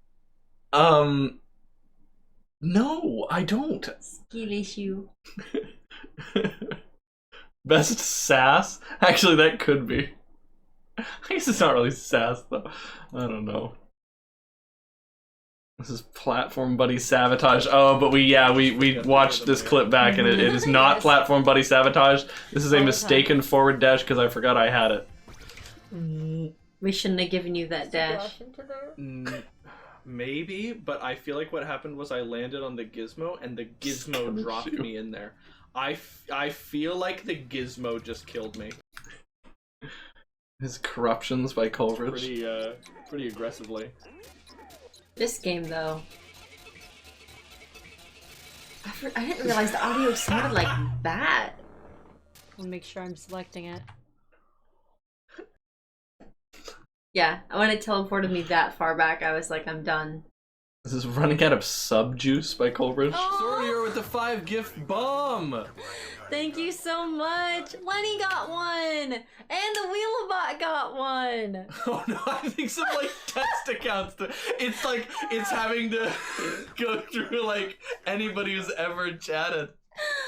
No, I don't. Skill issue. Best sass? Actually, that could be. I guess it's not really sass, though. I don't know. This is Platform Buddy Sabotage. Oh, but we watched this clip back, and it is not Platform Buddy Sabotage. This is a mistaken forward dash because I forgot I had it. We shouldn't have given you that dash. Maybe, but I feel like what happened was I landed on the gizmo, and the gizmo dropped me in there. I feel like the gizmo just killed me. His corruptions by Coleridge. Pretty aggressively. This game, though. I didn't realize the audio sounded like that. I'll make sure I'm selecting it. Yeah, when it teleported me that far back, I was like, I'm done. This is Running Out of Sub Juice by Coleridge. Sorrier with the 5 gift bomb! Thank you so much! Lenny got one! And the Wheelabot got one! Oh no, I think some like test accounts. It's like, it's having to go through like anybody who's ever chatted.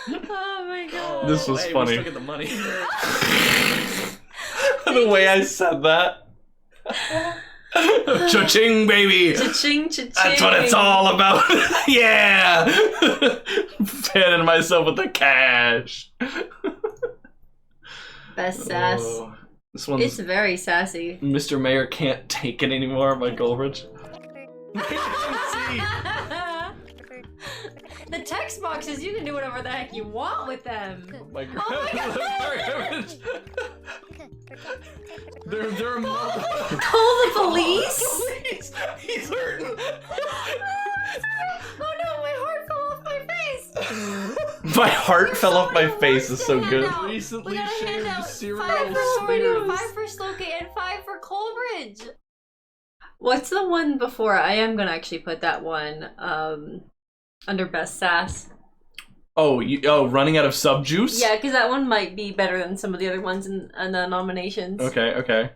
Oh my god. This was funny. We're still getting the money. The way I said that. Cha-ching, baby! Cha-ching, cha-ching! That's what it's all about! Yeah! Fanning myself with the cash! Best sass. This one's It's very sassy. Mr. Mayor Can't Take It Anymore by Coleridge. The text boxes, you can do whatever the heck you want with them. Oh my god. Oh They're Call the police? He's hurting. Oh no, my heart fell off my face. My heart fell off my face is so good. Recently We gotta hand shared out cereal 5 for Soren, spears. 5 for Sloki, and 5 for Coleridge. What's the one before? I am gonna actually put that one under best sass. Oh, Running Out of Sub Juice? Yeah, because that one might be better than some of the other ones in the nominations. Okay.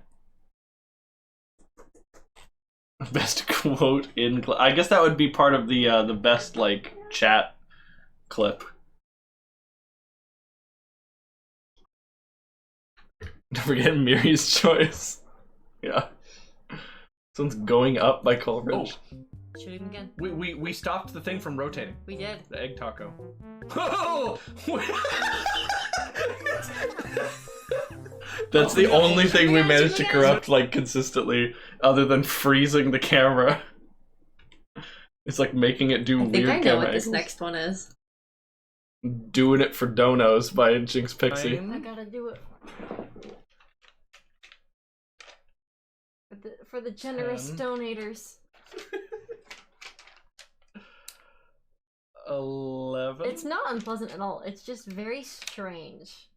Best quote in clip. I guess that would be part of the best like chat clip. Don't forget Miri's choice. Yeah. This one's Going Up by Coleridge. Shoot him again. We stopped the thing from rotating. We did. The egg taco. Oh! That's the only thing we managed to corrupt like consistently, other than freezing the camera. It's like making it do I weird think I know camera what this angles. next one is. Doing It for Donos by Jinx Pixie. I gotta do it. For the generous 10. donators. 11. It's not unpleasant at all. It's just very strange.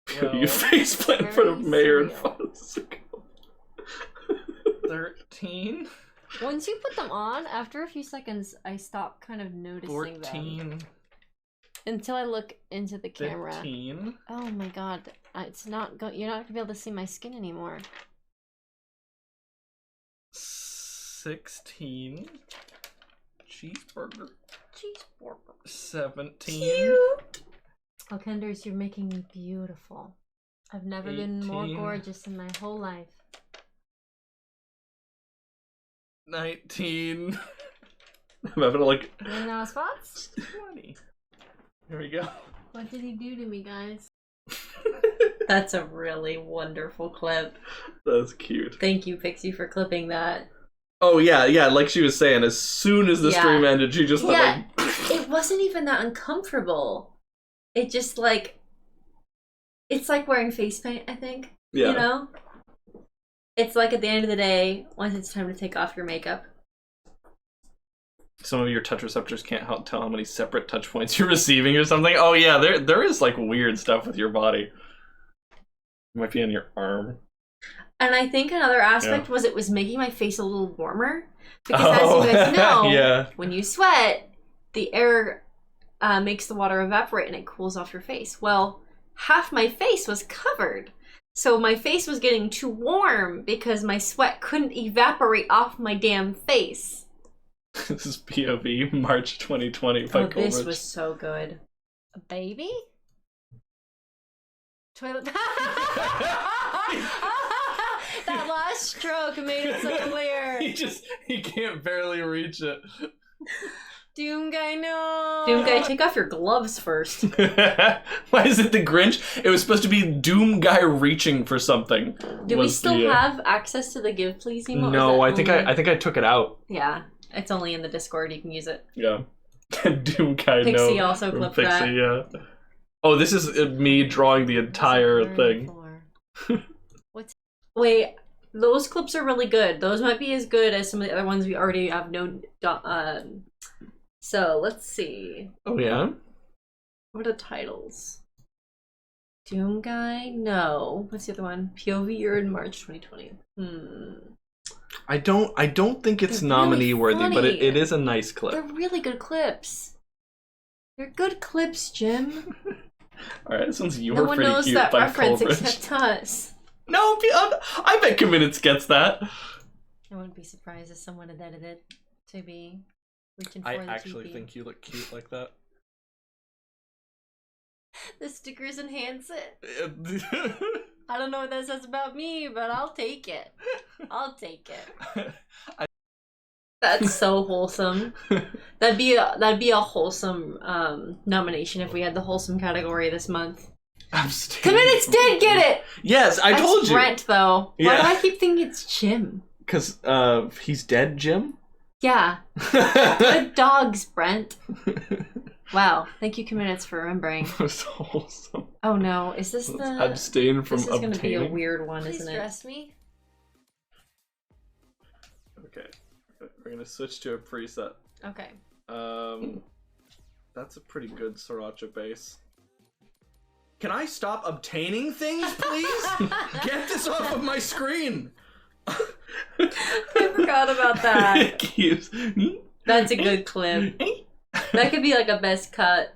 You faceplant in front of Mayor and Fuzz. 13. Once you put them on, after a few seconds, I stop kind of noticing 14. them. Until I look into the camera. 15. Oh my god, it's not you're not gonna be able to see my skin anymore. 16. Cheeseburger. 17. Cute. Oh, Kenders, you're making me beautiful. I've never been more 18. gorgeous in my whole life. 19. I'm having to like. Running out of spots? 20. Here we go. What did he do to me, guys? That's a really wonderful clip. That's cute. Thank you, Pixie, for clipping that. Oh yeah, yeah. Like she was saying, as soon as the stream ended, she just went like. It wasn't even that uncomfortable. It just like, it's like wearing face paint, I think. Yeah. You know? It's like at the end of the day, once it's time to take off your makeup. Some of your touch receptors can't tell how many separate touch points you're receiving or something. Oh yeah, there is like weird stuff with your body. It might be on your arm. And I think another aspect was it was making my face a little warmer. Because as you guys know, when you sweat, the air makes the water evaporate and it cools off your face. Well, half my face was covered. So my face was getting too warm because my sweat couldn't evaporate off my damn face. This is POV March 2020 by Coleridge. This was so good. A baby? Toilet. That last stroke made it so clear. He can't barely reach it. Doom guy, no. Doom guy, take off your gloves first. Why is it the Grinch? It was supposed to be Doom guy reaching for something. Do we still have access to the Give Please emote? No, I think I took it out. Yeah, it's only in the Discord. You can use it. Yeah. Doom guy, no. Pixie also clipped that. Yeah. Oh, this is me drawing the entire thing. Wait, those clips are really good. Those might be as good as some of the other ones we already have known. So let's see. Oh yeah. What are the titles? Doom guy? No. What's the other one? POV year in March 2020. I don't think it's They're nominee really worthy, but funny. it is a nice clip. They're really good clips. They're good clips, Jim. All right, this one's "You No Were one Pretty knows Cute" that by reference Coleridge. except us. No, I bet Committed gets that. I wouldn't be surprised if someone had edited to be reaching for I the actually TP. think you look cute like that. The stickers enhance it. I don't know what that says about me, but I'll take it. I'll take it. That's so wholesome. That'd be a wholesome nomination if we had the wholesome category this month. Committeds did get it. Yes, I told you. Brent though. Why Yeah. do I keep thinking it's Jim? Because he's dead, Jim. Yeah. Good dogs, Brent. Wow. Thank you, Committeds, for remembering. That was so wholesome. Oh no, is this Let's the abstain from This is gonna be a obtaining. weird one, Please isn't it? dress me. Okay, we're gonna switch to a preset. Okay. That's a pretty good sriracha base. Can I stop obtaining things, please? Get this off of my screen. I forgot about that. It keeps. That's a good clip. That could be like a best cut.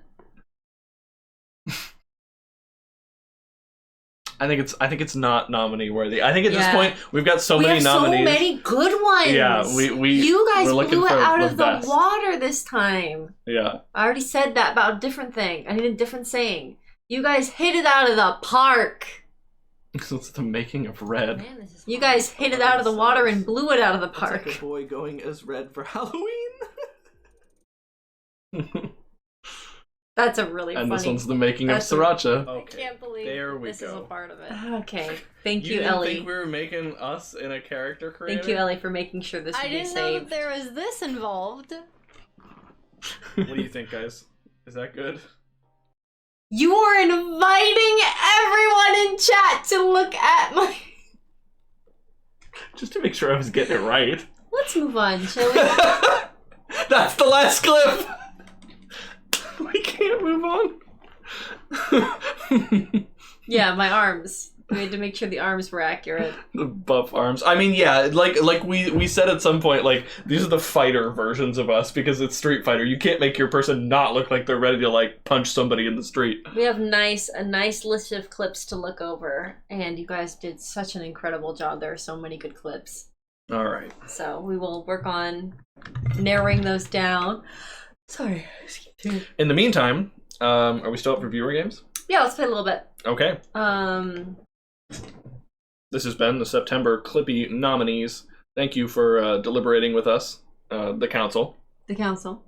I think it's not nominee worthy. I think at this Yeah. point we've got so We many have nominees. so many good ones. Yeah, You guys we're looking blew it for out of the best. water this time. Yeah. I already said that about a different thing. I need a different saying. You guys hit it out of the park. It's the making of Red. You guys hit it out of the water and blew it out of the It's park. like a boy going as red for Halloween. That's a really And funny. this one's the making of That's a- sriracha. I can't believe there we this is a go. part of it. Okay. Thank You you, didn't Ellie. think we were making us in a character creator? Thank you, Ellie, for making sure this would I be didn't know that saved. there was this involved. What do you think, guys? Is that good? You are inviting everyone in chat to look at my... Just to make sure I was getting it right. Let's move on, shall we? That's the last clip! We can't move on. Yeah, my arms. We had to make sure the arms were accurate. The buff arms. I mean, yeah, like we said at some point, like, these are the fighter versions of us because it's Street Fighter. You can't make your person not look like they're ready to, like, punch somebody in the street. We have a nice list of clips to look over, and you guys did such an incredible job. There are so many good clips. All right. So we will work on narrowing those down. Sorry. In the meantime, are we still up for viewer games? Yeah, let's play a little bit. Okay. This has been the September Clippy nominees. Thank you for deliberating with us, the council. The council.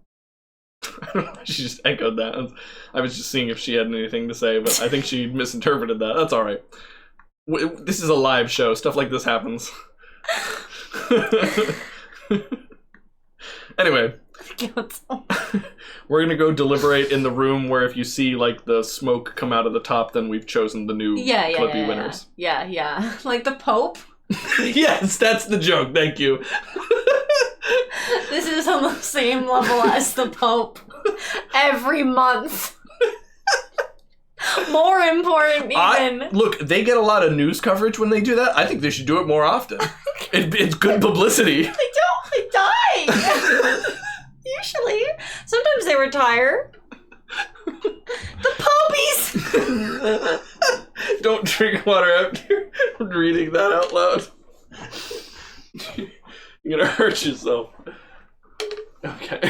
I don't know why she just echoed that. I was just seeing if she had anything to say, but I think she misinterpreted that. That's all right. This is a live show. Stuff like this happens. Anyway. The council. We're going to go deliberate in the room where if you see, like, the smoke come out of the top, then we've chosen the new Clippy winners. Yeah. Like the Pope? Yes, that's the joke. Thank you. This is on the same level as the Pope. Every month. More important even. Look, they get a lot of news coverage when they do that. I think they should do it more often. It's good publicity. They die. Usually. Sometimes they retire. The Popies! Don't drink water after reading that out loud. You're gonna hurt yourself. Okay.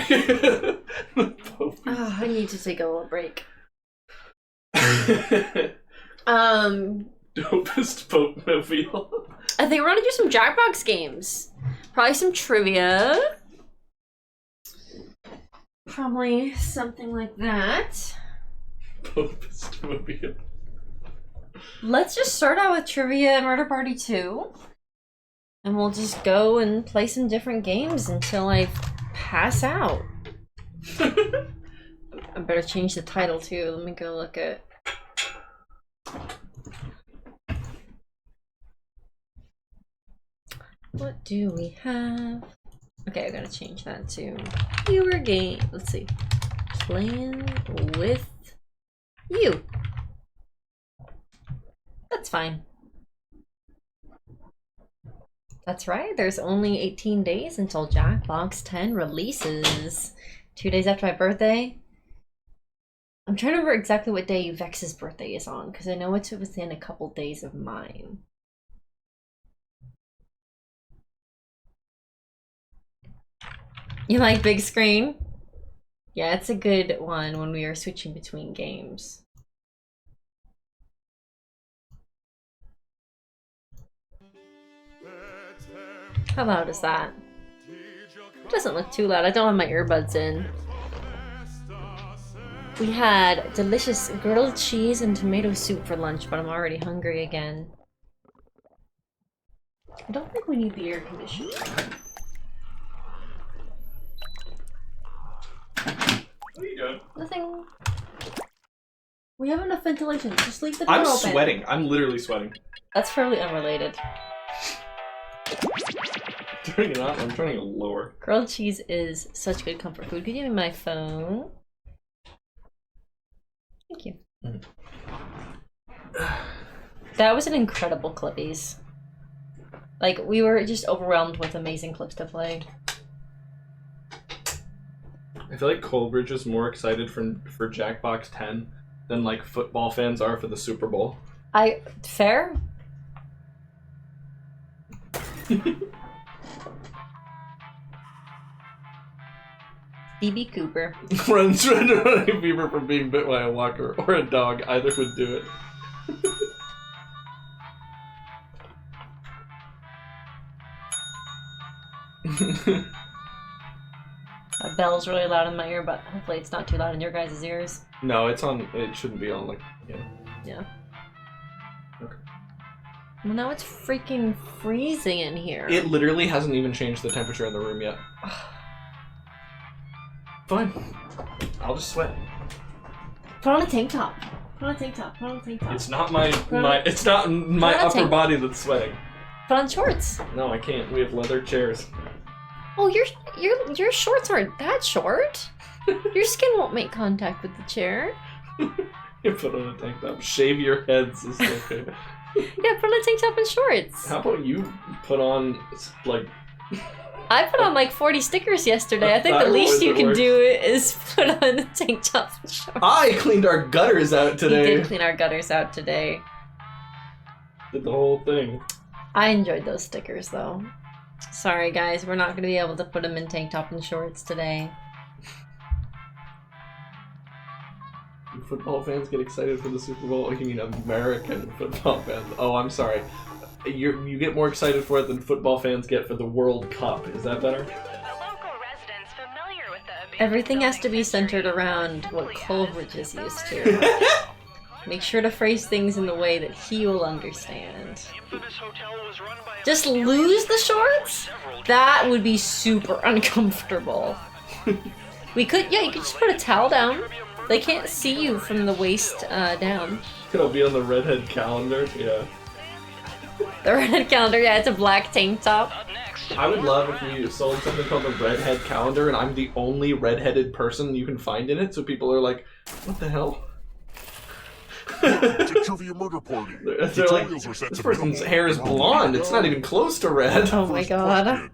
I need to take a little break. Dopest Pope mobile. I think we're gonna do some Jackbox games. Probably some trivia. Probably something like that. Dopest mobile. Let's just start out with Trivia and Murder Party 2. And we'll just go and play some different games until I pass out. I better change the title too. Let me go look at... What do we have? Okay, I gotta change that to viewer game. Let's see. Playing with you. That's fine. That's right, there's only 18 days until Jackbox 10 releases. 2 days after my birthday. I'm trying to remember exactly what day Vex's birthday is on, because I know it's within a couple days of mine. You like big screen? Yeah, it's a good one when we are switching between games. How loud is that? It doesn't look too loud. I don't have my earbuds in. We had delicious grilled cheese and tomato soup for lunch, but I'm already hungry again. I don't think we need the air conditioner. What are you doing? Nothing. We have enough ventilation. Just leave the door I'm open. sweating. I'm literally sweating. That's fairly unrelated. Turning it on. I'm turning it lower. Grilled cheese is such good comfort food. Could you give me my phone? Thank you. That was an incredible Clippies. Like, we were just overwhelmed with amazing clips to play. I feel like Colbridge is more excited for Jackbox 10 than, like, football fans are for the Super Bowl. Fair? DB Cooper. Runs running fever from being bit by a walker or a dog. Either would do it. That bell's really loud in my ear, but hopefully it's not too loud in your guys' ears. No, it's on. It shouldn't be on, like, yeah. Yeah. Okay. Well, now it's freaking freezing in here. It literally hasn't even changed the temperature in the room yet. Fine. I'll just sweat. Put on a tank top. Put on a tank top. Put on a tank top. It's not my it's not my upper body that's sweating. Put on shorts. No, I can't. We have leather chairs. Oh, your shorts aren't that short. Your skin won't make contact with the chair. You put on a tank top. Shave your heads is okay. Yeah, put on a tank top and shorts. How about you put on, like... I put on like 40 stickers yesterday. I think the least you can do is put on a tank top and shorts. I cleaned our gutters out today. He did clean our gutters out today. Did the whole thing. I enjoyed those stickers though. Sorry guys, we're not going to be able to put them in tank top and shorts today. Football fans get excited for the Super Bowl? You mean American football fans? Oh, I'm sorry. You get more excited for it than football fans get for the World Cup. Is that better? Everything has to be centered around what Coleridge is used to. Make sure to phrase things in the way that he will understand. Just lose the shorts? That would be super uncomfortable. You could just put a towel down. They can't see you from the waist down. It'll be on the Redhead calendar, yeah. The Redhead calendar, yeah, it's a black tank top. I would love if we sold something called the Redhead calendar and I'm the only redheaded person you can find in it, so people are like, what the hell? It's a trivia murder party. They're like, this person's hair is blonde, it's not even close to red. Oh my god.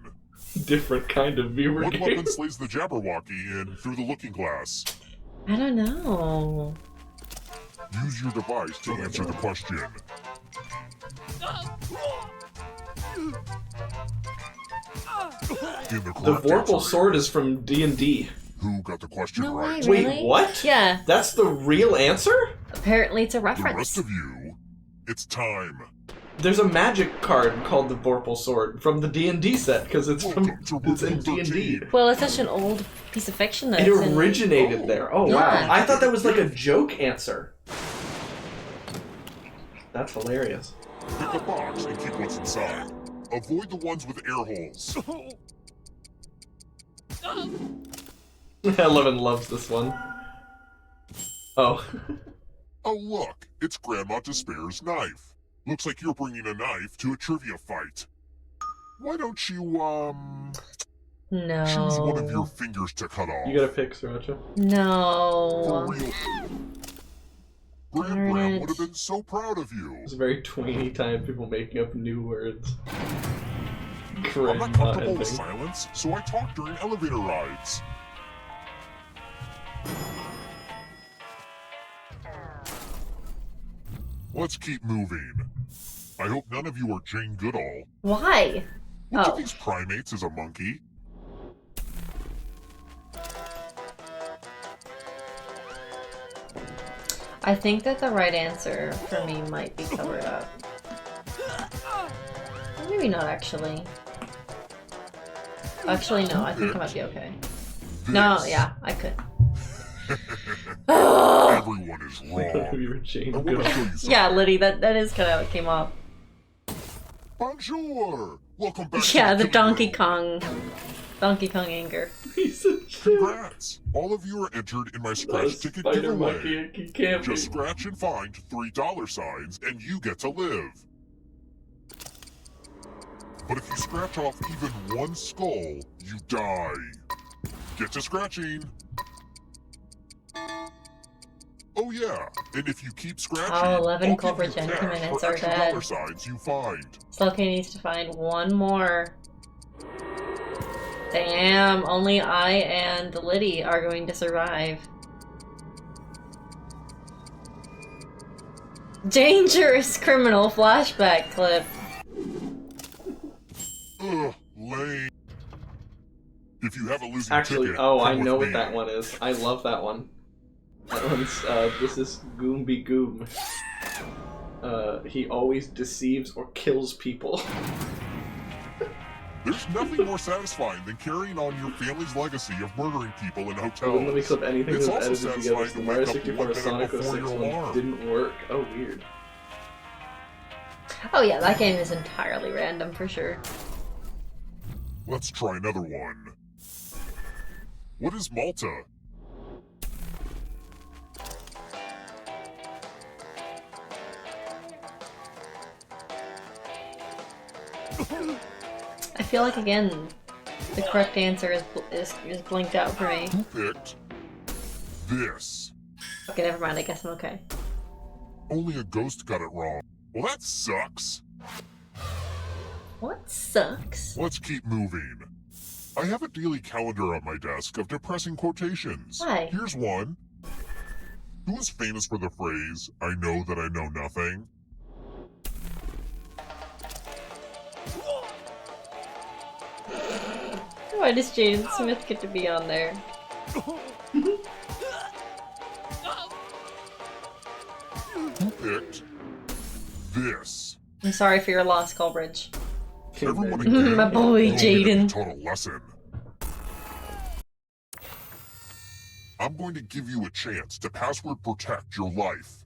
Different kind of viewer What game. weapon slays the Jabberwocky in Through the Looking Glass? I don't know. Use your device to answer the question. The Vorpal sword is from D&D. Who got the question No right? way, really? Wait, what? Yeah. That's the real answer? Apparently it's a The reference. rest of you, it's time. There's a magic card called the Vorpal sword from the D&D set because it's in D&D. Well, it's such an old piece of fiction that It it's in... originated there. Oh, Yeah. wow. I thought that was like a joke answer. That's hilarious. Pick a box and keep what's inside. Avoid the ones with air holes. Eleven loves this one. Oh. Oh look, it's Grandma Despair's knife. Looks like you're bringing a knife to a trivia fight. Why don't you, choose one of your No. fingers to cut off? You gotta pick, Sriracha. No. For real. Graham would have been so proud of you. It's a very tweeny time, people making up new words. I'm not comfortable with silence, so I talk during elevator rides. Let's keep moving. I hope none of you are Jane Goodall. Why? Which of these primates is a monkey? I think that the right answer for me might be covered up. Or maybe not, actually. Actually, no, I think I might be okay. No, yeah, I could. Everyone is wrong. You were Jane I want to show you something. Yeah, Liddy, that is kind of how it came up. Bonjour! Welcome back Yeah, to the Donkey Kong anger. Congrats! All of you are entered in my scratch ticket spider giveaway. monkey, it can't Just be. scratch and find $3 signs and you get to live. But if you scratch off even one skull, you die. Get to scratching. Oh yeah, and if you keep scratching, Oh, 11 I'll give Culprit you Gen cash minutes for are extra dead. dollar signs you find. Slowky needs to find one more. Damn, only I and Liddy are going to survive. Dangerous criminal flashback clip. Ugh, lame. If you have a losing Actually, ticket, oh, I come know with what me. that one is. I love that one. That one's, this is Goomby Goom. He always deceives or kills people. There's nothing more satisfying than carrying on your family's legacy of murdering people in hotels. Let me clip anything It's that was also edited together. satisfying The to Mario wake up 64 one minute Sonic before 06 your one alarm. didn't work. Oh, weird. Oh yeah, that game is entirely random for sure. Let's try another one. What is Malta? I feel like again, the correct answer is blinked out for me. Who picked this? Okay, never mind. I guess I'm okay. Only a ghost got it wrong. Well, that sucks. What sucks? Let's keep moving. I have a daily calendar on my desk of depressing quotations. Why? Here's one. Who is famous for the phrase, I know that I know nothing? Why does Jaden Smith get to be on there? Who picked this? I'm sorry for your loss, Colbridge. Everyone again? My boy, We'll need Jaden. a total lesson. I'm going to give you a chance to password protect your life.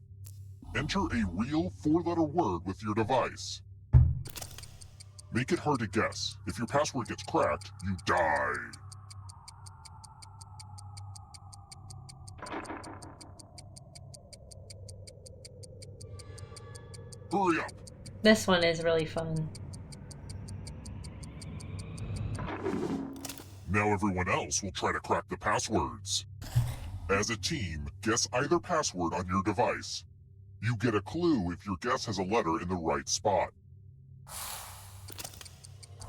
Enter a real 4-letter word with your device. Make it hard to guess. If your password gets cracked, you die. Hurry up. This one is really fun. Now everyone else will try to crack the passwords. As a team, guess either password on your device. You get a clue if your guess has a letter in the right spot.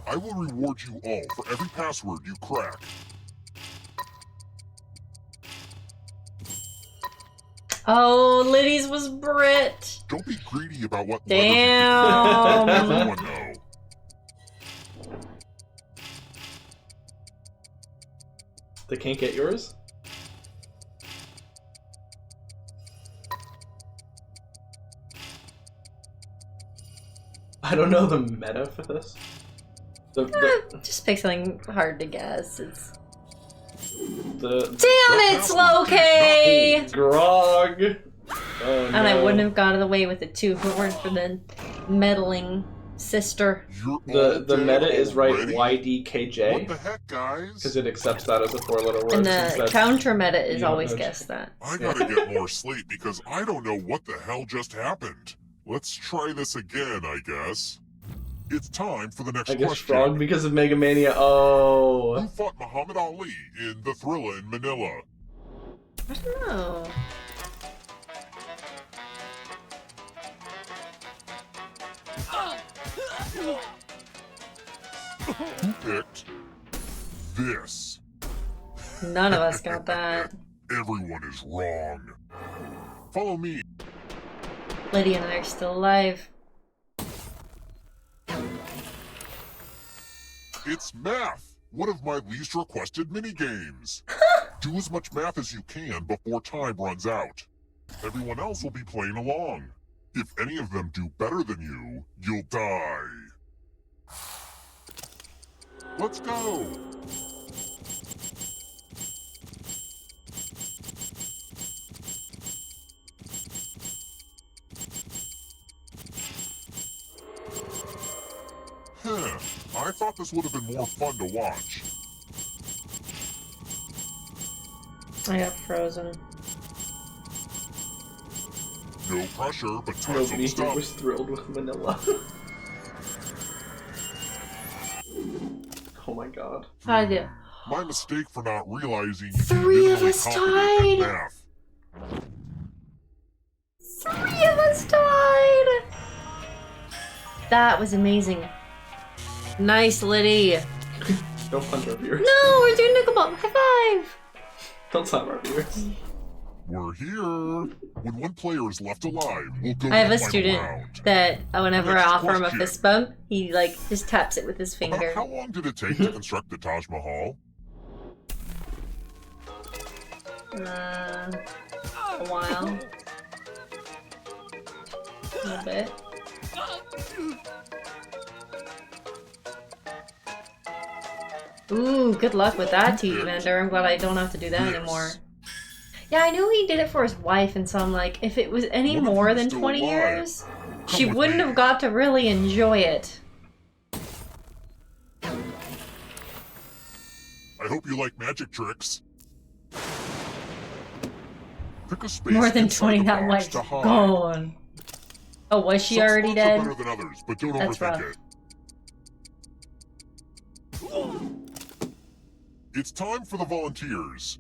I will reward you all for every password you crack. Oh, Liddy's was Brit. Don't be greedy about what Damn. letters you pick. Everyone know. They can't get yours? I don't know the meta for this. Just pick something hard to guess. It's... The Damn it, Slow-K! Grog! Oh, And I wouldn't have got away with it too if it weren't for the meddling sister. The meta is right YDKJ. What the heck, guys? Because it accepts that as a 4-letter word. And since the that's- counter meta is you don't always know. guess that. I gotta get more sleep because I don't know what the hell just happened. Let's try this again, I guess. It's time for the next I guess question. Frog because of Mega Mania. Oh. Who fought Muhammad Ali in the Thrilla in Manila? I don't know. Who picked this? None of us got that. Everyone is wrong. Follow me. Liddy and I are still alive. It's math, one of my least requested minigames. Do as much math as you can before time runs out. Everyone else will be playing along. If any of them do better than you, you'll die. Let's go! Huh, I thought this would have been more fun to watch. I got frozen. No pressure, but time's Nobody almost up. was thrilled with Manila. Oh my god. How'd I do? My mistake for not realizing you 3 of minimally us competent tied! at math. 3 of us died! That was amazing. Nice, Liddy. Don't punch our viewers. No, we're doing Nickel Bomb. High five! Don't slap our viewers. We're here. When one player is left alive, we'll go I have to a the final student round. that whenever I Next offer him a question. fist bump, he like just taps it with his About finger. how long did it take to construct the Taj Mahal? A while. A little bit. Ooh, good luck with that, Teeth Vendor. I'm glad I don't have to do that anymore. Yeah, I knew he did it for his wife, and so I'm like, if it was any more than 20 years, she wouldn't have got to really enjoy it. I hope you like magic tricks. Pick a space More than inside 20, the that box wife's to hide. gone. Oh, was she Some already spots are dead? better than others, but don't That's overthink rough. it. It's time for the volunteers.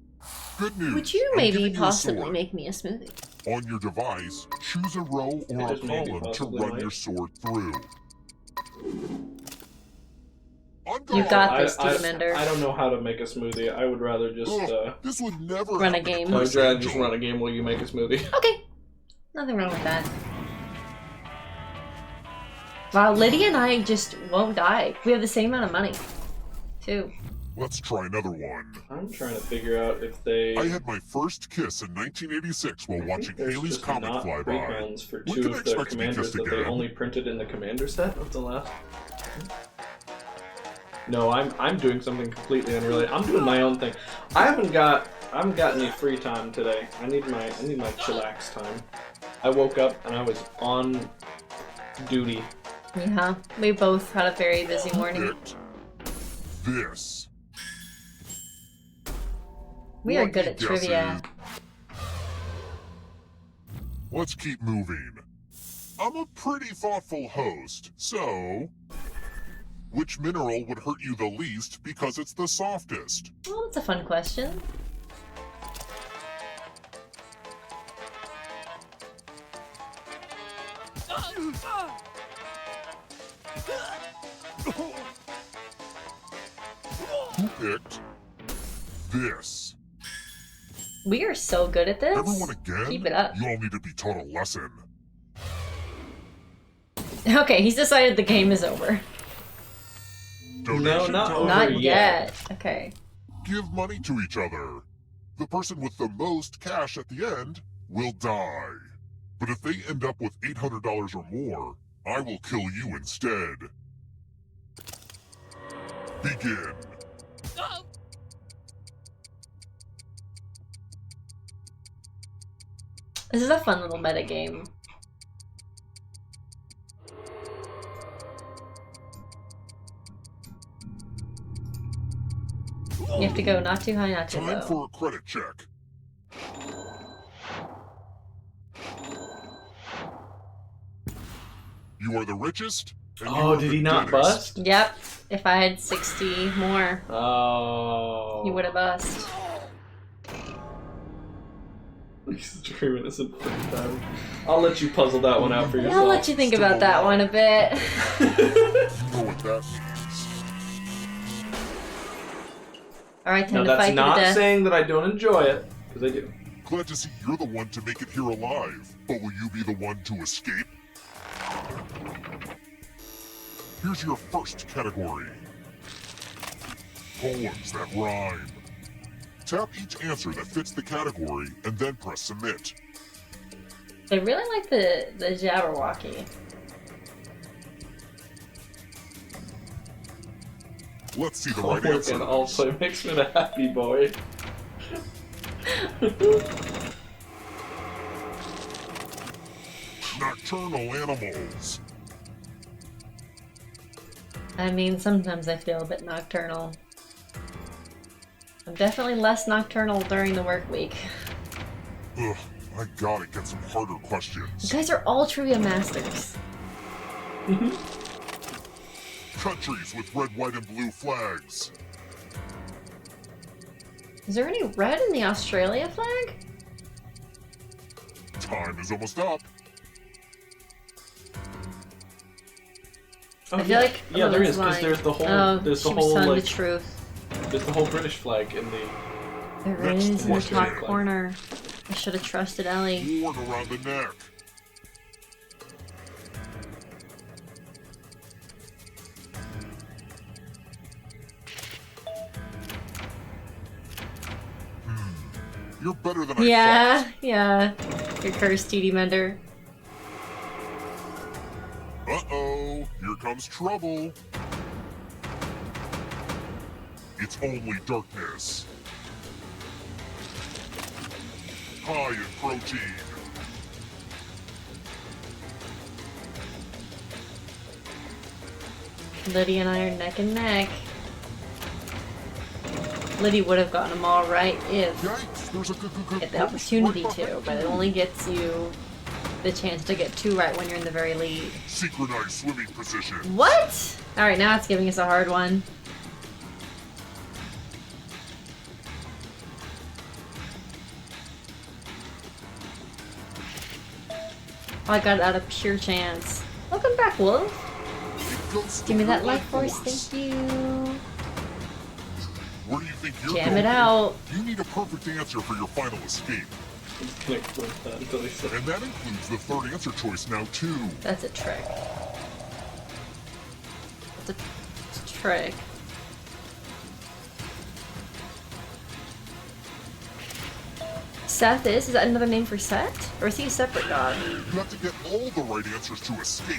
Good news. Would you I'm maybe giving you a possibly sword. make me a smoothie? On your device, choose a row or a just maybe column to possibly run might. your sword through. You got this, Steam Ender. I don't know how to make a smoothie. I would rather just This would never Run a happen to game. I would Chris rather just Angel. run a game while you make a smoothie. Okay. Nothing wrong with that. Wow, Lydia and I just won't die. We have the same amount of money, too. Let's try another one. I'm trying to figure out if they. I had my first kiss in 1986 while watching There's Haley's just comic not fly by. pre-cons for When two can I of the expect to be commanders kissed that they again? only printed in the commander set. What's the last? No, I'm doing something completely unrelated. I'm doing my own thing. I haven't got any free time today. I need my chillax time. I woke up and I was on duty. Yeah, we both had a very busy morning. This. We are Lucky good at trivia. guesses. Let's keep moving. I'm a pretty thoughtful host, so... Which mineral would hurt you the least because it's the softest? Well, that's a fun question. Who picked this? We are so good at this. Everyone again? Keep it up. You all need to be taught a lesson. Okay, he's decided the game is over. Donation time. Not yet. Okay. Give money to each other. The person with the most cash at the end will die. But if they end up with $800 or more, I will kill you instead. Begin. This is a fun little meta game. You have to go not too high, not too Time low. for a credit check. You are the richest. And you Oh, are did the he not deadest. bust? Yep. If I had 60 more, Oh. he would have bust. He's dreaming this in free time. I'll let you puzzle that one out for yourself. I'll let you think about that one a bit. You know what that means. Alright, Now time to that's fight to the not death. saying that I don't enjoy it, because I do. Glad to see you're the one to make it here alive. But will you be the one to escape? Here's your first category. Poems that rhyme. Tap each answer that fits the category and then press submit. They really like the Jabberwocky. Let's see the Oh, right answer. and also it makes me a happy boy. Nocturnal animals. I mean, sometimes I feel a bit nocturnal. I'm definitely less nocturnal during the work week. Ugh, I gotta get some harder You questions. guys are all trivia masters. Countries with red, white, and blue flags. Is there any red in the Australia flag? Time is almost up. Oh, I feel like yeah, there Emma's is because lying. there's the whole Oh, there's the she was whole telling like the truth. there's the whole British flag in the There Next is in the question. top corner. I should have trusted Ellie. Worn around the neck. You're better than I Yeah, yeah. You're cursed, TD Mender. thought. Uh-oh, here comes trouble. It's only darkness. High in protein. Liddy and I are neck and neck. Liddy would have gotten them all right if Yikes, there's a get the opportunity to, but it only gets you the chance to get 2 right when you're in the very lead. synchronized swimming position. What? Alright, now it's giving us a hard one. I got it out of pure chance. Welcome back, Wolf. Give me that life force, thank you. Where do you think you're Jam going? it out. You need a perfect answer for your final escape. And that includes the third answer choice now, too. That's a trick. That's a trick. Seth is that another name for Set? Or is he a separate god? You have to get all the right answers to escape.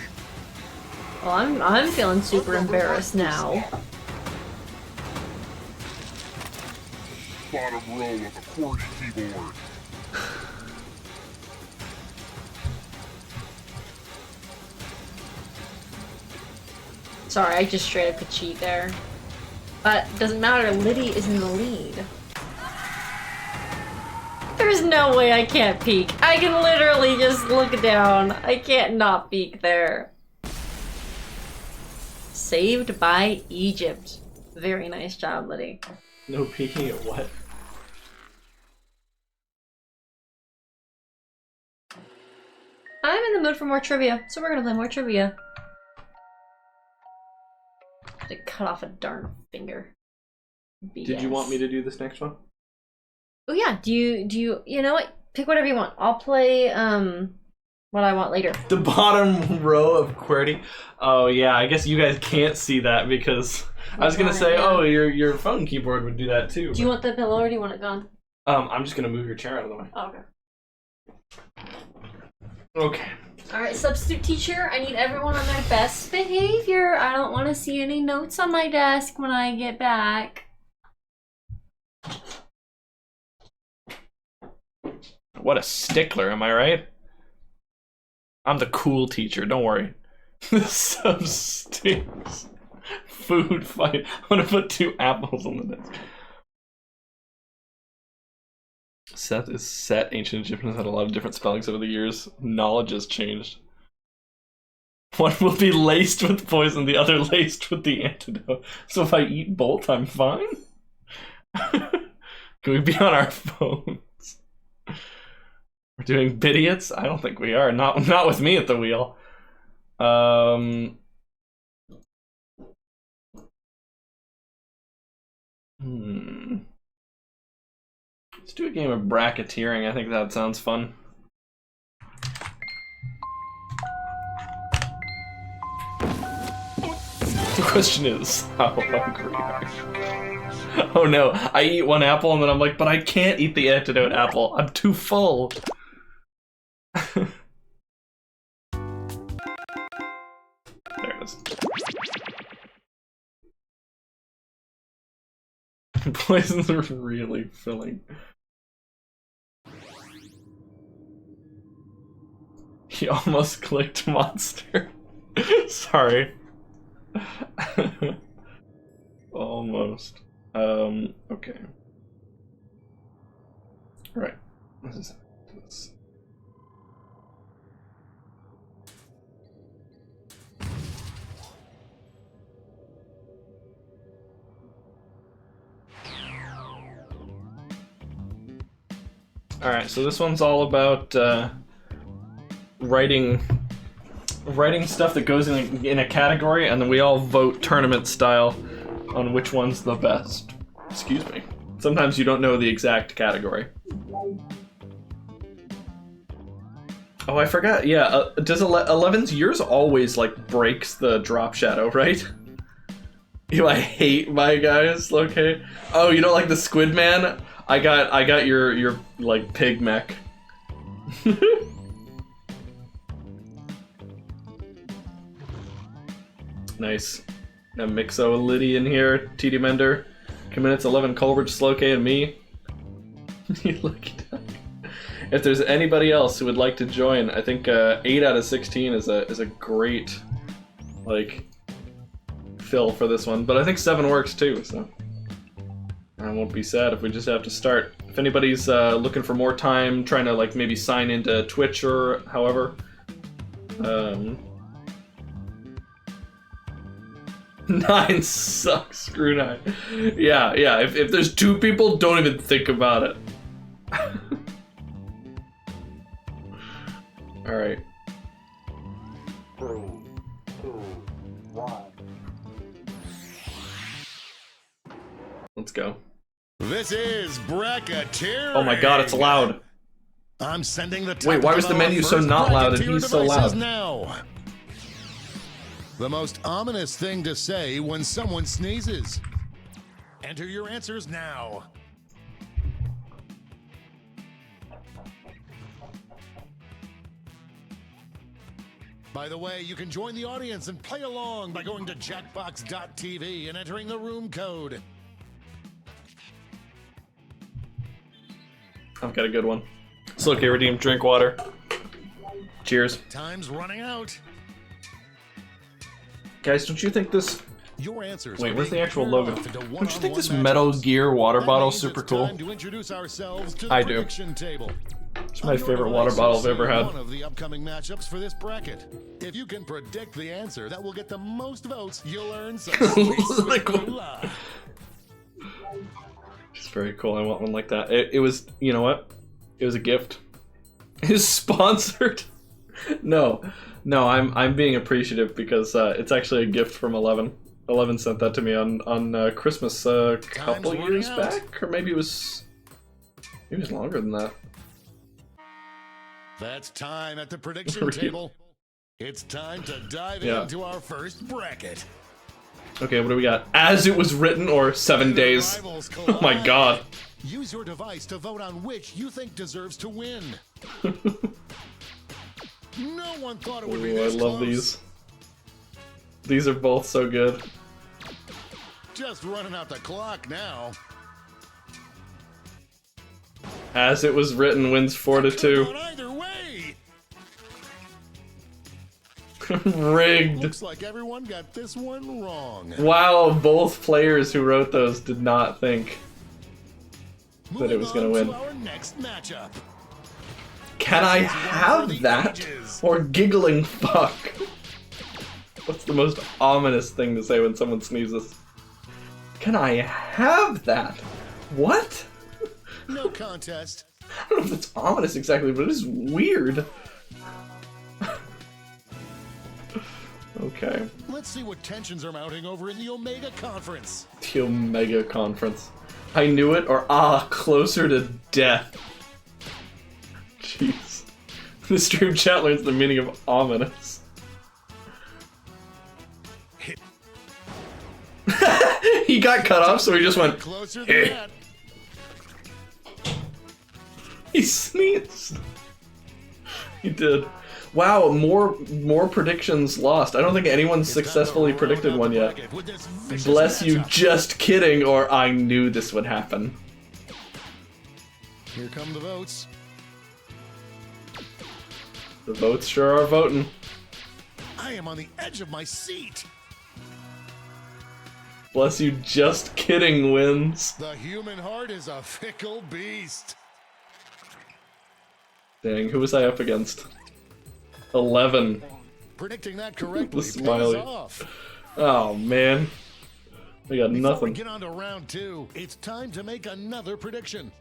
Well, I'm feeling super embarrassed now. Bottom row of a QWERTY keyboard. Sorry, I just straight up could cheat there. But doesn't matter, Liddy is in the lead. There's no way I can't peek. I can literally just look down. I can't not peek there. Saved by Egypt. Very nice job, Liddy. No peeking at what? I'm in the mood for more trivia, so we're gonna play more trivia. To cut off a darn finger. BS. Did you want me to do this next one? Oh yeah, do you know what? Pick whatever you want. I'll play what I want later. The bottom row of QWERTY. Oh yeah, I guess you guys can't see that because I was gonna say, oh, your phone keyboard would do that too. Do you want the pillow or do you want it gone? I'm just gonna move your chair out of the way. Oh, okay. Okay. Alright, substitute teacher, I need everyone on their best behavior. I don't want to see any notes on my desk when I get back. What a stickler, am I right? I'm the cool teacher, don't worry. This sub stinks. Food fight. I'm gonna put 2 apples on the desk. Seth is Set. Ancient Egyptians had a lot of different spellings over the years. Knowledge has changed. One will be laced with poison, the other laced with the antidote. So if I eat both, I'm fine? Can we be on our phones? We're doing bidiots? I don't think we are. Not with me at the wheel. Let's do a game of bracketeering. I think that sounds fun. The question is, how hungry are you? Oh no, I eat 1 apple and then I'm like, but I can't eat the antidote apple. I'm too full. There it is. Poisons are really filling. He almost clicked monster. Sorry. Almost. Okay. Right. This is this. Alright, so this one's all about writing stuff that goes in a category, and then we all vote tournament style on which one's the best. Excuse me. Sometimes you don't know the exact category. Oh, I forgot. Yeah, does 11's yours always like breaks the drop shadow, right? Ew, I hate my guys. Okay. Oh, you don't like the Squid Man? I got your like pig mech. Nice. Now Mixo, Liddy in here, TD Mender, Comminutes, 11, Culbridge, Slowk, and me. Lucky duck. If there's anybody else who would like to join, I think 8 out of 16 is a great like fill for this one. But I think 7 works too, so I won't be sad if we just have to start. If anybody's looking for more time, trying to like maybe sign into Twitch or however, 9 sucks. Screw 9. Yeah. If there's 2 people, don't even think about it. All right. Let's go. This is Bracketeering. Oh my god, it's loud. I'm sending the Wait, why was the menu so not loud and he's so loud? Now. The most ominous thing to say when someone sneezes. Enter your answers now. By the way, you can join the audience and play along by going to jackbox.tv and entering the room code. I've got a good one. So okay, redeem drink water. Cheers. Time's running out. Guys, don't you think this... Your answers. Wait, where's the actual logo? Don't you think this Metal Gear water bottle is super cool? I do. It's my favorite water bottle I've ever had. One of the upcoming matchups for this bracket. If you can predict the answer that will get the most votes, you'll earn some sweet moolah. It's very cool. I want one like that. It was, you know what? It was a gift. It's sponsored. No, I'm being appreciative because it's actually a gift from 11. 11 sent that to me on Christmas a couple years back, or maybe it was longer than that. That's time at the prediction table. It's time to dive into our first bracket. Okay, what do we got? As it was written, or 7 days? Oh my god. Use your device to vote on which you think deserves to win. No one thought it would be this I love close. these. These are both so good. Just running out the clock now. As it was written wins 4-2. Either way. Rigged. Looks like everyone got this one wrong. Wow, both players who wrote those did not think that it was going to win. Our next matchup. Can I have that? Or giggling fuck? What's the most ominous thing to say when someone sneezes? Can I have that? What? No contest. I don't know if it's ominous exactly, but it is weird. Okay. Let's see what tensions are mounting over in the Omega Conference. The Omega Conference. I knew it, or closer to death. Jeez. The stream chat learns the meaning of ominous. He got cut off, so he just went. Closer than that. He sneezed. He did. Wow, more predictions lost. I don't think anyone's successfully predicted one yet. Bless you, just kidding, or I knew this would happen. Here come the votes. The votes sure are voting. I am on the edge of my seat. Bless you, just kidding wins. The human heart is a fickle beast. Dang, who was I up against? 11. Predicting that correctly The smiley. pays off. Oh man, I got Before we nothing. get on to round 2, it's time to make another prediction.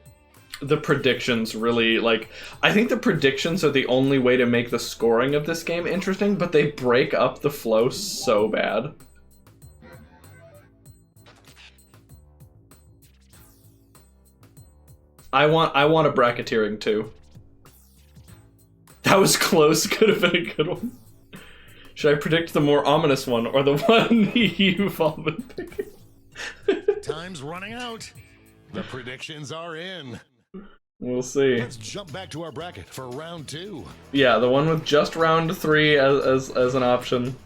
The predictions really, like, I think the predictions are the only way to make the scoring of this game interesting, but they break up the flow so bad. I want a bracketeering too. That was close, could have been a good one. Should I predict the more ominous one, or the one you've all been picking? Time's running out. The predictions are in. We'll see. Let's jump back to our bracket for round 2. Yeah, the one with just round 3 as an option.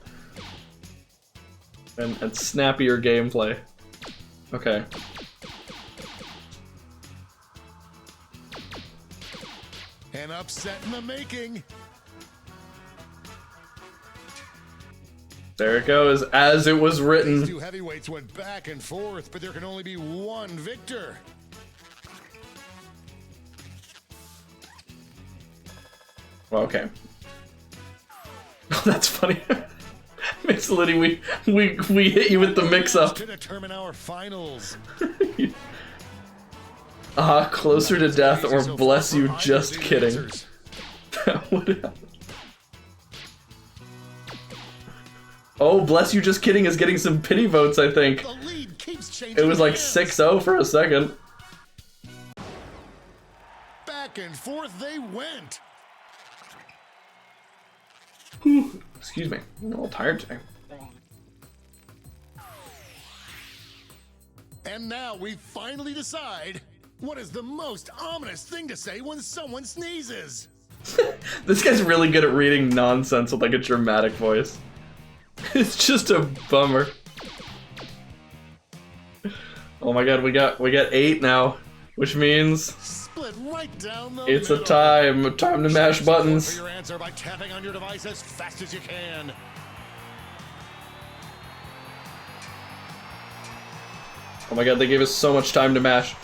And snappier gameplay. Okay. An upset in the making. There it goes, as it was These written. two heavyweights went back and forth, but there can only be one victor. Well, okay. Oh, that's funny. Mix Liddy, we hit you with the mix-up. To determine our finals. Closer to death, or bless you, just kidding. That would happen. Oh, Bless You Just Kidding is getting some pity votes, I think. The lead keeps changing It was like hands. 6-0 for a second. Back and forth they went. Excuse me. I'm a little tired today. And now we finally decide what is the most ominous thing to say when someone sneezes. This guy's really good at reading nonsense with like a dramatic voice. It's just a bummer. Oh my god, we got 8 now, which means Split right down the it's middle. a time to mash For buttons. your answer by tapping on your device as fast as you can. Oh my god, they gave us so much time to mash.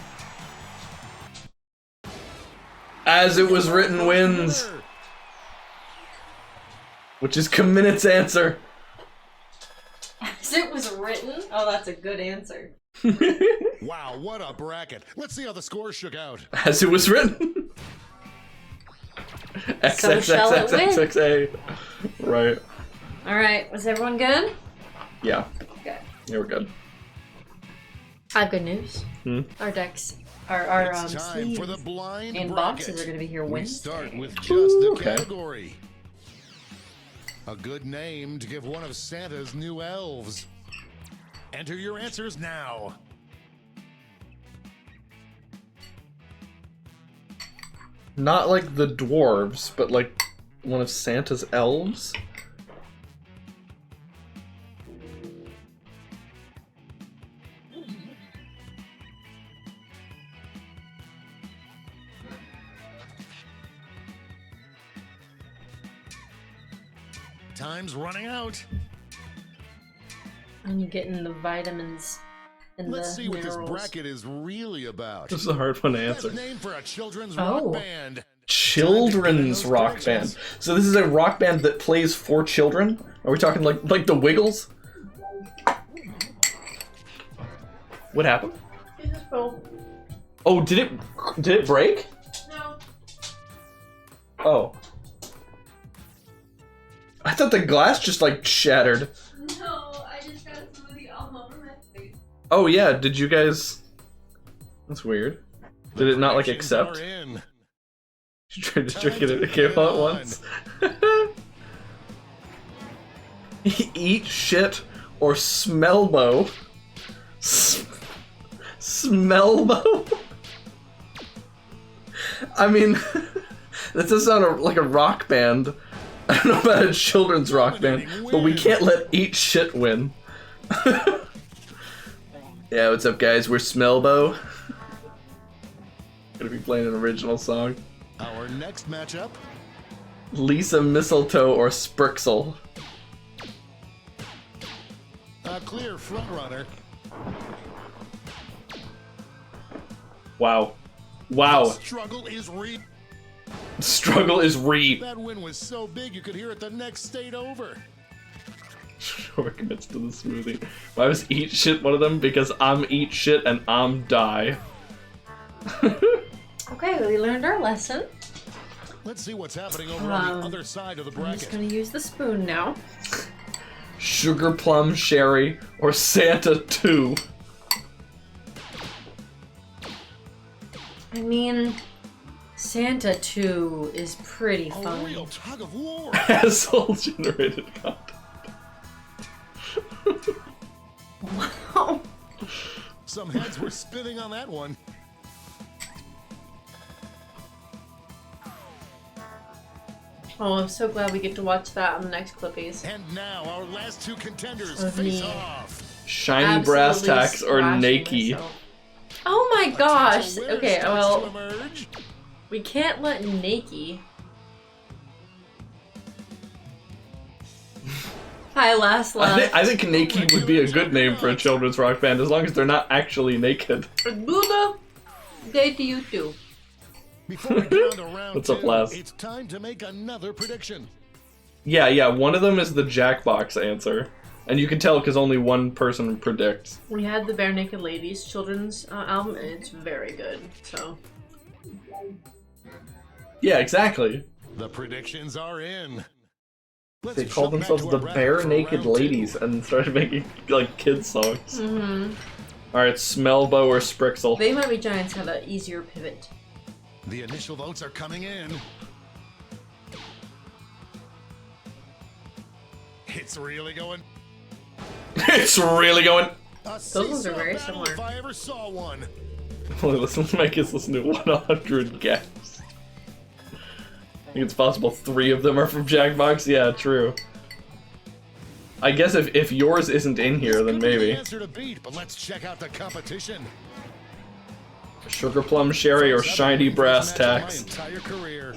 As it was written wins. Which is Kaminet's answer. As it was written? Oh, that's a good answer. Wow, what a bracket. Let's see how the scores shook out. As it was written. So shall it win. XXXXXA. Right. Alright, was everyone good? Yeah. Okay. Yeah, we're good. I have good news. Our decks, our It's time for the sleeves blind and bracket. boxes are going to be here We Wednesday. start with just the okay. category. A good name to give one of Santa's new elves. Enter your answers now. Not like the dwarves, but like one of Santa's elves. Time's running out. And you're getting the vitamins and Let's the see what minerals. this bracket is really about. This is a hard one to answer. Best name for a children's Oh. rock band. Children's rock band. So this is a rock band that plays for children? Are we talking like the Wiggles? What happened? It just fell. Oh, did it break? No. Oh. I thought the glass just like shattered. No, I just got a smoothie all over my face. Oh yeah, did you guys... That's weird. Did it not like Predictions accept? are in. You tried to drink it and it came out once. Eat shit or smellbo. Smellbo? I mean, that does sound like a rock band. I don't know about a children's rock band, but we can't let Eat Shit win. Yeah, what's up guys? We're Smellbo. Gonna be playing an original song. Our next matchup. Lisa Mistletoe or Sprixel. A clear frontrunner. Wow. Wow. Struggle is real. Struggle is re. That win was so big you could hear it the next state over. Sure commits to the smoothie. Why was Eat Shit one of them? Because I'm Eat Shit and I'm Die. Okay, we learned our lesson. Let's see what's happening over on the other side of the I'm just bracket. going to use the spoon now. Sugar Plum Sherry or Santa 2. I mean, Santa 2 is pretty A funny. real tug of war. Asshole generated content. Wow. Some heads were spinning on that one. Oh, I'm so glad we get to watch that on the next Clippies. And now our last two contenders Of face me. off. Shiny Brass Absolutely Tacks or thrashing Nakey. myself. Oh my gosh! Potential winner Okay, starts to well, emerge. we can't let Nakey. Hi, last left. I think Nakey would be a good name for a children's rock band as long as they're not actually naked. Buddha, day to you too. Before we get on to round What's up, two, Laz? it's time to make another prediction. Yeah, one of them is the Jackbox answer. And you can tell because only one person predicts. We had the Bare Naked Ladies children's album, and it's very good. So Yeah, exactly. The predictions are in. They called themselves the Bare Naked Ladies and started making like kids songs. Mm-hmm. All right, Smelbo or Sprixel. They Might Be Giants have an easier pivot. The initial votes are coming in. It's really going. It's really going. Those ones are very similar. If I ever saw one. Only listen to my kids listen to 100 gaps. I think it's possible 3 of them are from Jackbox. Yeah, true. I guess if yours isn't in here, then maybe. The answer to beat, but let's check out the competition. Sugar Plum Sherry or Shiny Brass Tacks. Entire career.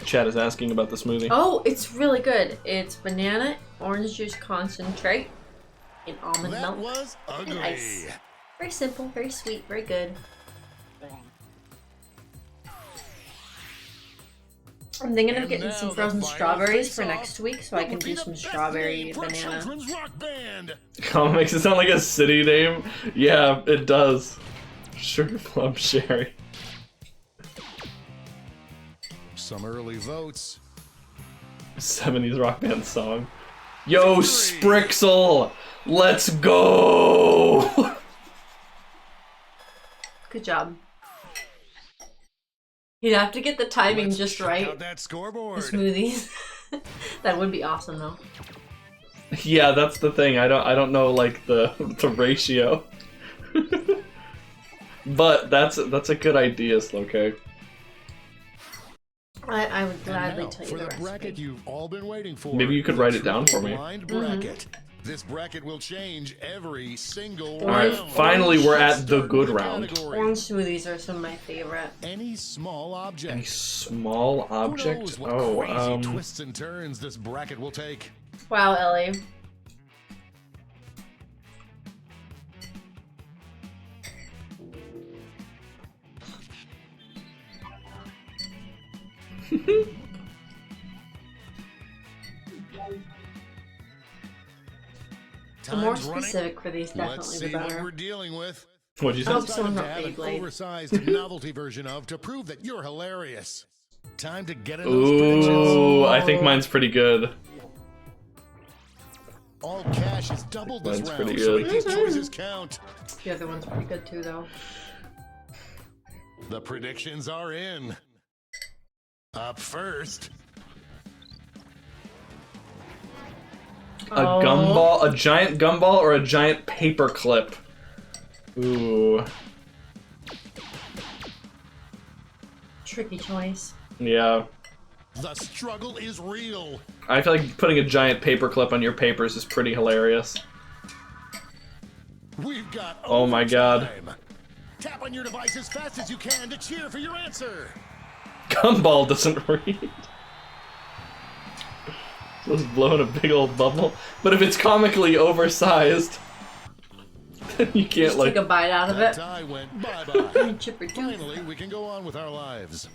Chad is asking about the smoothie. Oh, it's really good. It's banana, orange juice concentrate, and almond milk. Was ugly. And ice. Very simple, very sweet, very good. I'm thinking of getting some frozen strawberries for next week so I can do some strawberry banana. Comment makes it sound like a city name. Yeah, it does. Sugar Plum Sherry. Some early votes. 70s rock band song. Yo, Sprixel! Let's go! Good job. You'd have to get the timing just right. Out that scoreboard. The smoothies. That would be awesome though. Yeah, that's the thing. I don't know like the ratio. But that's a good idea, Slowcake. I would gladly tell you for the the recipe. bracket you've all been waiting for. Maybe you could write it down for me. Blind bracket. This bracket will change every single Alright, round. finally we're at the good round. Orange smoothies are some of my favorite. Any small object. A small Who object? knows what Oh, crazy twists and turns this bracket will take. Wow, Ellie. The more specific for these, Let's definitely see the what better. we're dealing with. What'd you say? I hope someone To not have an Beyblade. oversized novelty version of to prove that you're hilarious. Time to get in those predictions. Ooh, I think mine's pretty good. All cash is doubled this Mine's round, pretty so good. make these choices count. The other one's pretty good too, though. The predictions are in. Up first. A gumball, a giant gumball, or a giant paper clip? Ooh. Tricky choice. Yeah. The struggle is real. I feel like putting a giant paper clip on your papers is pretty hilarious. We've got Oh my god. overtime. Tap on your device as fast as you can to cheer for your answer. Gumball doesn't read. Just blowing a big old bubble. But if it's comically oversized, then you can't Just like take a bite out of That it. tie went bye-bye. Chipper tooth. Finally, we can go on with our lives.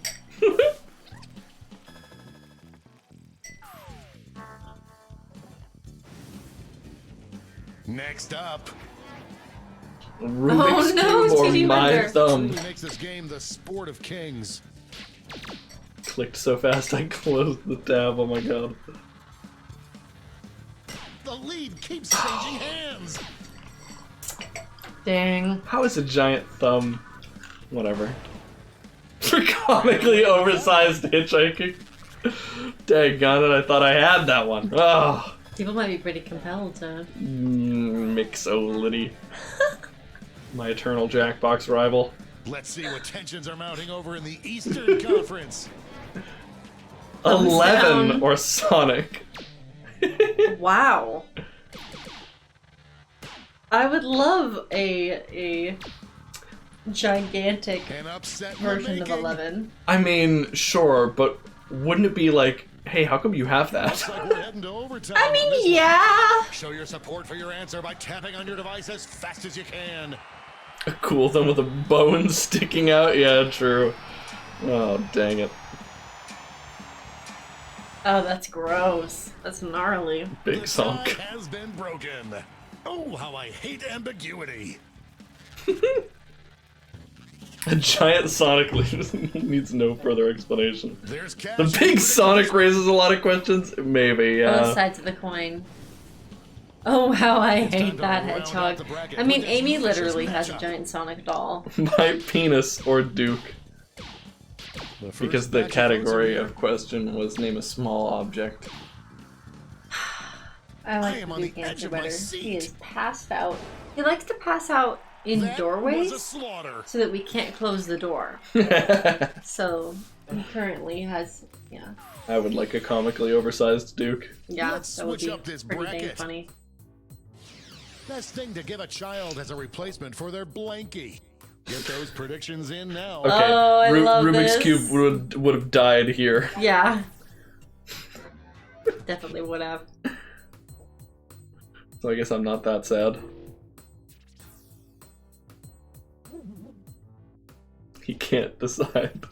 Next up. Rubik's Oh, no, Cube or Stevie my Wonder. thumb. Truly makes this game the sport of kings. Clicked so fast I closed the tab. Oh my god. The lead keeps changing hands. Dang. How is a giant thumb? Whatever. For comically oversized hitchhiking. Dang on it, I thought I had that one. Oh. People might be pretty compelled to. Mixolity. My eternal Jackbox rival. Let's see what tensions are mounting over in the Eastern Conference. 11 down. or Sonic. Wow. I would love a gigantic An upset version of making. 11. I mean, sure, but wouldn't it be like, hey, how come you have that? Looks like we're heading to overtime. I on mean, this one. yeah. Show your support for your answer by tapping on your device as fast as you can. A cool thing with a bone sticking out? Yeah, true. Oh, dang it. Oh, that's gross. That's gnarly. Big The sunk. tie has been broken. Oh, how I hate ambiguity. A giant Sonic needs no further explanation. There's The big Sonic raises a lot of questions. Maybe, yeah. Both sides of the coin. Oh wow, I hate that hedgehog. I mean, Amy literally has a giant Sonic doll. My penis or Duke. Because the category of question was name a small object. I like the Duke answer better. He is passed out. He likes to pass out in doorways so that we can't close the door. So he currently has, yeah. I would like a comically oversized Duke. Yeah, that would be pretty dang funny. Best thing to give a child as a replacement for their blankie. Get those predictions in now. Okay, oh, I love Rubik's this. Cube would have died here. Yeah. Definitely would have. So I guess I'm not that sad. He can't decide.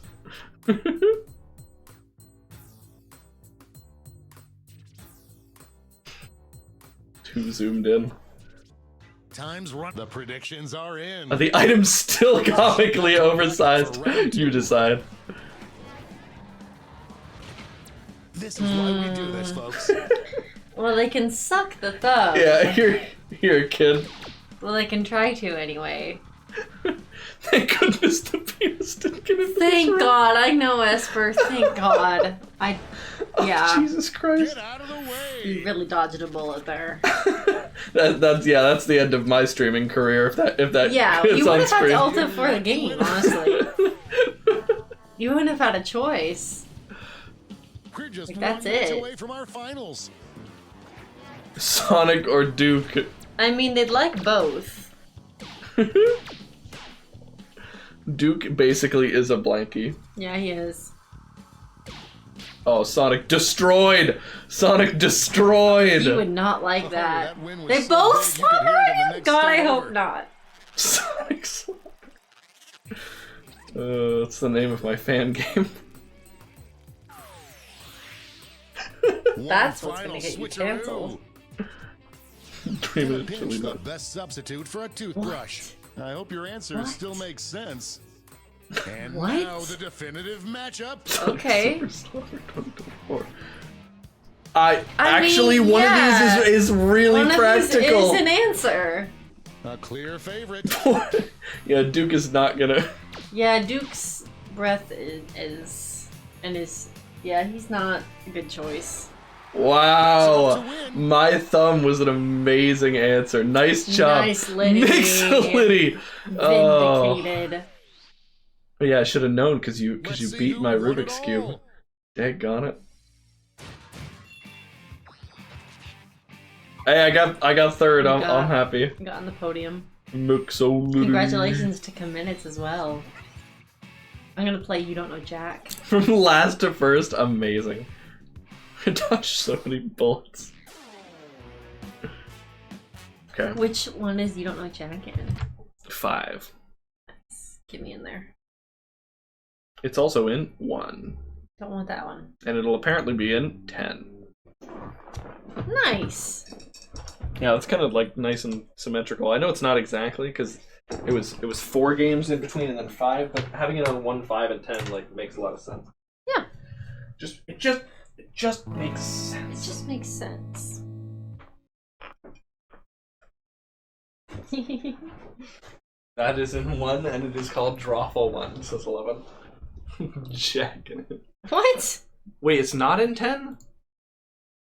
Too zoomed in. Time's run. The predictions are in. The item's still comically oversized. You decide. This is why we do this, folks. Well, they can suck the thumb. Yeah, here, kid. Well, they can try to anyway. Thank goodness the penis didn't get in. Thank God, I know Esper. Thank God. Yeah. Oh, Jesus Christ! Get out of the way. You really dodged a bullet there. That's the end of my streaming career. If that Yeah, is you would on have had screen. to ult it for the game, honestly. You wouldn't have had a choice. We're just Like, that's one match it. away from our finals. Sonic or Duke? I mean, they'd like both. Duke basically is a blankie. Yeah, he is. Oh, Sonic destroyed! Sonic destroyed! He would not like that. was They so both big you could hear it in the slumber? next God, I store. hope not. Sonic that's the name of my fan game. That's what's Final gonna get you switcheroo. canceled. 3 In a minutes pinch, to the leave. best substitute for a toothbrush. I hope your answer What? still makes sense. And What? now the definitive matchup. Okay. Actually, mean, one yeah. of these is really One practical. of these is an answer. A clear favorite. Yeah, Duke is not gonna. Yeah, Duke's breath is yeah, he's not a good choice. Wow, my thumb was an amazing answer. Nice job, Nice, Liddy. Mixoliddy. Vindicated. Oh, yeah, I should have known because you Let's see beat who my won it Rubik's Cube. all. Daggone it. Hey, I got third. I'm happy. Got on the podium. Mixoliddy. Congratulations to Comminutes as well. I'm gonna play You Don't Know Jack. From last to first, amazing. I dodged so many bullets. Okay. Which one is You Don't Know Jack in? 5. Get me in there. It's also in 1. Don't want that one. And it'll apparently be in 10. Nice. Yeah, it's kind of like nice and symmetrical. I know it's not exactly because it was 4 games in between and then 5, but having it on 1, 5, and 10 like makes a lot of sense. Yeah. It just makes sense. It just makes sense. That is in 1, and it is called Drawful 1, says 11. Jack in it. What? Wait, it's not in 10?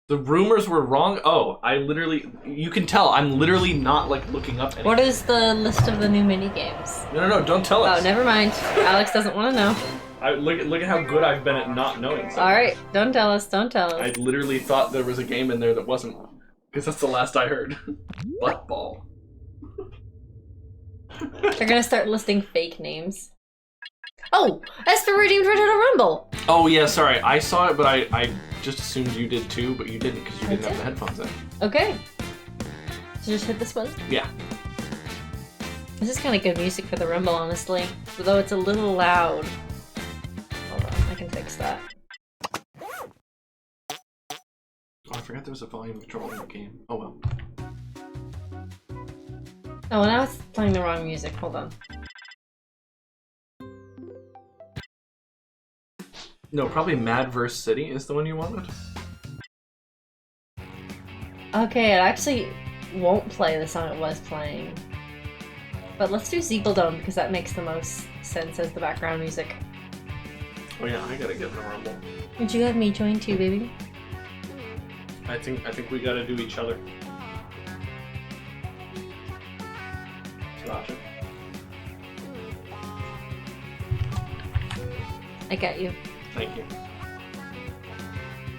The rumors were wrong? Oh, you can tell, I'm literally not, like, looking up anything. What is the list of the new mini games? No, don't tell us. Oh, never mind. Alex doesn't want to know. Look at how good I've been at not knowing something. Alright, don't tell us, don't tell us. I literally thought there was a game in there that wasn't, because that's the last I heard. Butt ball. They're gonna start listing fake names. Oh! Esper redeemed Redhead-O-Rumble! Oh yeah, sorry, I saw it, but I just assumed you did too, but you didn't because you didn't have the headphones in. Okay. So just hit this one? Yeah. This is kind of good music for the Rumble, honestly. Although it's a little loud. Hold on, I can fix that. Oh, I forgot there was a volume control in the game. Oh well. Oh, now it's playing the wrong music. Hold on. No, probably Madverse City is the one you wanted. Okay, it actually won't play the song it was playing. But let's do Zeebeldome because that makes the most sense as the background music. Oh yeah, I gotta get in the rumble. Would you have me join too, baby? I think we gotta do each other. Gotcha. I got you. Thank you.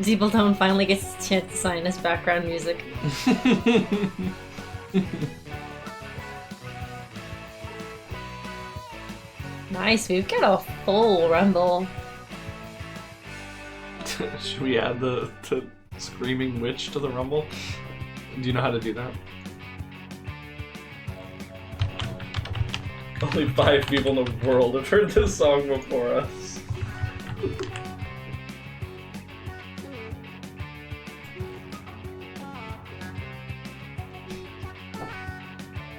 Zeebeldome finally gets a chance to sign his background music. Nice, we've got a full rumble. Should we add the Screaming Witch to the rumble? Do you know how to do that? Only 5 people in the world have heard this song before us.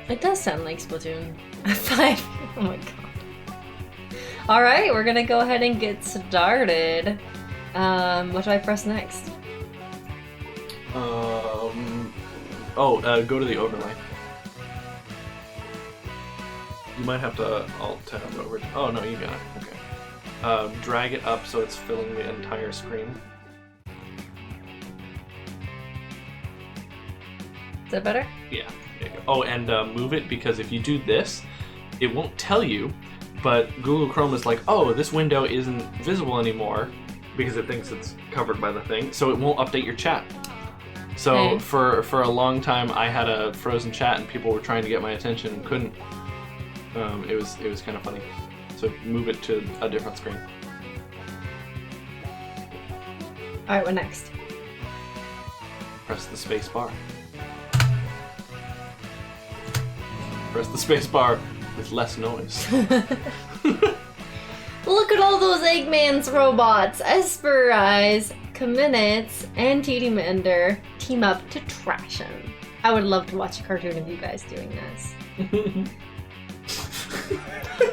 It does sound like Splatoon. 5. Oh my god. Alright, we're gonna go ahead and get started. What do I press next? Go to the overlay. You might have to alt-tab over. Oh no, you got it. Okay. Drag it up so it's filling the entire screen. Is that better? Yeah. There you go. Oh, and move it because if you do this, it won't tell you, but Google Chrome is like, oh, this window isn't visible anymore because it thinks it's covered by the thing, so it won't update your chat. So Okay. for a long time, I had a frozen chat and people were trying to get my attention and couldn't. It was kind of funny. So move it to a different screen. Alright, what next? Press the space bar. Press the space bar with less noise. Look at all those Eggman's robots! Esper Eyes, Kaminitz, and Teddy Mender team up to trash him. I would love to watch a cartoon of you guys doing this.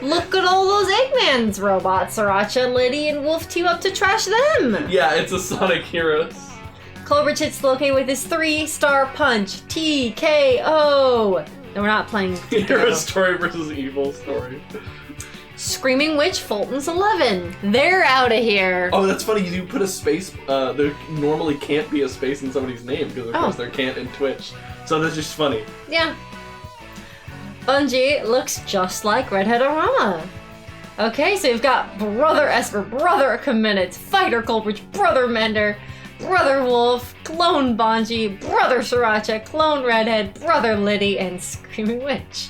Look at all those Eggman's robots! Sriracha, Liddy, and Wolf team up to trash them! Yeah, it's a Sonic Heroes. Clover hits Loki with his 3-star punch. TKO! No, we're not playing Hero Story versus Evil Story. Screaming Witch, Fulton's 11. They're out of here. Oh, that's funny. You put a space. There normally can't be a space in somebody's name because, of course, there can't in Twitch. So that's just funny. Yeah. Bungie looks just like Redhead-O-Rama. Okay, so you've got Brother Esper, Brother Kaminitz, Fighter Culbridge, Brother Mender, Brother Wolf, Clone Bungie, Brother Sriracha, Clone Redhead, Brother Liddy, and Screaming Witch.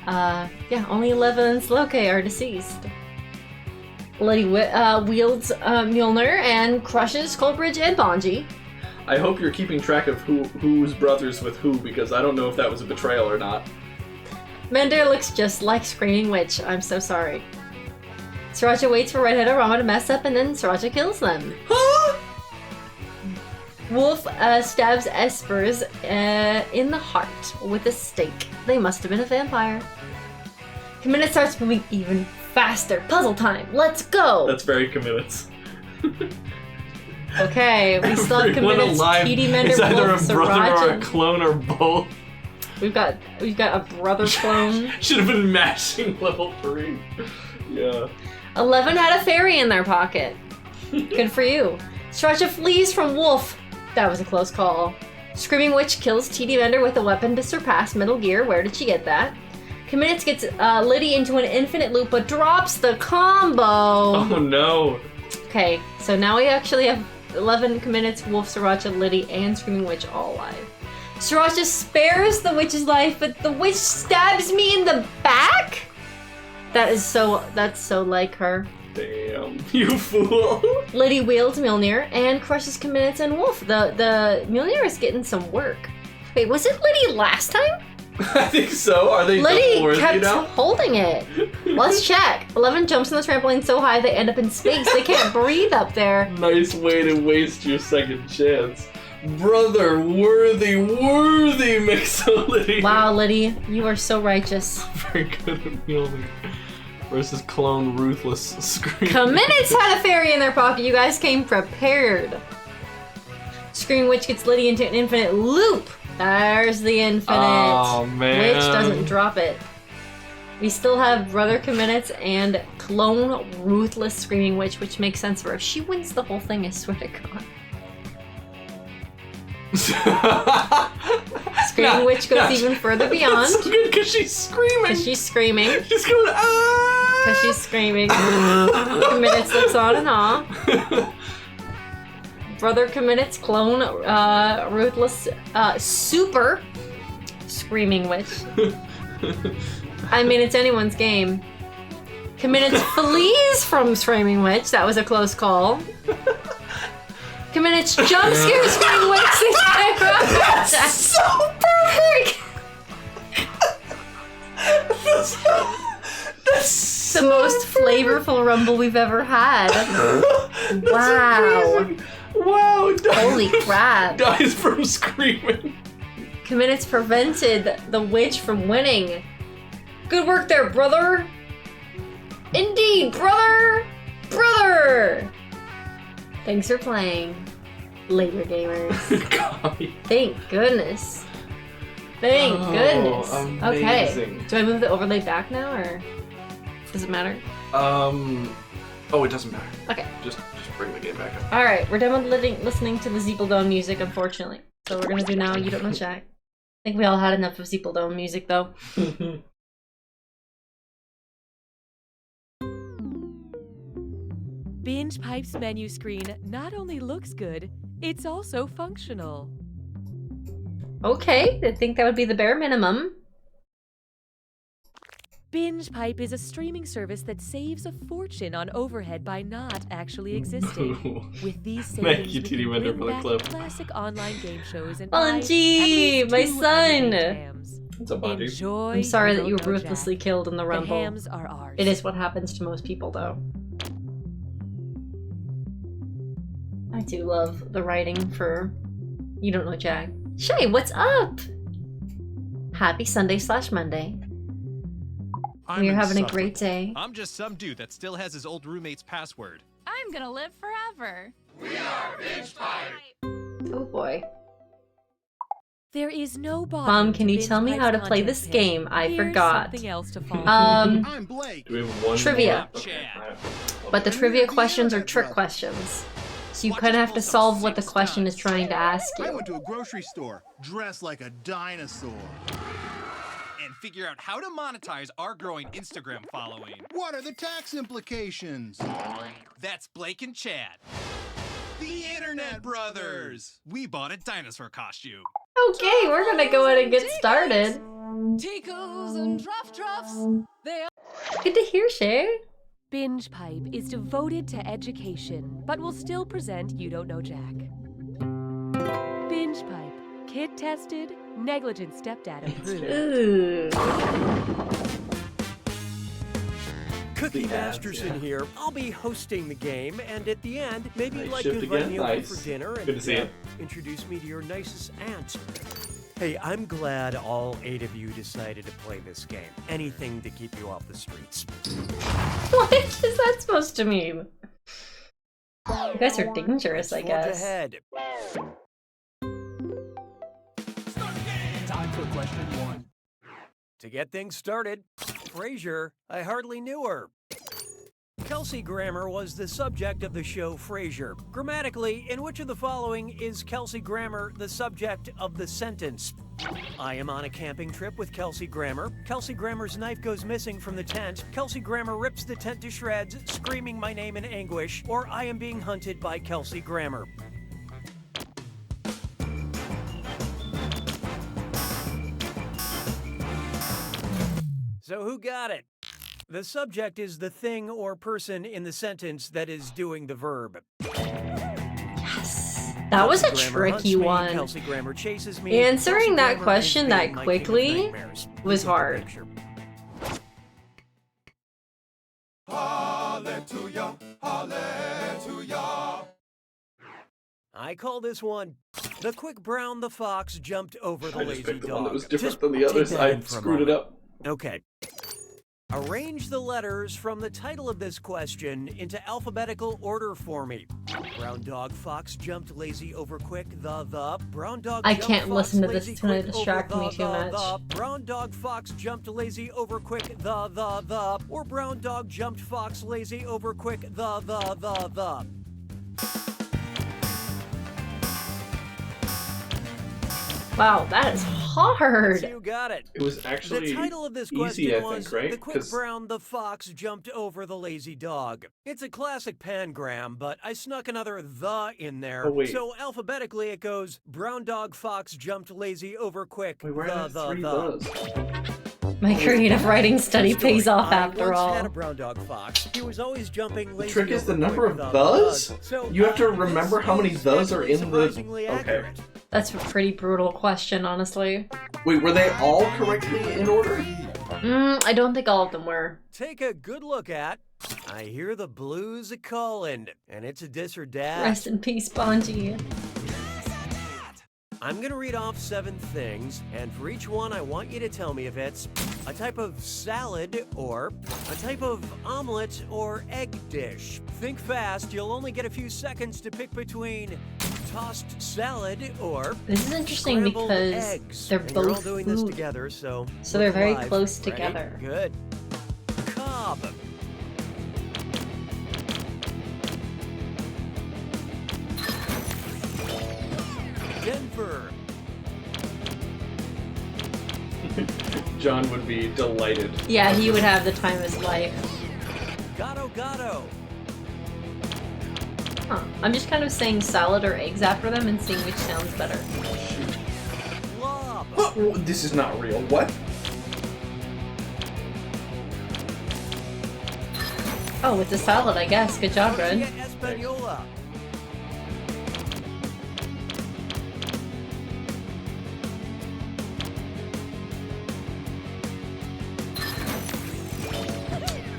Yeah, only 11 Slowk are deceased. Liddy wields Mjolnir and crushes Culbridge and Bungie. I hope you're keeping track of who's brothers with who because I don't know if that was a betrayal or not. Mender looks just like Screaming Witch. I'm so sorry. Sriracha waits for Redhead-O-Rama to mess up and then Sriracha kills them. Wolf stabs Espers in the heart with a stake. They must have been a vampire. Kaminitz starts moving even faster. Puzzle time. Let's go. That's very Kaminitz. Okay, we still have Everyone Kaminitz, alive Petey Mender, is either Wolf, a brother or a Sriracha. clone or both. We've got a brother clone. Should have been mashing level 3. Yeah. 11 had a fairy in their pocket. Good for you. Sriracha flees from Wolf. That was a close call. Screaming Witch kills TD Vendor with a weapon to surpass Metal Gear. Where did she get that? Kaminitz gets Liddy into an infinite loop but drops the combo. Oh no. Okay, so now we actually have 11 Kaminitz, Wolf, Sriracha, Liddy, and Screaming Witch all alive. Sriracha spares the witch's life, but the witch stabs me in the back? That's so like her. Damn, you fool. Liddy wields Mjolnir and crushes Kaminitz and Wolf. The Mjolnir is getting some work. Wait, was it Liddy last time? I think so. Are they Liddy double-worthy kept now? holding it. Let's check. 11 jumps on the trampoline so high they end up in space. They can't breathe up there. Nice way to waste your second chance. Brother, worthy Mixolity. Wow, Liddy, you are so righteous. Very good at Mjolnir. versus clone ruthless Scream. Minutes had a fairy in their pocket. You guys came prepared. Scream Witch gets Liddy into an infinite loop. There's the infinite. Oh, man. Witch doesn't drop it. We still have Brother Minutes and Clone Ruthless Screaming Witch, which makes sense for her. If she wins the whole thing, I swear to God. Screaming Witch goes even further beyond. That's so good because she's screaming. Because she's screaming. She's going, ah! Because she's screaming. Minutes looks on and off. Brother Minutes, Clone Ruthless Super Screaming Witch. I mean, it's anyone's game. Minutes flees from Screaming Witch. That was a close call. Minutes jump scare Screaming Witch. That's so perfect. That's the most flavorful rumble we've ever had. Wow. Wow. Holy crap. Dies from screaming. Minutes prevented the witch from winning. Good work there, brother. Indeed, brother. Brother. Thanks for playing. Later, gamers. Thank goodness. Thank goodness. Amazing. Okay. Do I move the overlay back now, or does it matter? Oh, it doesn't matter. Okay. Just bring the game back up. All right, we're done with listening to the Zeepeldome music, unfortunately. So we're gonna do now. You don't know Jack. I think we all had enough of Zeepeldome music, though. Binge Pipe's menu screen not only looks good, it's also functional. Okay, I think that would be the bare minimum. Binge Pipe is a streaming service that saves a fortune on overhead by not actually existing. With these savings, you, we can Vendor, bring for the back clip. classic online game shows and Bungie, my son. What's up, Bungie? Enjoy. I'm sorry that you were Yo-Yo ruthlessly Jack. killed in the rumble. The hams are ours. It is what happens to most people, though. I do love the writing for You Don't Know Jack. Shay, what's up? Happy Sunday/Monday. We're having a great day. I'm just some dude that still has his old roommate's password. I'm gonna live forever. We are Binge Pipe. Oh boy. There is no bottom. Mom, can to you Binge tell me Pipe's how to play content this page. game? I Here's forgot. something else to follow. I'm Blake. Do we have one Trivia. more? Okay. But the trivia questions are trick questions. So you kind of have to solve what the question is trying to ask I you. went to a grocery store dressed like a dinosaur. And figure out how to monetize our growing Instagram following. What are the tax implications? That's Blake and Chad. The Internet Brothers! We bought a dinosaur costume. Okay, we're gonna go ahead and get started. Ticos and druffs. They are Good to hear, Shay. Binge Pipe is devoted to education, but will still present You Don't Know Jack. Binge Pipe, kid tested, negligent stepdad approved. Ooh. Cookie Masterson here. I'll be hosting the game, and at the end, maybe you'd like to shift invite again? me over Nice. for dinner Good to and see you. introduce me to your nicest aunt. Hey, I'm glad all 8 of you decided to play this game. Anything to keep you off the streets. What is that supposed to mean? You guys are dangerous, I Forge guess. ahead. Time for question 1. To get things started, Frasier, I hardly knew her. Kelsey Grammer was the subject of the show Frasier. Grammatically, in which of the following is Kelsey Grammer the subject of the sentence? I am on a camping trip with Kelsey Grammer. Kelsey Grammer's knife goes missing from the tent. Kelsey Grammer rips the tent to shreds, screaming my name in anguish. Or I am being hunted by Kelsey Grammer. So who got it? The subject is the thing or person in the sentence that is doing the verb. Yes. That was a Kelsey Grammer hunts tricky me, one. Kelsey Grammer chases me. Answering Kelsey that Grammer question is that being my king of quickly nightmares. was Look at the hard. picture. Hallelujah, hallelujah. I call this one the quick brown the fox jumped over the I just lazy picked the one dog. that was different Just than the take others. that I in for a screwed it moment. up. Okay. Arrange the letters from the title of this question into alphabetical order for me. Brown dog, fox, jumped, lazy, over, quick, the. Brown dog, I jumped, can't fox, listen to this, lazy, it's gonna quick, distract over, me too much. the. Brown dog, fox, jumped, lazy, over, quick, the. Or brown dog, jumped, fox, lazy, over, quick, the. Wow, that is hard. You got it. It was actually the title of this easy, question I was think, right? The Quick 'Cause- Brown the Fox Jumped Over the Lazy Dog. It's a classic pangram, but I snuck another the in there. Oh, wait. So alphabetically it goes Brown Dog Fox Jumped Lazy Over Quick. Wait, where are the three thes? My creative writing study pays off I after once all. had a brown dog fox. He was always jumping lazy. The trick is the over number quick of the thes? So, You have to this remember how many is thes are in the... surprisingly Okay. accurate. That's a pretty brutal question, honestly. Wait, were they all correctly in order? I don't think all of them were. Take a good look at I Hear the Blues a Callin', and it's a dis or dat. Rest in peace, Bonji. I'm gonna read off 7 things, and for each one I want you to tell me if it's a type of salad or a type of omelet or egg dish. Think fast, you'll only get a few seconds to pick between tossed salad or This is interesting scrambled because eggs. they're And you're all both doing this food. together, so they're look very alive. close Ready? together. Good. Cobb. Denver. John would be delighted. Yeah, he would have the time of his life. Gatto Gatto. Huh. I'm just kind of saying salad or eggs after them and seeing which sounds better. Lob. Oh, this is not real. What? Oh, it's a salad, I guess. Good job, Red. Española.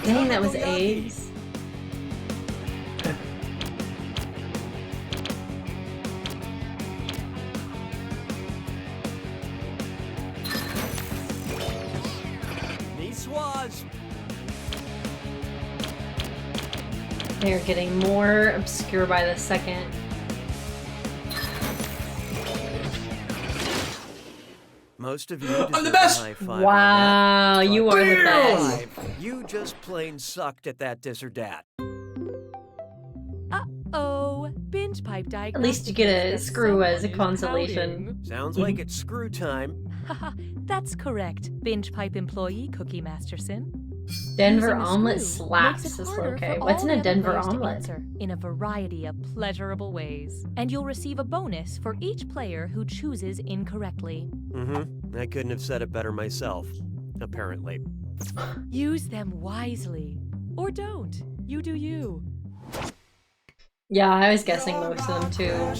Dang, that was eggs. Niçoise. They're getting more obscure by the second. Most of you I'm the deserve best! a high five Wow, on that, you but are the high best. five. You just plain sucked at that dis or dat. Uh-oh. Binge pipe diagnostic. At least you get a test screw as a someone is consolation. pouting. Sounds like it's screw time. Haha, that's correct. Binge pipe employee Cookie Masterson. Denver Using a omelet screw slaps makes it is harder okay. for What's in all a the other Denver players to omelet? answer in a variety of pleasurable ways. And you'll receive a bonus for each player who chooses incorrectly. I couldn't have said it better myself. Apparently. Use them wisely. Or don't. You do you. Yeah, I was guessing most of them too.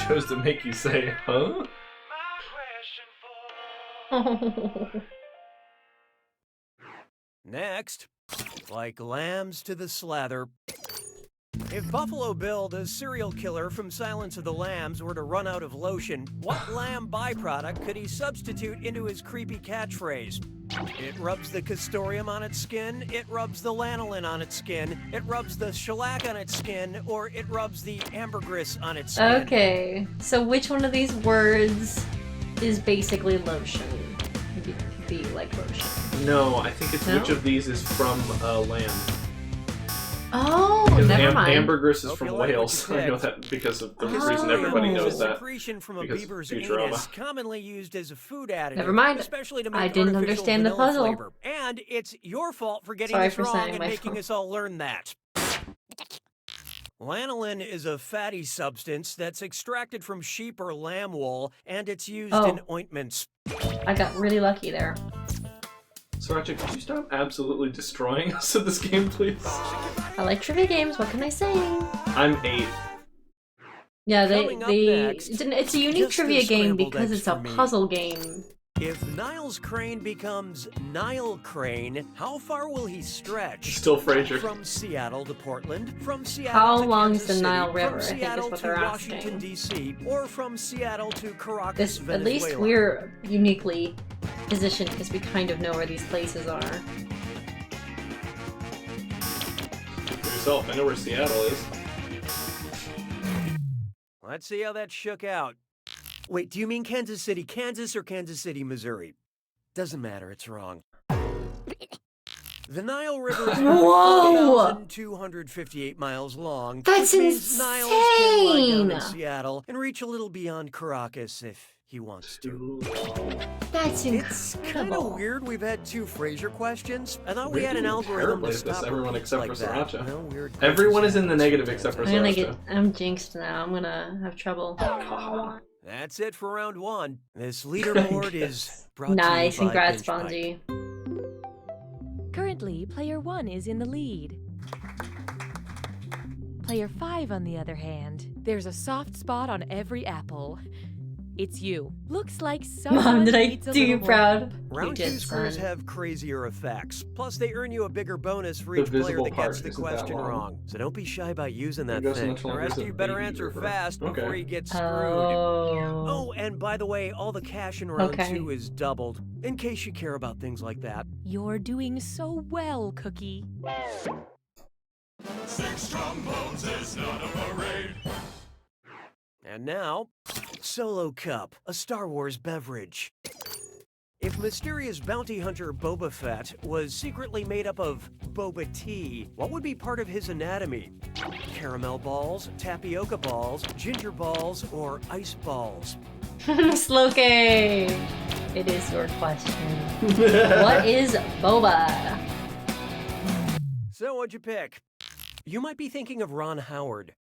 Chose to make you say, huh? Next, like lambs to the slather. If Buffalo Bill, the serial killer from Silence of the Lambs, were to run out of lotion, what lamb byproduct could he substitute into his creepy catchphrase? It rubs the castoreum on its skin, it rubs the lanolin on its skin, it rubs the shellac on its skin, or it rubs the ambergris on its skin. Okay, so which one of these words is basically lotion? Be like lotion. No, I think it's No? which of these is from lamb. Oh, Because never mind. ambergris is Hope from you like what Wales. you I know picked. that because of the Oh. reason everybody Castoreum knows is a that. secretion from a because of beaver's Futurama. anus, commonly used as a food additive. Never mind. Especially to make I didn't artificial understand the vanilla puzzle. flavor. And it's your fault for getting Sorry this for wrong saying and my making fault. us all learn that. Lanolin is a fatty substance that's extracted from sheep or lamb wool, and it's used in ointments. I got really lucky there. Sriracha, could you stop absolutely destroying us at this game, please? I like trivia games, what can I say? I'm 8. Yeah, Coming up next, it's a unique just the trivia game scrambled because eggs it's a for me. puzzle game. If Niles Crane becomes Nile Crane, how far will he stretch? Still Fraser. From Seattle to Portland, from Seattle How to long is Kansas the Nile City, River, from I think is Seattle what to they're Washington asking. D.C., or from Seattle to Caracas, This, Venezuela. at least we're uniquely position because we kind of know where these places are. For yourself, I know where Seattle is. Let's see how that shook out. Wait, do you mean Kansas City, Kansas, or Kansas City, Missouri? Doesn't matter, it's wrong. The Nile River is Whoa! 4,258 miles long. That's which means Niles can lie down in insane! Seattle and reach a little beyond Caracas if he wants to. That's It's kind of incredible. weird we've had 2 Frasier questions. I thought we We're had an doing algorithm terribly to at this, stop everyone repeats except like for that. Sriracha. No weird Everyone is in the negative except for Sriracha. I'm jinxed now. I'm gonna have trouble. That's it for round 1. This leaderboard is brought Nice, to you by congrats, Binge Bite. Spongy. Currently, player 1 is in the lead. Player 5, on the other hand, there's a soft spot on every apple. It's you. Looks like someone Mom, did I needs a do you little more proud? help. Round You 2 did, screws son. have crazier effects. Plus, they earn you a bigger bonus for The each player visible that part gets the isn't that question long. wrong. So don't be shy about using It that goes so thing. much The longer rest as of a you better baby answer river. fast before Okay. you get screwed. Oh. Oh, and by the way, all the cash in round Okay. 2 is doubled, in case you care about things like that. You're doing so well, Cookie. 6 trombones is not a parade. And now, Solo Cup, a Star Wars beverage. If mysterious bounty hunter Boba Fett was secretly made up of boba tea, what would be part of his anatomy? Caramel balls, tapioca balls, ginger balls, or ice balls? Slokey! It is your question. What is boba? So what'd you pick? You might be thinking of Ron Howard.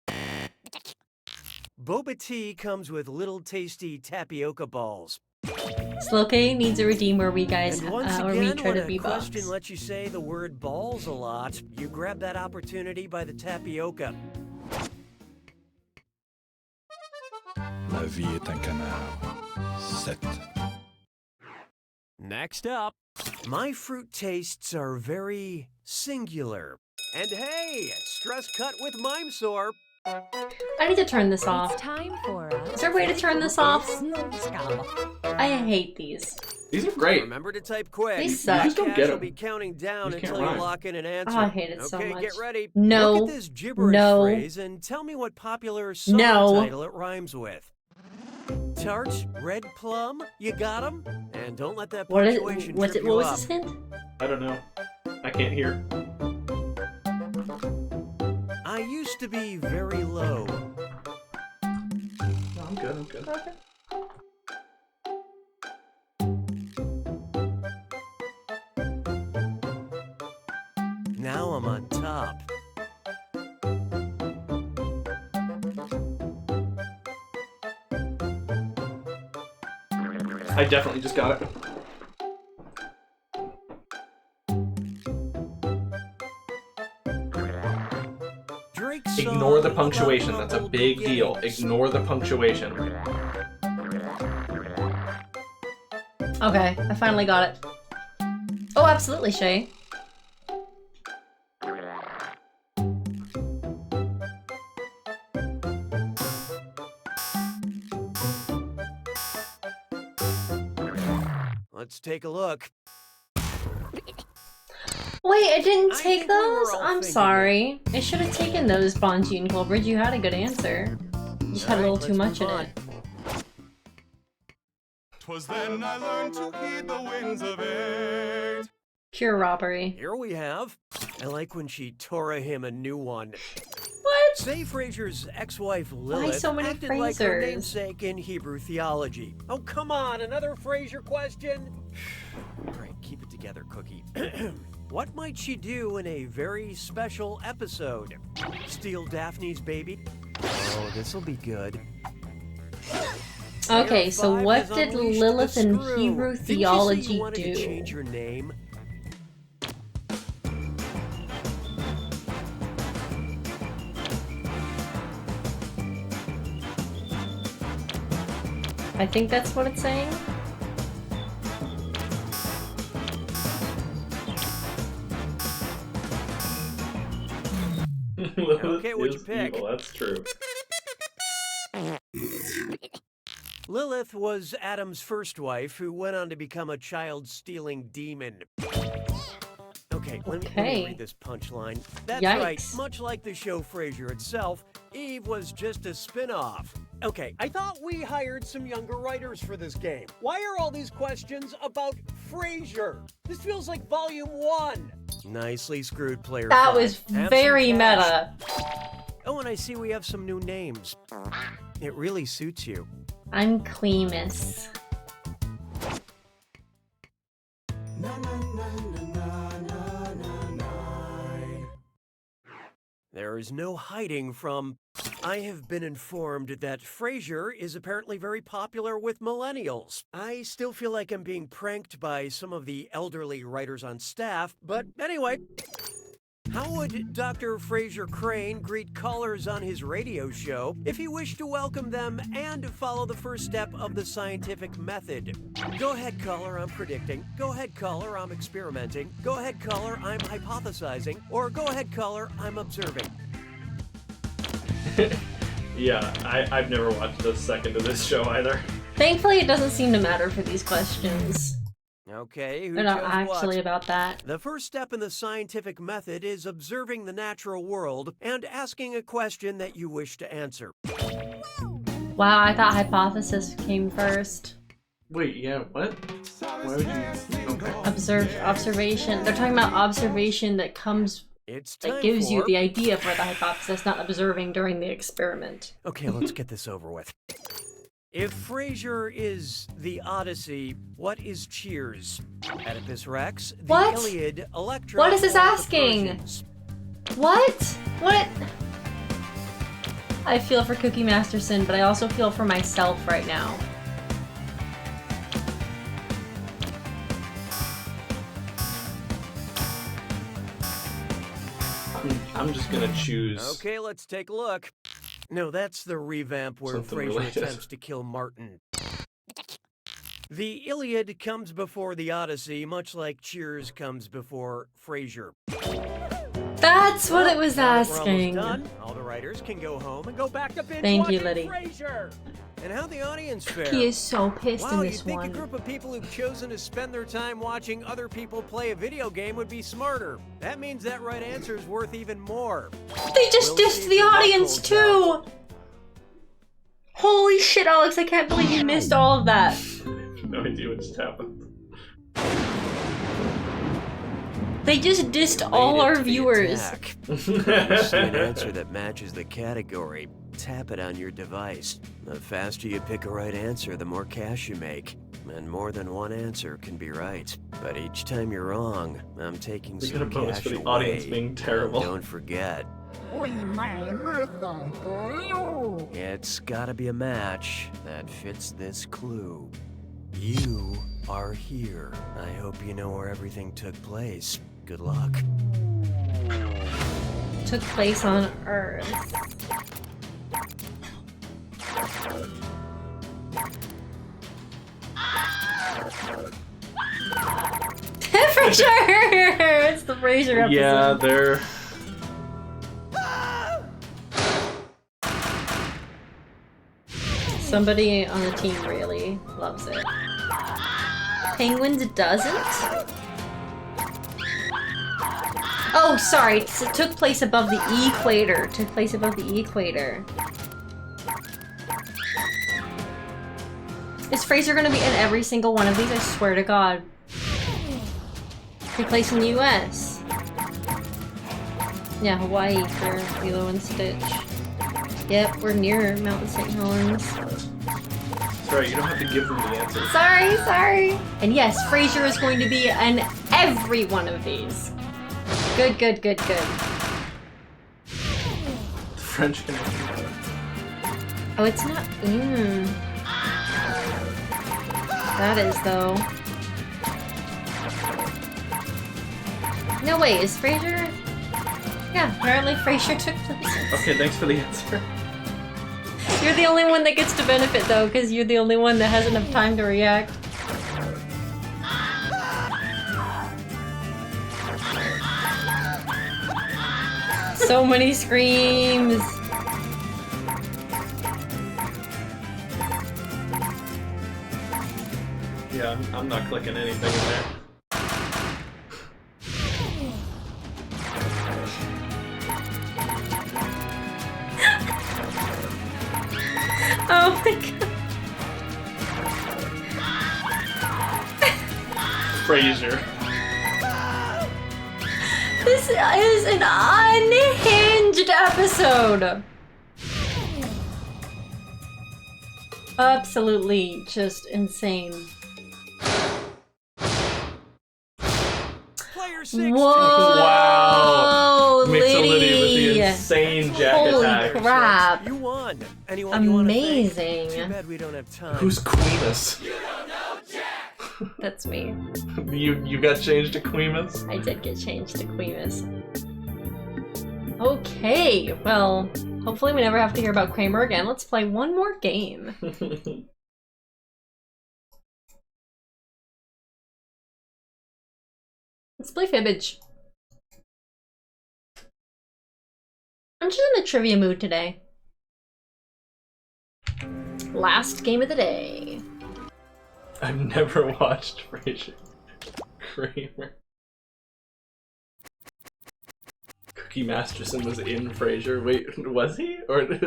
Boba tea comes with little tasty tapioca balls. Slokey needs a redeemer. We guys, And once where we again, try when to a be boss. question lets you say the word balls a lot, you grab that opportunity by the tapioca. La vie est un canard. 7. Next up, my fruit tastes are very singular. And hey, stress cut with mime sore. I need to turn this off. It's time for Is there a way to turn this off? I hate these. These are great. Remember to type quick. They suck. You just don't Cash get will them. be counting down You can't until you rhyme. lock in an answer. Oh, I hate it so Okay, much. get ready. No. Look at this gibberish No. phrase and tell me what popular song No. title it rhymes with. Tart, red plum, you got 'em? And don't let that What is? punctuation What trip you was up. this hint? I don't know. I can't hear. I used to be very low. No, I'm good. I'm good. Now I'm on top. I definitely just got it. Drake's Ignore the song punctuation. about That's a humble big deal. beginnings. Ignore the punctuation. Okay, I finally got it. Oh, absolutely, Shay. Let's take a look. Wait, it didn't I take think we were those? all I'm thinking sorry. It should have taken those, Bonji and Colbridge. You had a good answer. You just had a little Alright, too let's much in move it. 'Twas then I learned to heed the winds of age. Pure robbery. Here we have. I like when she tore him a new one. What? Say Fraser's ex-wife Lilith so many acted like her Frasers? namesake in Hebrew theology. Oh, come on, another Fraser question? All right, keep it together, Cookie. What might she do in a very special episode? Steal Daphne's baby? Oh, this'll be good. Okay, Player so 5 what has did unleashed Lilith the and screw. Hebrew Didn't you say theology you wanted to do? change your name? I think that's what it's saying. Okay, what'd you Is pick? evil, that's true. Lilith was Adam's first wife, who went on to become a child-stealing demon. Okay, let me read this punchline. That's right, much like the show Frasier itself, Eve was just a spin-off. Okay, I thought we hired some younger writers for this game. Why are all these questions about Frasier? This feels like Volume 1. Nicely screwed, player. That was very meta. Oh, and I see we have some new names. It really suits you. I'm Clemus. There is no hiding from... I have been informed that Frasier is apparently very popular with millennials. I still feel like I'm being pranked by some of the elderly writers on staff, but anyway... How would Dr. Frasier Crane greet callers on his radio show if he wished to welcome them and follow the first step of the scientific method? Go ahead, caller, I'm predicting. Go ahead, caller, I'm experimenting. Go ahead, caller, I'm hypothesizing. Or go ahead, caller, I'm observing. Yeah, I've never watched a second of this show either. Thankfully, it doesn't seem to matter for these questions. Okay, who They're not chose actually what? about that. The first step in the scientific method is observing the natural world and asking a question that you wish to answer. Wow, I thought hypothesis came first. Wait, yeah, what? Why would you... Okay. Observation. They're talking about observation that comes... that gives you the idea for the hypothesis, not observing during the experiment. Okay, let's get this over with. If Frasier is the Odyssey, what is Cheers? Oedipus Rex, the What? Iliad, Electra. What is this or the asking? Persians? What? What? I feel for Cookie Masterson, but I also feel for myself right now. I'm just gonna choose... Okay, let's take a look. No, that's the revamp where Something Frasier related. attempts to kill Martin. The Iliad comes before the Odyssey, much like Cheers comes before Frasier. That's what it was Now that we're asking. almost done, all the writers can go home and go back to binge Thank you, watching Liddy. Frasier. And how the audience fare? He is so pissed wow, in you'd this think one. a group of people who've chosen to spend their time watching other people play a video game would be smarter. That means that right answer is worth even more. They just We'll dissed see if the your audience vote holds out. too! Holy shit, Alex, I can't believe you missed all of that. No idea what just happened. They just dissed all our viewers. You see an answer that matches the category. Tap it on your device. The faster you pick a right answer, the more cash you make. And more than one answer can be right. But each time you're wrong, I'm taking We got a some bonus cash for the away. audience being terrible. And don't forget, it's gotta be a match that fits this clue. You are here. I hope you know where everything took place. Good luck. Took place on Earth. For sure! It's the Frasier episode. Yeah, they're... Somebody on the team really loves it. Penguins doesn't? Oh, sorry. It took place above the equator. Took place above the equator. Is Frasier gonna be in every single one of these? I swear to God. Took place in the US. Yeah, Hawaii for Lilo and Stitch. Yep, we're near Mountain St. Helens. Sorry, you don't have to give them the answer. Sorry. And yes, Frasier is going to be in every one of these. Good. The French Connection. Oh, it's not. That is, though. No, wait, is Frasier? Yeah, apparently Frasier took place. Okay, thanks for the answer. You're the only one that gets to benefit, though, because you're the only one that has enough time to react. So many screams. Yeah, I'm not clicking anything in there. Oh my god. Frasier. This is an unhinged episode. Absolutely just insane. Player 6. Whoa! Wow! Mixolydia with the Liddy. insane jack Holy attack. crap. You won. Anyone you want to thank? Amazing. Too bad we don't have time. Who's Queemus? That's me. You got changed to Queemus? I did get changed to Queemus. Okay, well, hopefully we never have to hear about Kramer again. Let's play one more game. Let's play Fibbage. I'm just in a trivia mood today. Last game of the day. I've never watched Frasier. Kramer. Cookie Masterson was in Frasier. Wait, was he? Or is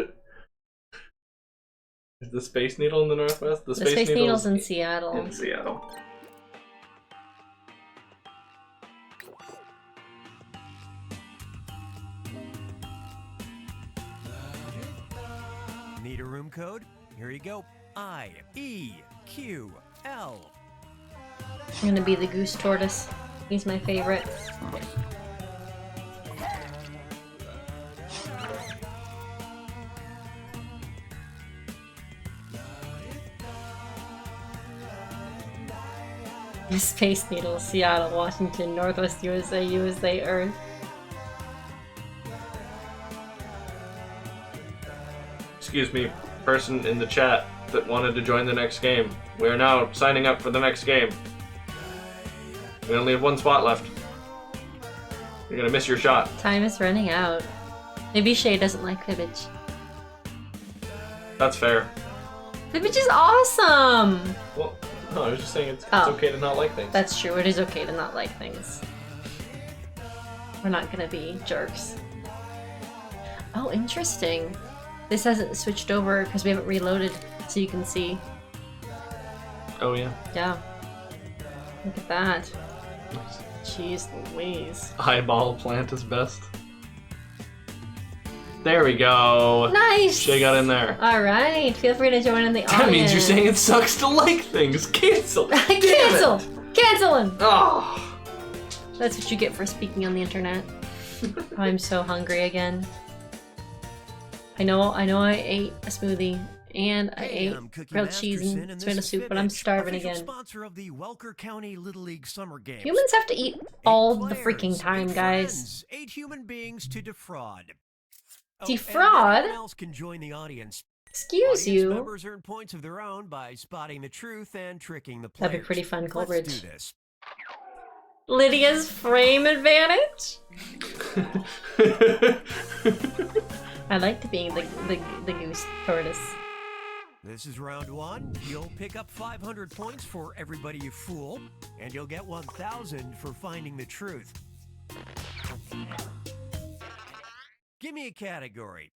the Space Needle in the Northwest? The Space Needle's in Seattle. In Seattle. Need a room code? Here you go. IEQL. I'm gonna be the goose tortoise. He's my favorite. Space Needle, Seattle, Washington, Northwest USA, USA, Earth. Excuse me, person in the chat that wanted to join the next game. We are now signing up for the next game. We only have one spot left. You're gonna miss your shot. Time is running out. Maybe Shay doesn't like Fibbage. That's fair. Fibbage is awesome! Well, no, I was just saying it's Oh. okay to not like things. That's true, it is okay to not like things. We're not gonna be jerks. Oh, interesting. This hasn't switched over because we haven't reloaded, so you can see. Oh yeah. Yeah. Look at that. Jeez Louise. Eyeball plant is best. There we go. Nice! Shay got in there. Alright, feel free to join in the audience. That means you're saying it sucks to like things. Cancel. Cancel! Canceling! Oh. That's what you get for speaking on the internet. I'm so hungry again. I know I ate a smoothie and I ate grilled cheese and tomato soup, but I'm starving again. Sponsor of the Welker County Little League Summer Games. Humans have to eat all the freaking time, guys. 8 human beings to defraud. Defraud? And everyone else can join the audience. Excuse Audience you. Members earn points of their own by spotting the truth and tricking the players. That'd be pretty fun, Let's Coleridge. do this. Lydia's frame advantage? I liked being the goose tortoise. This is round 1. You'll pick up 500 points for everybody you fool, and you'll get 1,000 for finding the truth. Give me a category.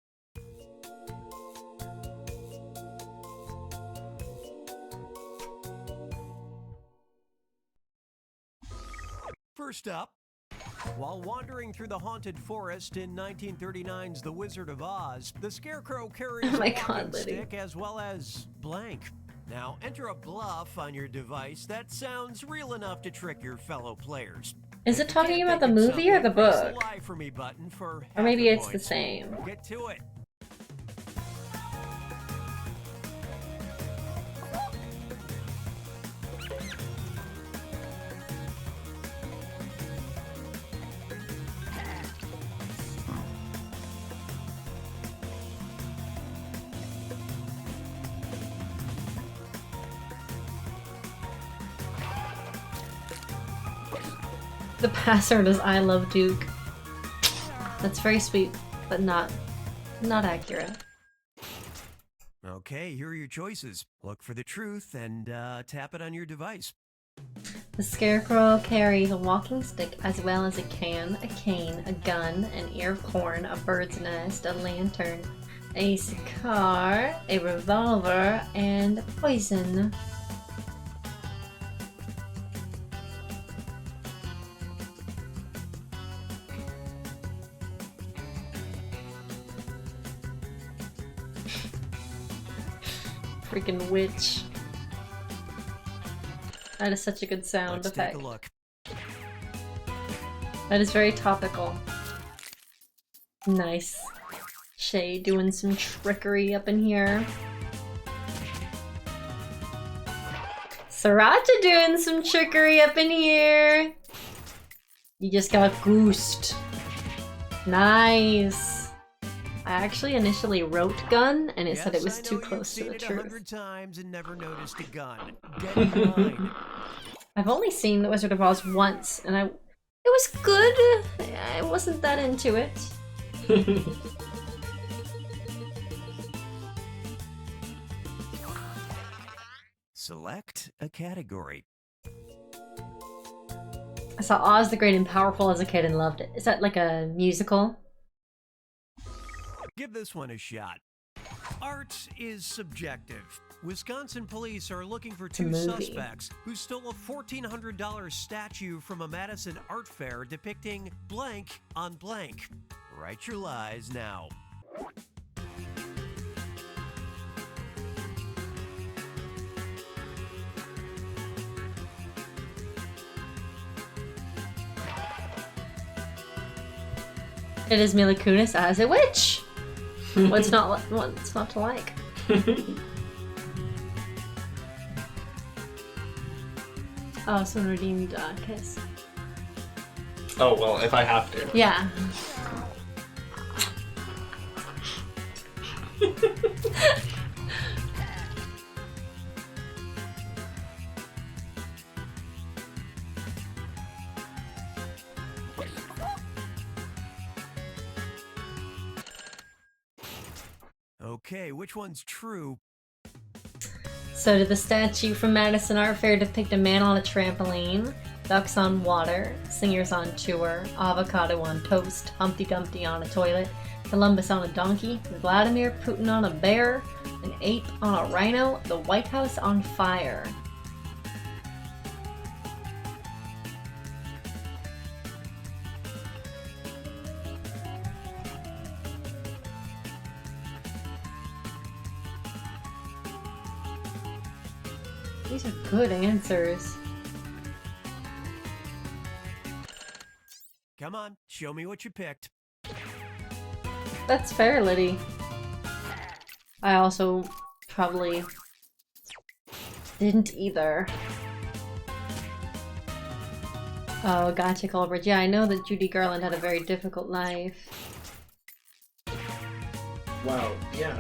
First up, while wandering through the haunted forest in 1939's The Wizard of Oz, the Scarecrow carries Oh my a God, walking Liddy. stick as well as blank. Now enter a bluff on your device that sounds real enough to trick your fellow players. Is it talking about the movie or the Press the book? lie for me button for Or half maybe the it's the points. same. Get to it. The password is I love Duke. That's very sweet, but not accurate. Okay, here are your choices. Look for the truth and tap it on your device. The Scarecrow carries a walking stick as well as a can, a cane, a gun, an ear of corn, a bird's nest, a lantern, a cigar, a revolver, and poison. Freaking witch. That is such a good sound effect. Take a look. That is very topical. Nice. Shay doing some trickery up in here. Sriracha doing some trickery up in here. You just got goosed. Nice. I actually initially wrote gun and it said it was too close to the truth. 100 times and never noticed a gun. Get in line. I've only seen The Wizard of Oz once and it was good. I wasn't that into it. Select a category. I saw Oz the Great and Powerful as a kid and loved it. Is that like a musical? Give this one a shot. Art is subjective. Wisconsin police are looking for two suspects who stole a $1,400 statue from a Madison art fair depicting blank on blank. Write your lies now. It is Mila Kunis as a witch. What's not to like? Oh, someone redeemed Kiss. Oh, well, if I have to. Yeah. Okay, which one's true? So did the statue from Madison Art Fair depict a man on a trampoline, ducks on water, singers on tour, avocado on toast, Humpty Dumpty on a toilet, Columbus on a donkey, Vladimir Putin on a bear, an ape on a rhino, the White House on fire? These are good answers. Come on, show me what you picked. That's fair, Liddy. I also probably didn't either. Oh, gotcha, Culbridge. Yeah, I know that Judy Garland had a very difficult life. Wow, yeah.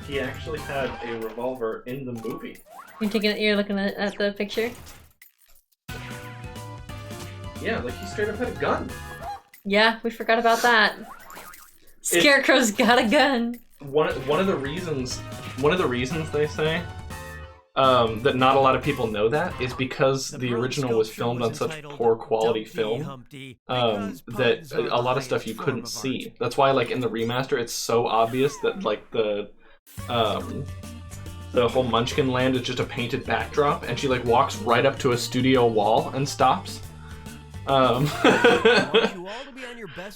He actually had a revolver in the movie. You're looking at the picture? Yeah, like he straight up had a gun. Yeah, we forgot about that. Scarecrow's got a gun. One of the reasons they say that not a lot of people know that is because the original was filmed on such poor quality film that a lot of stuff you couldn't see. That's why, like in the remaster, it's so obvious that like the whole Munchkin land is just a painted backdrop, and she like walks right up to a studio wall and stops.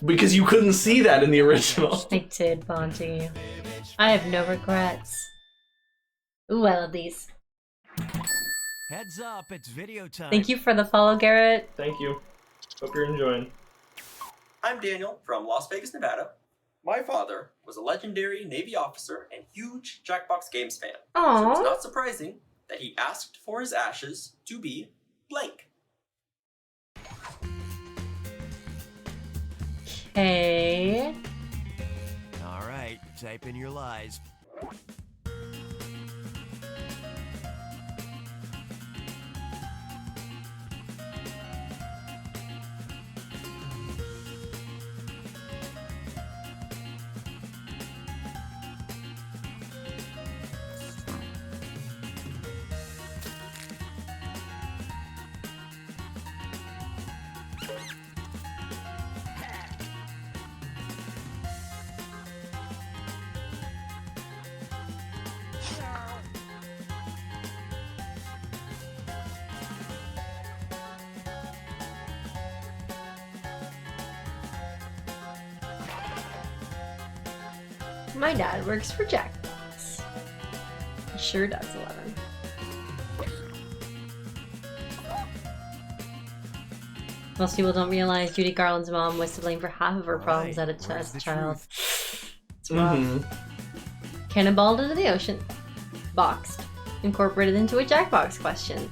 Because you couldn't see that in the original. I did, Bonty. I have no regrets. Ooh, I love these. Heads up, it's video time. Thank you for the follow, Garrett. Thank you. Hope you're enjoying. I'm Daniel from Las Vegas, Nevada. My father was a legendary Navy officer and huge Jackbox Games fan. Aww. So it's not surprising that he asked for his ashes to be blank. Okay. All right, type in your lies. My dad works for Jackbox. He sure does, 11. Most people don't realize Judy Garland's mom was to blame for half of her problems as a child. It's rough. Cannonballed into the ocean. Boxed. Incorporated into a Jackbox question.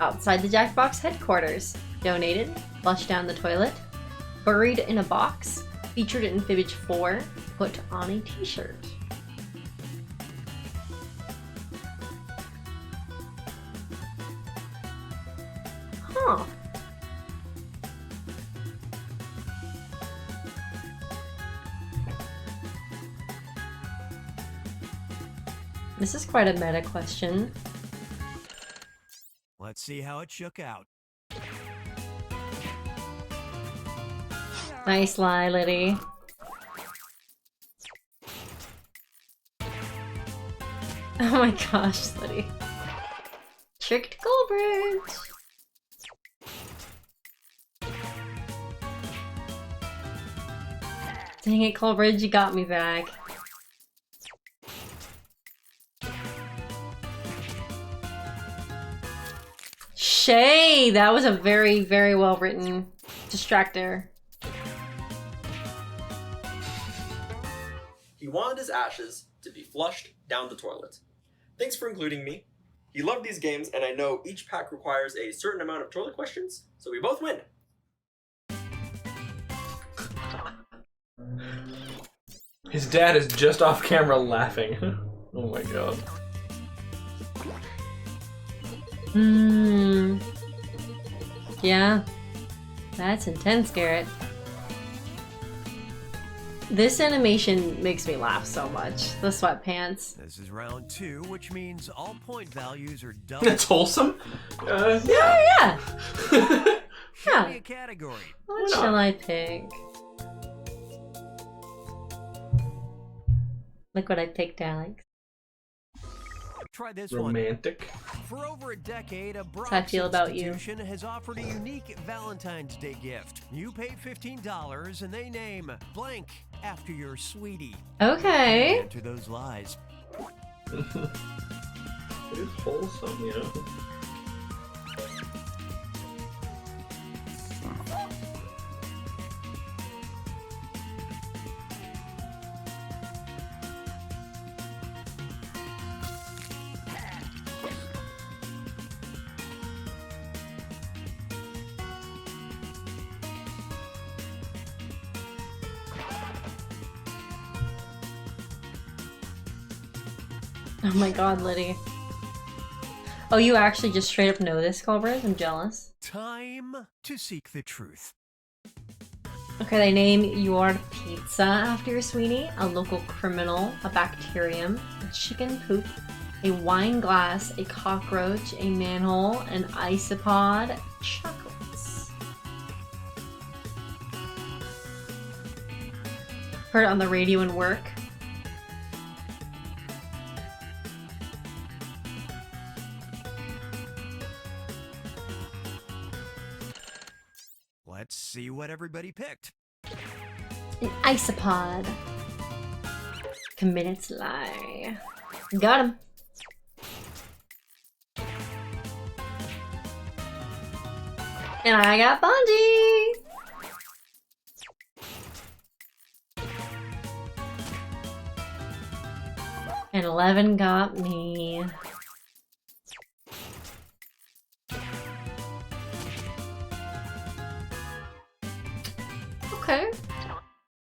Outside the Jackbox headquarters. Donated. Flushed down the toilet. Buried in a box. Featured in Fibbage 4. Put on a t-shirt. Huh. This is quite a meta question. Let's see how it shook out. Nice lie, Liddy. Oh my gosh, Liddy. Tricked Goldbridge! Dang it, Coleridge, you got me back. Shay! That was a very, very well written distractor. He wanted his ashes to be flushed down the toilet. Thanks for including me. He loved these games, and I know each pack requires a certain amount of toilet questions, so we both win. His dad is just off camera laughing. Oh my god. Yeah. That's intense, Garrett. This animation makes me laugh so much. The sweatpants. This is round 2, which means all point values are double. That's wholesome? Yeah. Yeah. Yeah. A category. What shall I pick? Look what I picked, Alex. Try this Romantic. one. For over a decade, a Bronx How I feel about you. institution has offered a unique Valentine's Day gift. You pay $15 and they name blank after your sweetie. Okay. Enter those lies. It is wholesome, you know. Oh my god, Liddy. Oh, you actually just straight up know this, Culbert? I'm jealous. Time to seek the truth. Okay, they name your pizza after your sweetie, a local criminal, a bacterium, a chicken poop, a wine glass, a cockroach, a manhole, an isopod, chocolates. Heard it on the radio and work. Let's see what everybody picked. An isopod. Committed lie. Got him. And I got Bungie. And 11 got me. Okay.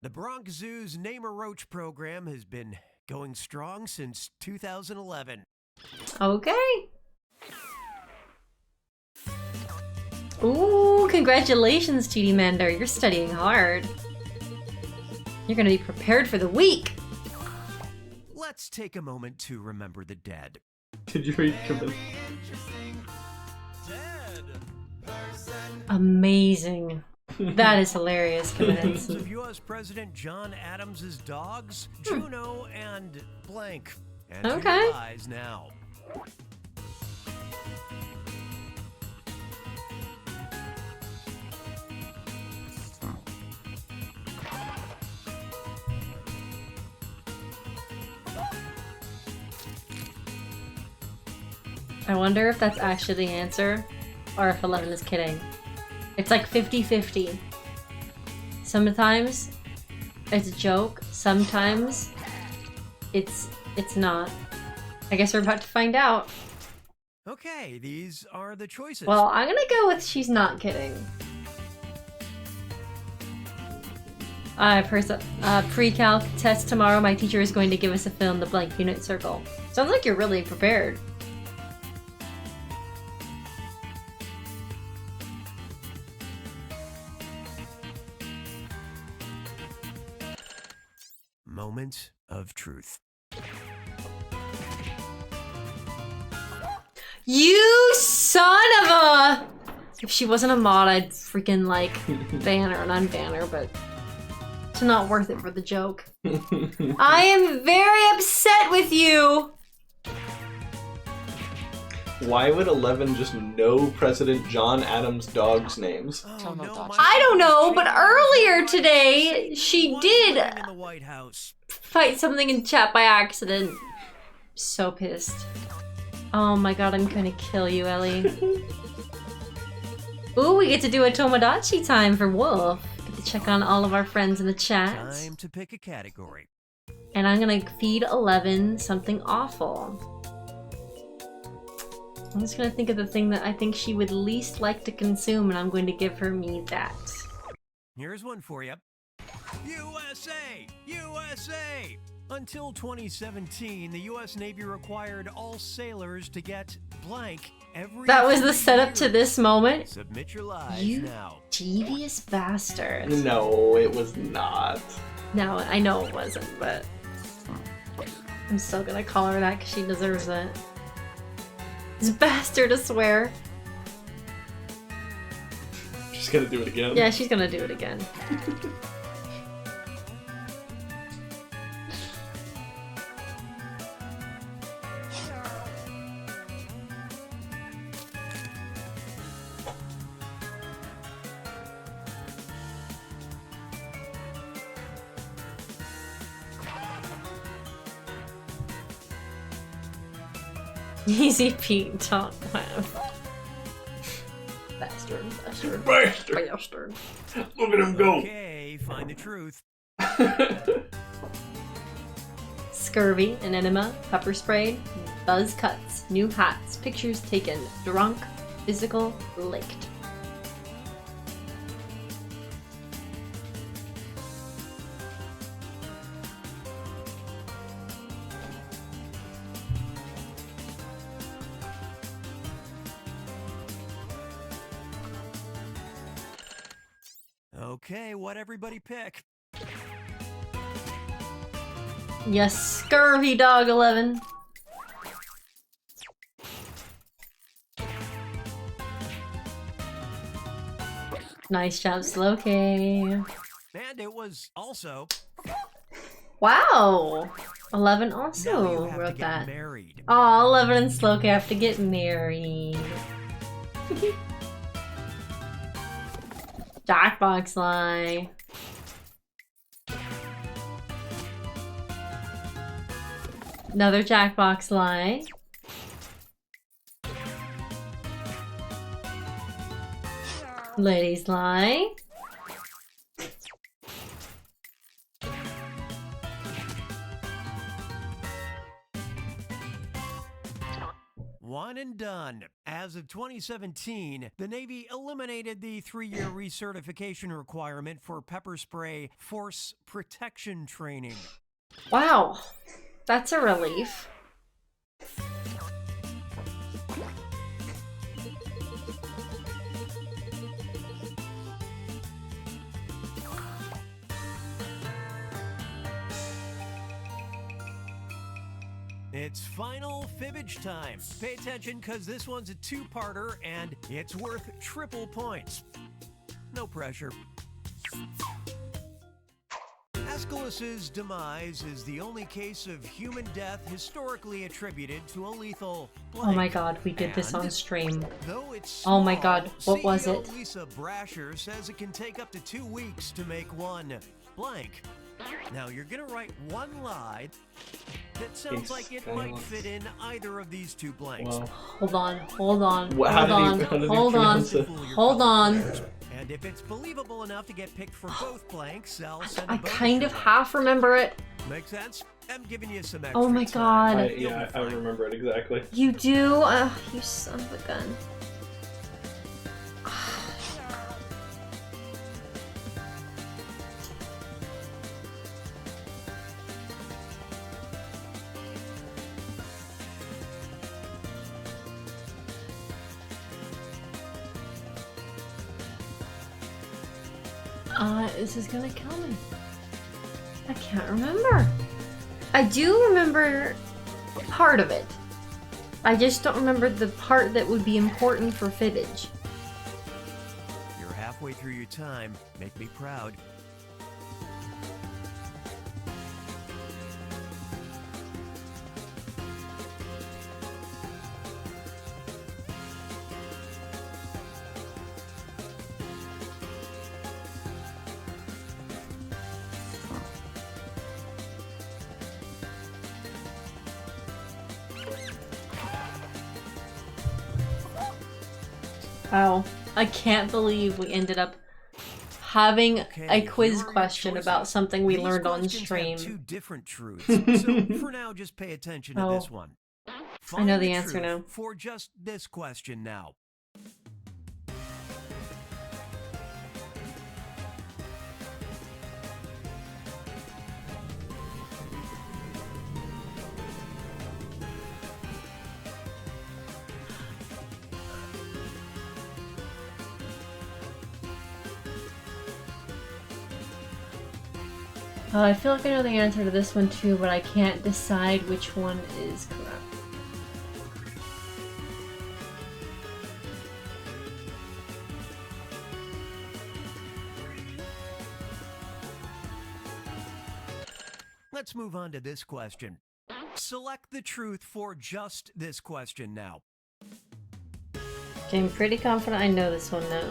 The Bronx Zoo's Name a Roach program has been going strong since 2011. Okay. Ooh, congratulations, TD Mender. You're studying hard. You're gonna be prepared for the week. Let's take a moment to remember the dead. Did you read Amazing. That is hilarious. Names of U.S. President John Adams' dogs, Juno and blank. And Okay. your eyes now. I wonder if that's actually the answer, or if 11 is kidding. It's like 50-50. Sometimes it's a joke, sometimes it's not. I guess we're about to find out. Okay, these are the choices. Well, I'm gonna go with she's not kidding. Pre-calc test tomorrow. My teacher is going to give us a fill in the blank unit circle. Sounds like you're really prepared. Moment of truth. You son of a... If she wasn't a mod, I'd freaking like ban her and unban her, but it's not worth it for the joke. I am very upset with you. Why would 11 just know President John Adams' dogs' names? I don't know, but earlier today she did In the White House. fight something in chat by accident. So pissed. Oh my god, I'm gonna kill you, Ellie. Ooh, we get to do a Tomodachi time for Wolf. Get to check on all of our friends in the chat. Time to pick a category. And I'm gonna feed 11 something awful. I'm just gonna think of the thing that I think she would least like to consume, and I'm going to give her that. Here's one for you. USA! USA! Until 2017, the U.S. Navy required all sailors to get blank every... That was the setup to this moment? Submit your lives You now. devious bastard. No, it was not. No, I know it wasn't, but I'm still gonna call her that because she deserves it. This bastard, I swear. She's gonna do it again. Yeah, she's gonna do it again. Easy Pete, don't laugh. Bastard, bastard, Bastard. bastard. Look at him go. Okay, find the truth. Scurvy, an enema, pepper sprayed, buzz cuts, new hats, pictures taken, drunk, physical, licked. Okay, what everybody pick? Yes, scurvy dog 11. Nice job, Slowcave. And it was also... Wow! 11 Now also you have to wrote get that. married. Aw, 11 and Slowcave have to get married. Jackbox lie. Another Jackbox lie. Ladies lie. One and done. As of 2017, the Navy eliminated the 3-year recertification requirement for pepper spray force protection training. Wow, that's a relief. It's final fibbage time. Pay attention because this one's a two-parter and it's worth triple points. no pressure. Aeschylus's demise is the only case of human death historically attributed to a lethal blank. Oh my god, we did this on And stream. though it's Oh my small, god, what was CEO it? Lisa Brasher says it can take up to 2 weeks to make one blank. Now you're gonna write one lie that sounds like it might fit in either of these two blanks. Wow. Hold on, hold on, How hold did he- on, how did he hold on, pronounce it? hold on. And if it's believable enough to get picked for both blanks, I'll send I a bonus kind of your way. half remember it. Make sense? I'm giving you some extra Oh my time. god. Yeah, I remember it exactly. You do? You son of a gun. This is gonna kill me. I can't remember. I do remember part of it. I just don't remember the part that would be important for footage. You're halfway through your time. Make me proud. Wow. I can't believe we ended up having a quiz question about something we These learned on questions stream. have two different truths. So for now, just pay attention to this one. I know Find the answer truth now. For just this question now. I feel like I know the answer to this one too, but I can't decide which one is correct. Let's move on to this question. Select the truth for just this question now. Okay, I'm pretty confident I know this one now.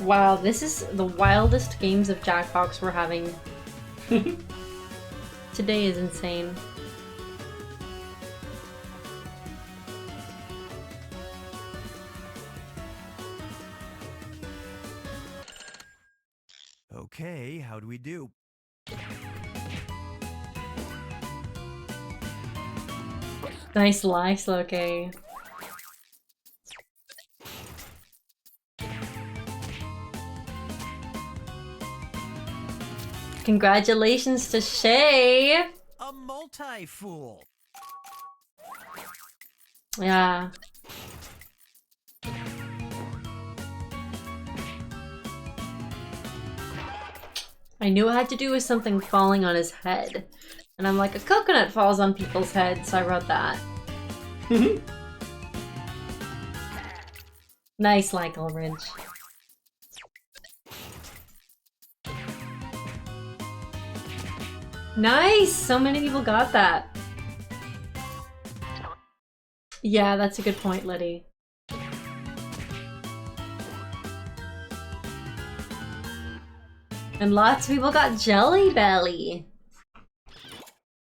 Wow, this is the wildest games of Jackbox we're having. Today is insane. Okay, how do we do? Nice likes, okay. Congratulations to Shay! A multi-fool. Yeah. I knew it had to do with something falling on his head. And I'm like, a coconut falls on people's heads, so I wrote that. Nice, like Ulrich. Nice! So many people got that. Yeah, that's a good point, Liddy. And lots of people got Jelly Belly.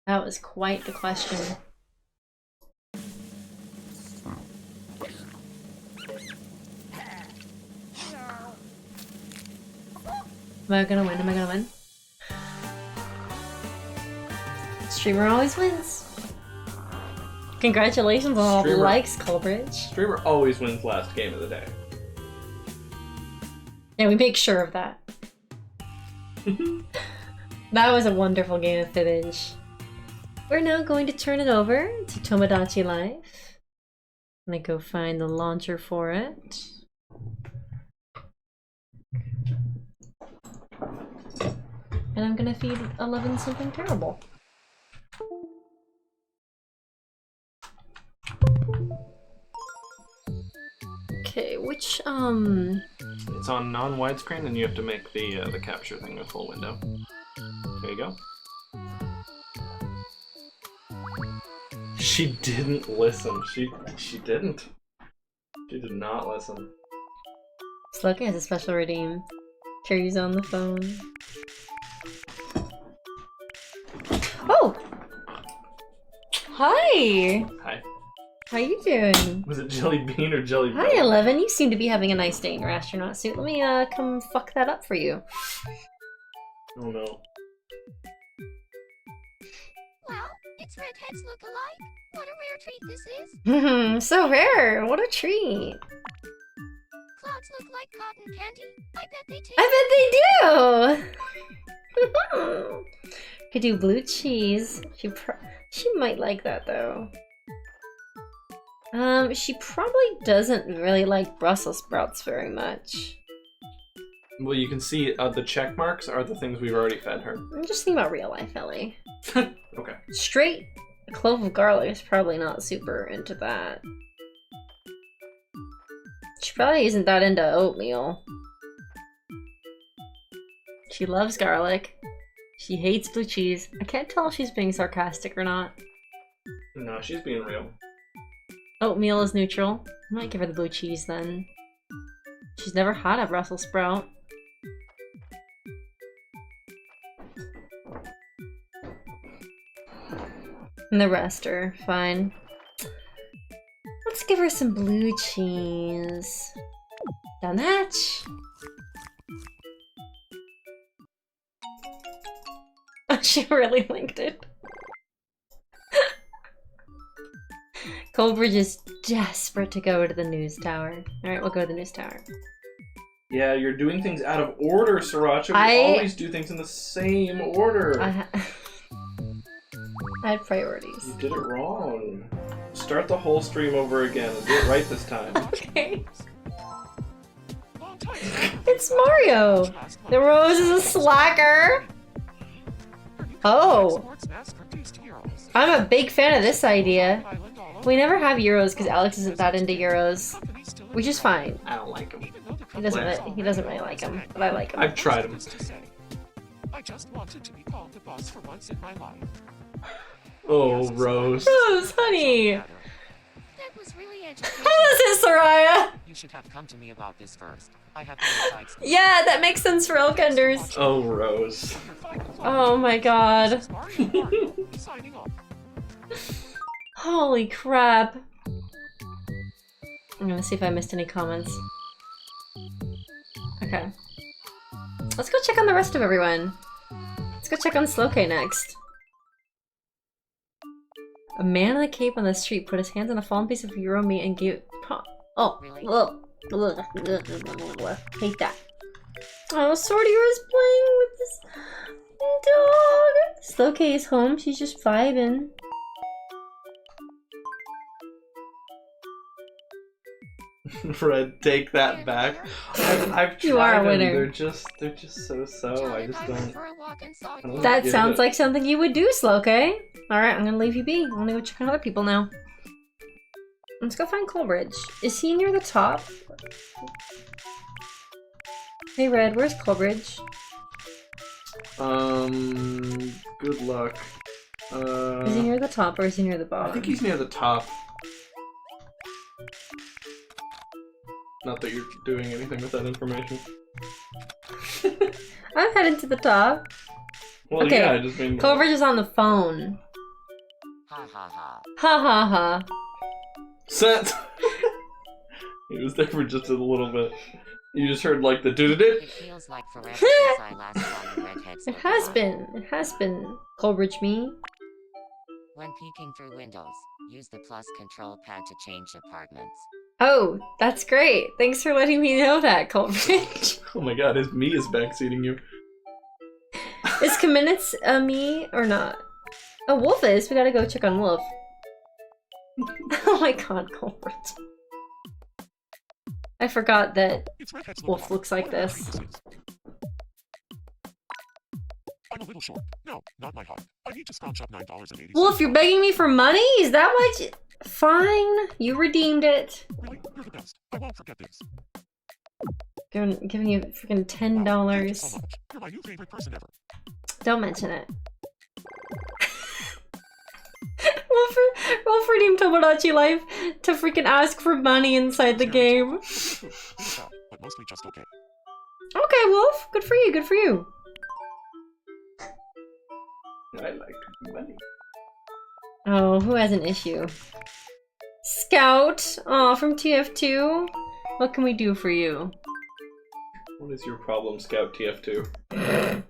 That was quite the question. Am I gonna win? Am I gonna win? Streamer always wins. Congratulations on all the Streamer- likes, Colbridge. Streamer always wins last game of the day. Yeah, we make sure of that. That was a wonderful game of Fibbage. We're now going to turn it over to Tomodachi Life. I'm gonna go find the launcher for it. And I'm gonna feed 11 something terrible. Okay, which It's on non-widescreen, and you have to make the capture thing a full window. There you go. She didn't listen. She didn't. She did not listen. Slowkey has a special redeem. Carrie's on the phone. Oh! Hi! Hi. How you doing? Was it Jelly Bean or Jelly Bean? Hi, 11. You seem to be having a nice day in your astronaut suit. Let me come fuck that up for you. Oh no. Wow, it's Redhead's look-alike. What a rare treat this is. So rare. What a treat. Clouds look like cotton candy. I bet they taste. I bet they do! Could do blue cheese. She might like that though. She probably doesn't really like Brussels sprouts very much. Well, you can see the check marks are the things we've already fed her. I'm just thinking about real life, Ellie. Okay. Straight clove of garlic is probably not super into that. She probably isn't that into oatmeal. She loves garlic. She hates blue cheese. I can't tell if she's being sarcastic or not. No, she's being real. Oatmeal is neutral. I might give her the blue cheese then. She's never had a Brussels sprout. And the rest are fine. Let's give her some blue cheese. Down the hatch. Oh, she really linked it. Coldbridge is desperate to go to the news tower. Alright, we'll go to the news tower. Yeah, you're doing things out of order, Sriracha. We always do things in the same order. I had priorities. You did it wrong. Start the whole stream over again and do it right this time. Okay. It's Mario! The Rose is a slacker! Oh! I'm a big fan of this idea. We never have Euros because Alex isn't that into Euros. Which is fine. I don't like them. He doesn't really like them, but I like them. I've tried them. I just wanted to be called the boss for once in my life. Oh, Rose. Rose, honey! That was really educational. How is it, Soraya? You should have come to me about this first. I have no sides. Yeah, that makes sense for Elkenders. Oh, Rose. Oh my god. Signing off. Holy crap. I'm gonna see if I missed any comments. Okay. Let's go check on the rest of everyone. Let's go check on Slowkey next. A man in a cape on the street put his hands on a fallen piece of Euro meat and gave it. Oh, really? Hate that. Oh, Sortier is playing with this dog. Slowkey is home. She's just vibing. Fred, take that back. I've tried You are a them. winner. They're just so. I just don't. That get sounds it. like something you would do, Slowkey. Alright, I'm gonna leave you be. I'm gonna go check on other people now. Let's go find Coleridge. Is he near the top? Hey Red, where's Coleridge? Good luck. Is he near the top or is he near the bottom? I think he's near the top. Not that you're doing anything with that information. I'm headed to the top. Well, okay, yeah, I just mean. Coleridge is on the phone. Ha ha ha. Ha ha ha. Set! He was there for just a little bit. You just heard like the do-do-do. It feels like forever since I last saw the redheads. It has been. It has been. Coleridge me. When peeking through windows, use the plus control pad to change apartments. Oh, that's great. Thanks for letting me know that, Coleridge. Oh my god, his me is backseating you. Is Kaminitz a me or not? Oh, Wolf is. We gotta go check on Wolf. Oh my god, Coleridge. I forgot that Wolf looks like this. I'm a little short. No, not my heart. I need to scrounge up $9.80. Wolf, you're begging me for money? Is that what you... Fine, you redeemed it. You're the best. I won't forget this. Giving you freaking $10. Thank you so much. You're my new favorite person ever. Don't mention it. Wolf redeemed Tomodachi Life to freaking ask for money inside the game. But mostly just okay. Okay, Wolf. Good for you. Good for you. I like money. Oh, who has an issue? Scout. Aw, from TF2. What can we do for you? What is your problem, Scout TF2?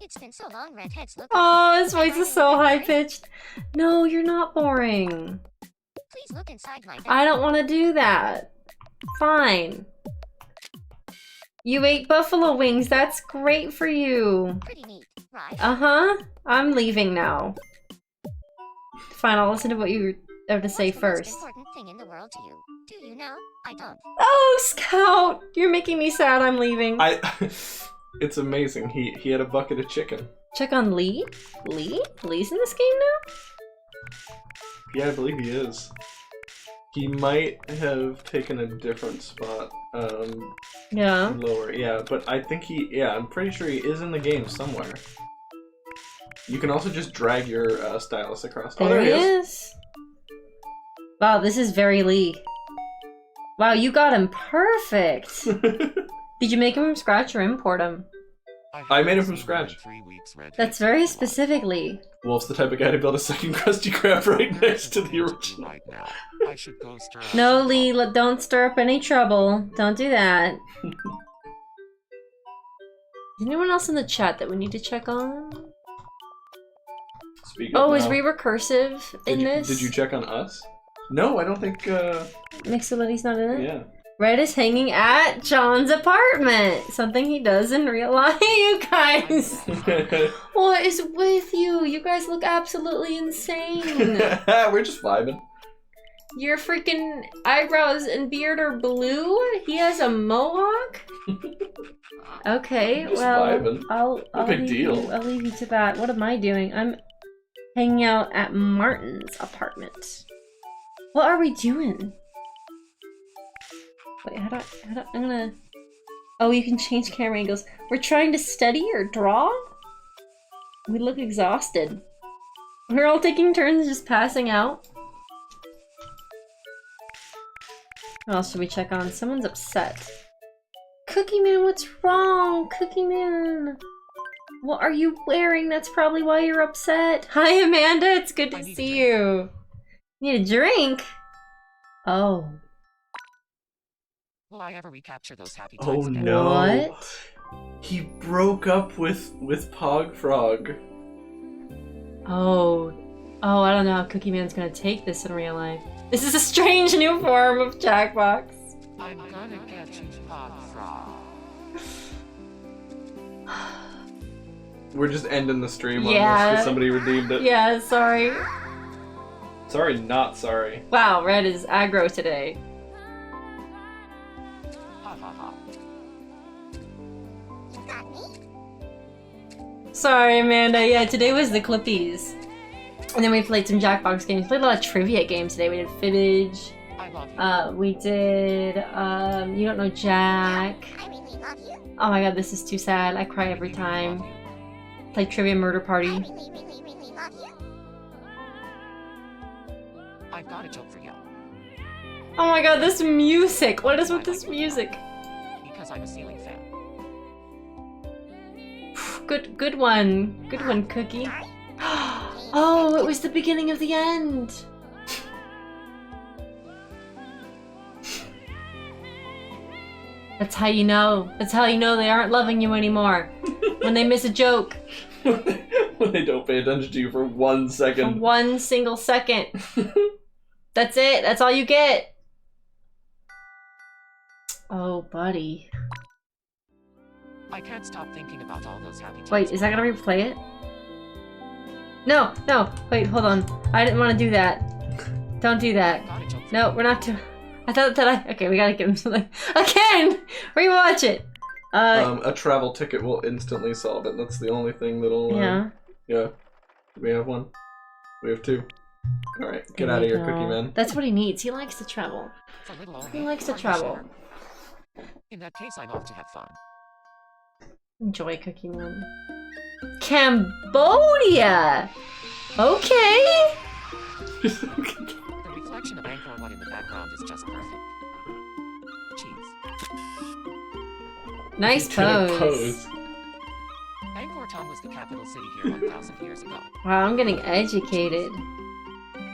It's been so long, Redhead's look. Oh, his voice is so high pitched. No, you're not boring. Please look inside my bag. I don't want to do that. Fine. You ate buffalo wings. That's great for you. Pretty neat, right? Uh-huh. I'm leaving now. Fine, I'll listen to what you have to say first. Most important thing in the world to you. Do you know? I don't. Oh, Scout! You're making me sad. I'm leaving. It's amazing. He had a bucket of chicken. Check on Lee? Lee? Lee's in this game now? Yeah, I believe he is. He might have taken a different spot. Yeah. Lower, yeah, but I think I'm pretty sure he is in the game somewhere. You can also just drag your stylus across. There he is. Wow, this is very Lee. Wow, you got him perfect. Did you make him from scratch or import him? I made him from scratch. That's very specifically. Wolf's the type of guy to build a second Krusty Krab right next to the original. I should go stir up No, Lee, don't stir up any trouble. Don't do that. Is anyone else in the chat that we need to check on? Speak up Oh, is now. recursive in this? Did you check on us? No, I don't think. Mixolity's not in it? Yeah. Red is hanging at John's apartment. Something he does in real life, you guys. What is with you? You guys look absolutely insane. We're just vibing. Your freaking eyebrows and beard are blue? He has a mohawk? Okay, Just well, vibing. I'll big leave deal. You, I'll leave you to that. What am I doing? I'm hanging out at Martin's apartment. What are we doing? Wait, how do I'm gonna... Oh, you can change camera angles. We're trying to study or draw? We look exhausted. We're all taking turns just passing out. What else should we check on? Someone's upset. Cookie Man, what's wrong? Cookie Man. What are you wearing? That's probably why you're upset. Hi, Amanda. It's good to see you. Need a drink? Oh. Will I ever recapture those happy Oh times again? no! What? He broke up with Pog Frog. Oh. Oh, I don't know how Cookie Man's gonna take this in real life. This is a strange new form of Jackbox. I'm gonna get you, Pog Frog. We're just ending the stream on this Yeah. because somebody redeemed it. Yeah, sorry. Sorry, not sorry. Wow, Red is aggro today. Sorry, Amanda. Yeah, today was the Clippies. And then we played some Jackbox games. Played a lot of trivia games today. We did Fibbage. We did, You Don't Know Jack. Oh my god, this is too sad. I cry every time. Played Trivia Murder Party. I've got a joke for you. Oh my god, this music! What is with this music? Because I'm a ceiling fan. Good one. Good one, Cookie. Oh, it was the beginning of the end. That's how you know. That's how you know they aren't loving you anymore. When they miss a joke. When they don't pay attention to you for 1 second. For 1 single second. That's it. That's all you get. Oh, buddy. I can't stop thinking about all those happy times. Wait, is that gonna replay it? No, no. Wait, hold on. I didn't want to do that. Don't do that. No, we're not doing... I thought that Okay, we gotta give him something. Again! Rewatch it! A travel ticket will instantly solve it. That's the only thing that'll... Yeah. Yeah. We have one. We have two. Alright, get out of here, Cookie Man. That's what he needs. He likes to travel. He likes to travel. In that case, I'm off to have fun. Enjoy Cookie Man. Cambodia! Okay! The reflection of Angkor Wat in the background is just perfect. Cheese. Nice pose. Angkor Thom was the capital city here 1,000 years ago. Wow, I'm getting educated.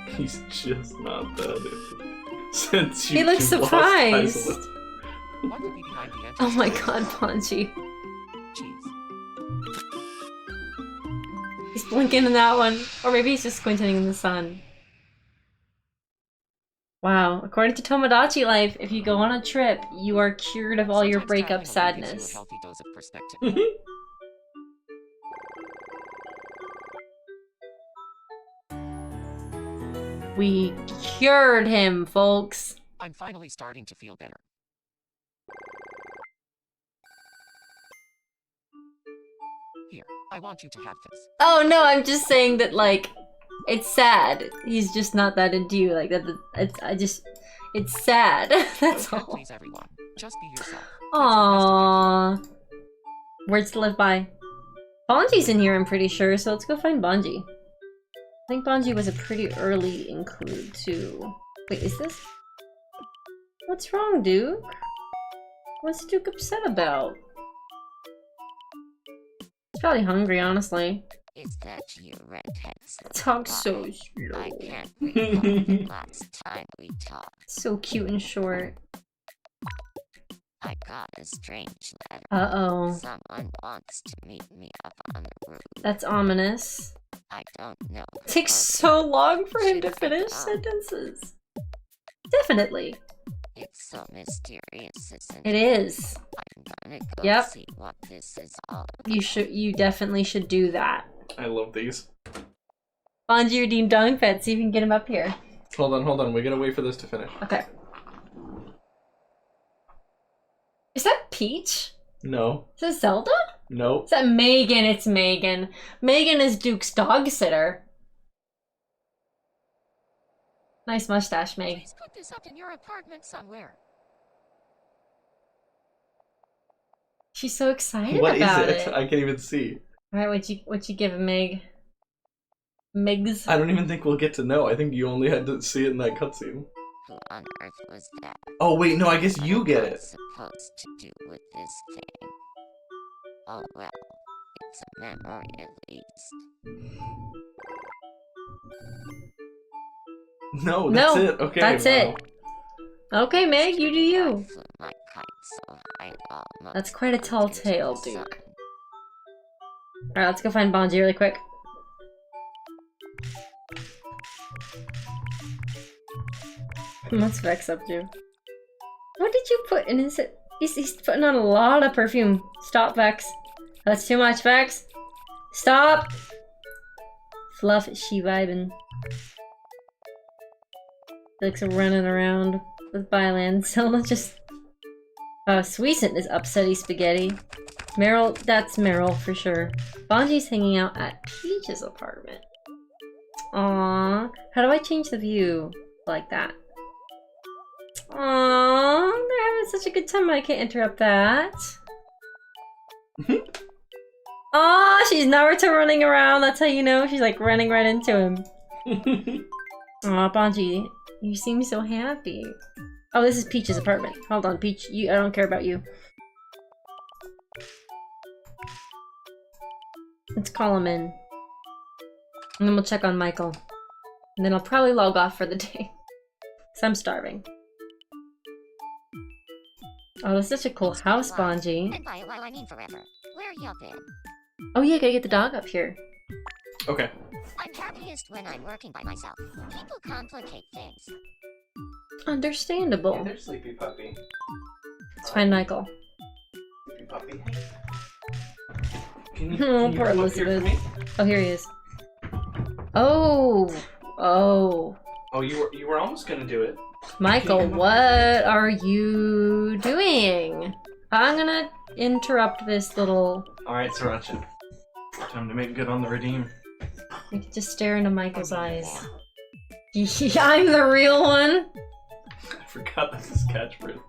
He's just not that. Since you He looks lost surprised. Isolate. What could be behind the entrance? Oh my god, Ponchi. Cheese. He's blinking in that one. Or maybe he's just squinting in the sun. Wow, according to Tomodachi Life, if you go on a trip, you are cured of all your breakup sadness. Healthy dose of perspective. We cured him, folks. I'm finally starting to feel better. Here, I want you to have this. Oh no, I'm just saying that, like, it's sad. He's just not that into you. Like, it's sad. That's all. Please, everyone. Just be yourself. Aww. Words to live by. Bonji's in here, I'm pretty sure, so let's go find Bonji. I think Bonji was a pretty early include, too. Wait, is this? What's wrong, Duke? What's Duke upset about? He's probably hungry, honestly. Is that you, redheads? Talk so slow. I can't recall the last time we talked. So cute and short. I got a strange letter. Uh-oh. Someone wants to meet me up on the roof. That's ominous. I don't know. It takes so long for him to finish sentences. Definitely. It's so mysterious, isn't It is. I'm gonna go Yep. see what this is all about. You definitely should do that. I love these. Bonji redeemed Dong Fett, see if you can get him up here. Hold on. We gotta wait for this to finish. Okay. Is that Peach? No. Is that Zelda? No. Is that Megan? It's Megan. Megan is Duke's dog sitter. Nice mustache, Meg. Please put this up in your apartment somewhere. She's so excited What is about it? I can't even see. Alright, what'd you give him, Meg? Megs? I don't even think we'll get to know. I think you only had to see it in that cutscene. Who on earth was that? Oh wait, no, I guess you get it. What's supposed to do with this thing? Oh well, it's a memory at least. No, that's it. Okay, that's wow. it. Okay, Meg, you do you. Flew my kite so high it almost That's quite a tall tale, Duke. Alright, let's go find Bonji really quick. What's Vex up to? What did you put in his... He's putting on a lot of perfume. Stop, Vex. That's too much, Vex. Stop! Fluff, she vibing. Felix running around with Byland. So let's just... Sweecent is upsetty spaghetti. Meryl, that's Meryl for sure. Bonji's hanging out at Peach's apartment. Aww. How do I change the view like that? Aww, they're having such a good time. I can't interrupt that. Aww, she's Naruto running around. That's how you know she's like running right into him. Aw, Bonji, you seem so happy. Oh, this is Peach's apartment. Hold on, Peach. I don't care about you. Let's call him in. And then we'll check on Michael. And then I'll probably log off for the day. Because I'm starving. Oh, that's such a cool house, Bonji. And by a while, I mean forever. Where you been? Oh yeah, gotta get the dog up here. Okay. I'm happiest when I'm working by myself. People complicate things. Understandable. There's Sleepy Puppy. Let's find Michael. Sleepy Puppy. Oh, poor Elizabeth. Oh, here he is. Oh. Oh. Oh, you were almost gonna do it. Michael, what are you doing? I'm gonna interrupt this little... Alright, Sriracha. Time to make good on the redeem. You can just stare into Michael's eyes. I'm the real one. I forgot that's his catchphrase.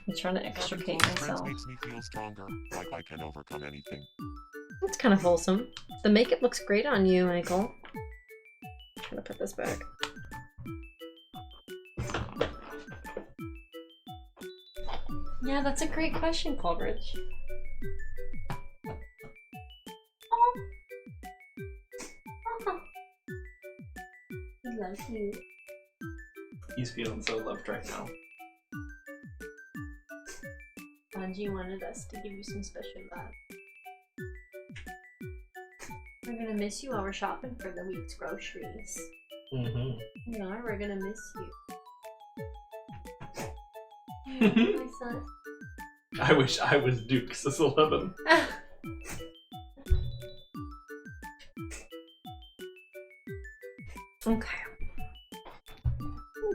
I'm trying to extricate myself. Makes me feel stronger, like I can overcome anything. That's kind of wholesome. The makeup looks great on you, Michael. I'm trying to put this back. Yeah, that's a great question, Coleridge. I love you. He's feeling so loved right now. Bungie wanted us to give you some special love. We're gonna miss you while we're shopping for the week's groceries. Mm-hmm. Yeah, we're gonna miss you. My son. I wish I was Duke 11. Okay.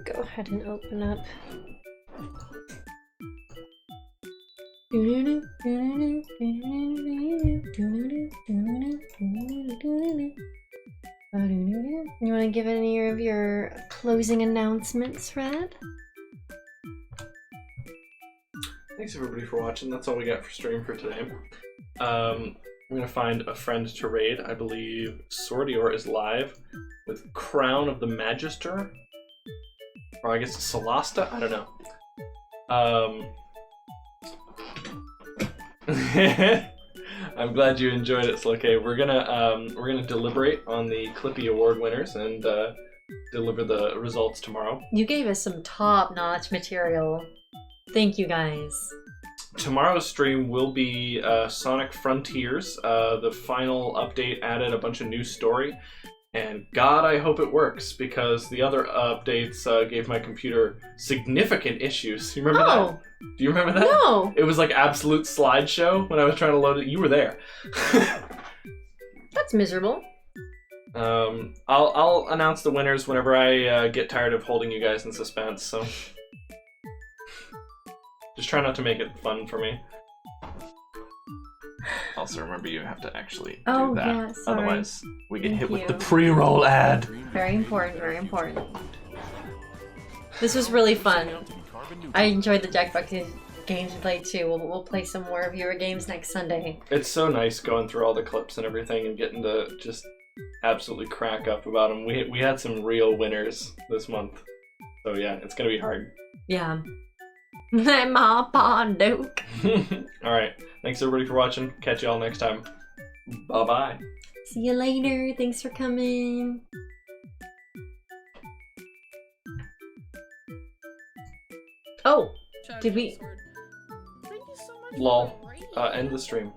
Go ahead and open up. You want to give any of your closing announcements, Red? Thanks everybody for watching. That's all we got for stream for today. We're gonna find a friend to raid. I believe Sordior is live with Crown of the Magister, or I guess Solasta. I don't know. I'm glad you enjoyed it, Sloke. We're gonna deliberate on the Clippy Award winners and deliver the results tomorrow. You gave us some top-notch material. Thank you, guys. Tomorrow's stream will be Sonic Frontiers. The final update added a bunch of new story, and God, I hope it works, because the other updates gave my computer significant issues. You remember that? Do you remember that? No. It was like absolute slideshow when I was trying to load it. You were there. That's miserable. I'll announce the winners whenever I get tired of holding you guys in suspense. So just try not to make it fun for me. Also, remember you have to actually do that. Yeah, sorry. Otherwise, we get Thank hit with you. the pre-roll ad. Very important, very important. This was really fun. I enjoyed the Jackbox games we played too. We'll play some more of your games next Sunday. It's so nice going through all the clips and everything and getting to just absolutely crack up about them. We had some real winners this month. So yeah, it's gonna be hard. Yeah. My pawn Duke. Alright, thanks everybody for watching. Catch y'all next time. Bye-bye. See you later. Thanks for coming. Oh, did we? Lol. End the stream.